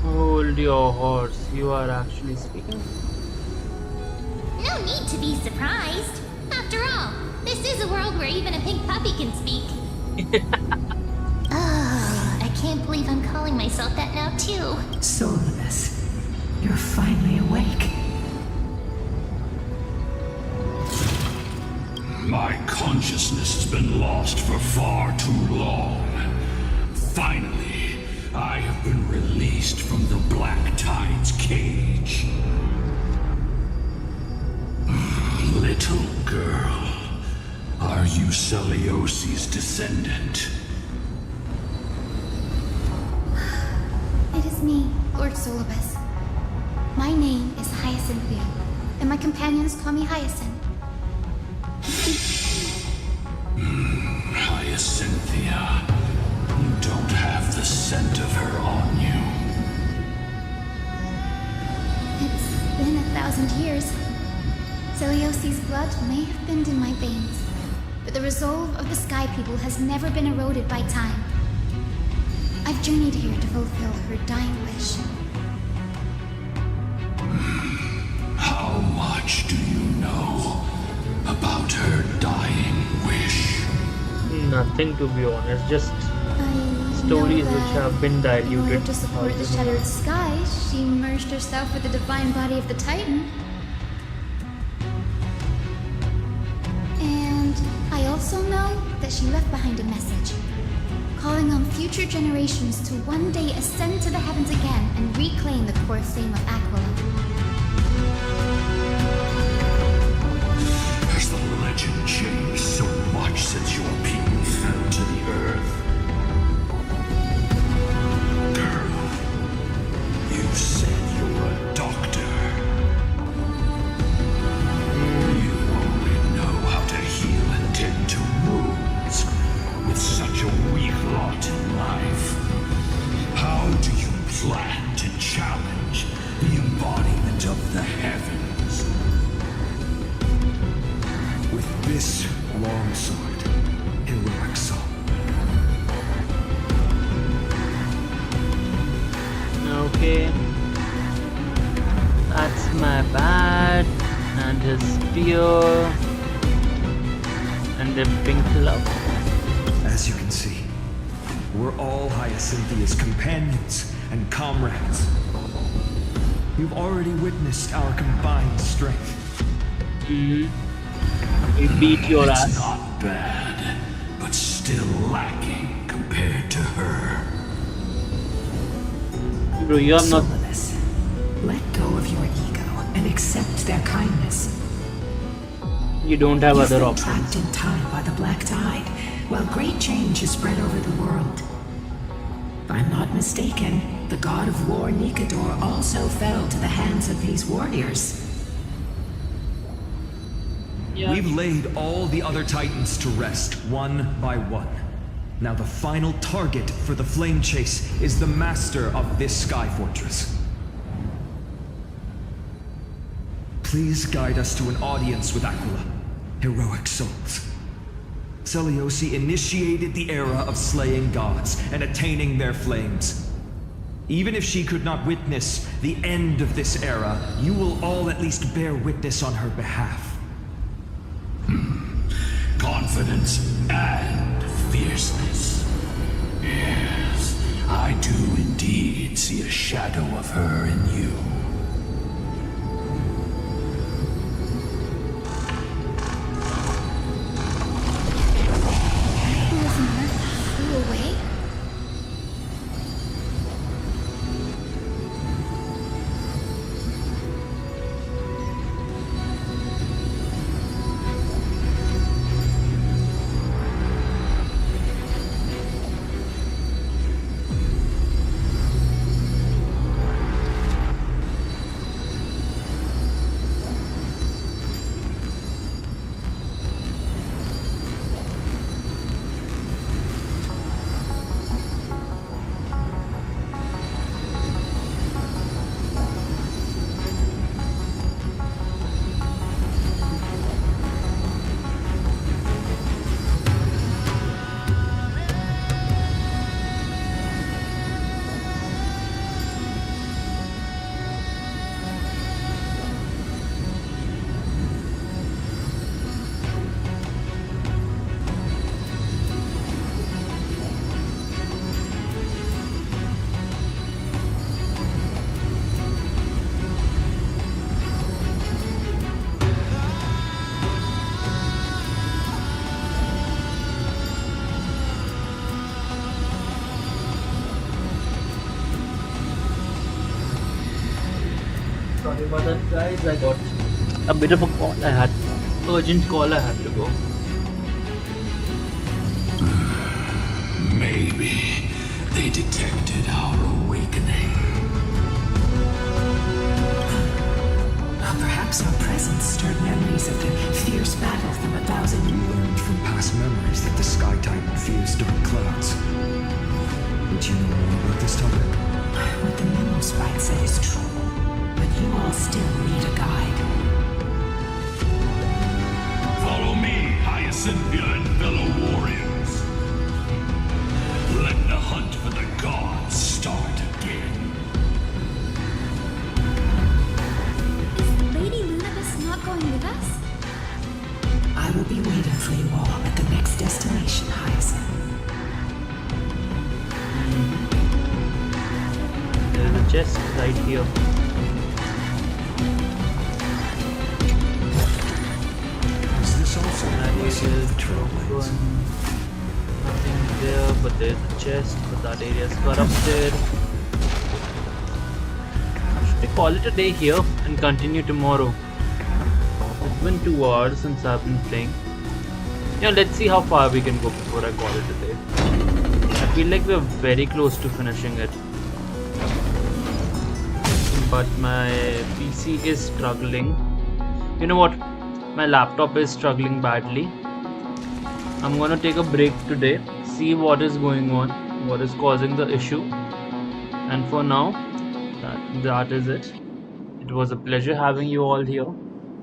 Hold your horse. You are actually speaking? No need to be surprised. After all, this is a world where even a pink puppy can speak. Oh, I can't believe I'm calling myself that now too. Soloist. You're finally awake. My consciousness has been lost for far too long. Finally, I have been released from the Black Tide's cage. Little girl, are you Celiosi's descendant? It is me, Lord Solibus. My name is Hyacinthia, and my companions call me Hyacinth. Hyacinthia, you don't have the scent of her on you. It's been 1,000 years. Celiosi's blood may have been in my veins, but the resolve of the Sky People has never been eroded by time. I've journeyed here to fulfill her dying wish. How much do you know about her dying wish? Nothing, to be honest, just I stories know which that have been in order diluted. to support the shattered sky, she merged herself with the divine body of the Titan. And I also know that she left behind a message, calling on future generations to one day ascend to the heavens again and reclaim the core flame of Aquila. Has the legend changed so much since your people fell to the earth? Girl, you said you're a doctor. You only know how to heal and tend to wounds. With such a weak lot in life, how do you plan to challenge the embodiment of the heavens? With this long sword, heroic soul. Okay. That's my bat and his spear and the pink glove. As you can see, we're all Hyacinthia's companions and comrades. You've already witnessed our combined strength. We beat your It's ass. not bad, but still lacking compared to her. Bro, you are not. Soloist. Let go of your ego and accept their kindness. You don't have You've other been options. trapped in time by the Black Tide, while great change has spread over the world. If I'm not mistaken, The god of war Nikador also fell to the hands of these warriors. We've laid all the other titans to rest, one by one. Now the final target for the flame chase is the master of this sky fortress. Please guide us to an audience with Aquila. Heroic souls. Seliosi initiated the era of slaying gods and attaining their flames. Even if she could not witness the end of this era, you will all at least bear witness on her behalf. Confidence and fierceness. Yes, I do indeed see a shadow of her in you. Listener flew away. Sorry about that, guys. I got a bit of a call. Urgent call. I had to go. Maybe they detected our awakening. Perhaps our presence stirred memories of the fierce battle from 1,000 years. You learned from past memories that the Sky Titan fears dark clouds. Would you know more about this topic? What the memo sprite said is true. But you all still need a guide. Follow me, Hyacinthia and fellow warriors. Let the hunt for the gods start again. Is Lady Lunabus not going with us? I will be waiting for you all at the next destination, Hyacinth. There is a chest right here. Is this also Nothing there, but there's a chest, but that area is corrupted. Should I call it a day here and continue tomorrow? It's been 2 hours since I've been playing. Yeah, let's see how far we can go before I call it a day. I feel like we're very close to finishing it. But my PC is struggling. You know what? My laptop is struggling badly. I'm gonna take a break today, see what is going on, what is causing the issue. And for now, that is it. It was a pleasure having you all here.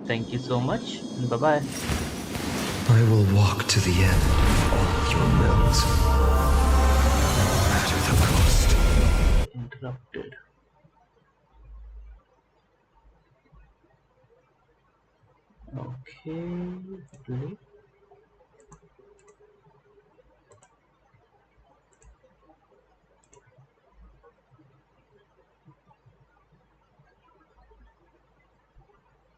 Thank you so much, and bye-bye. I will walk to the end of all your wills, no matter the cost. Interrupted. Okay, delete.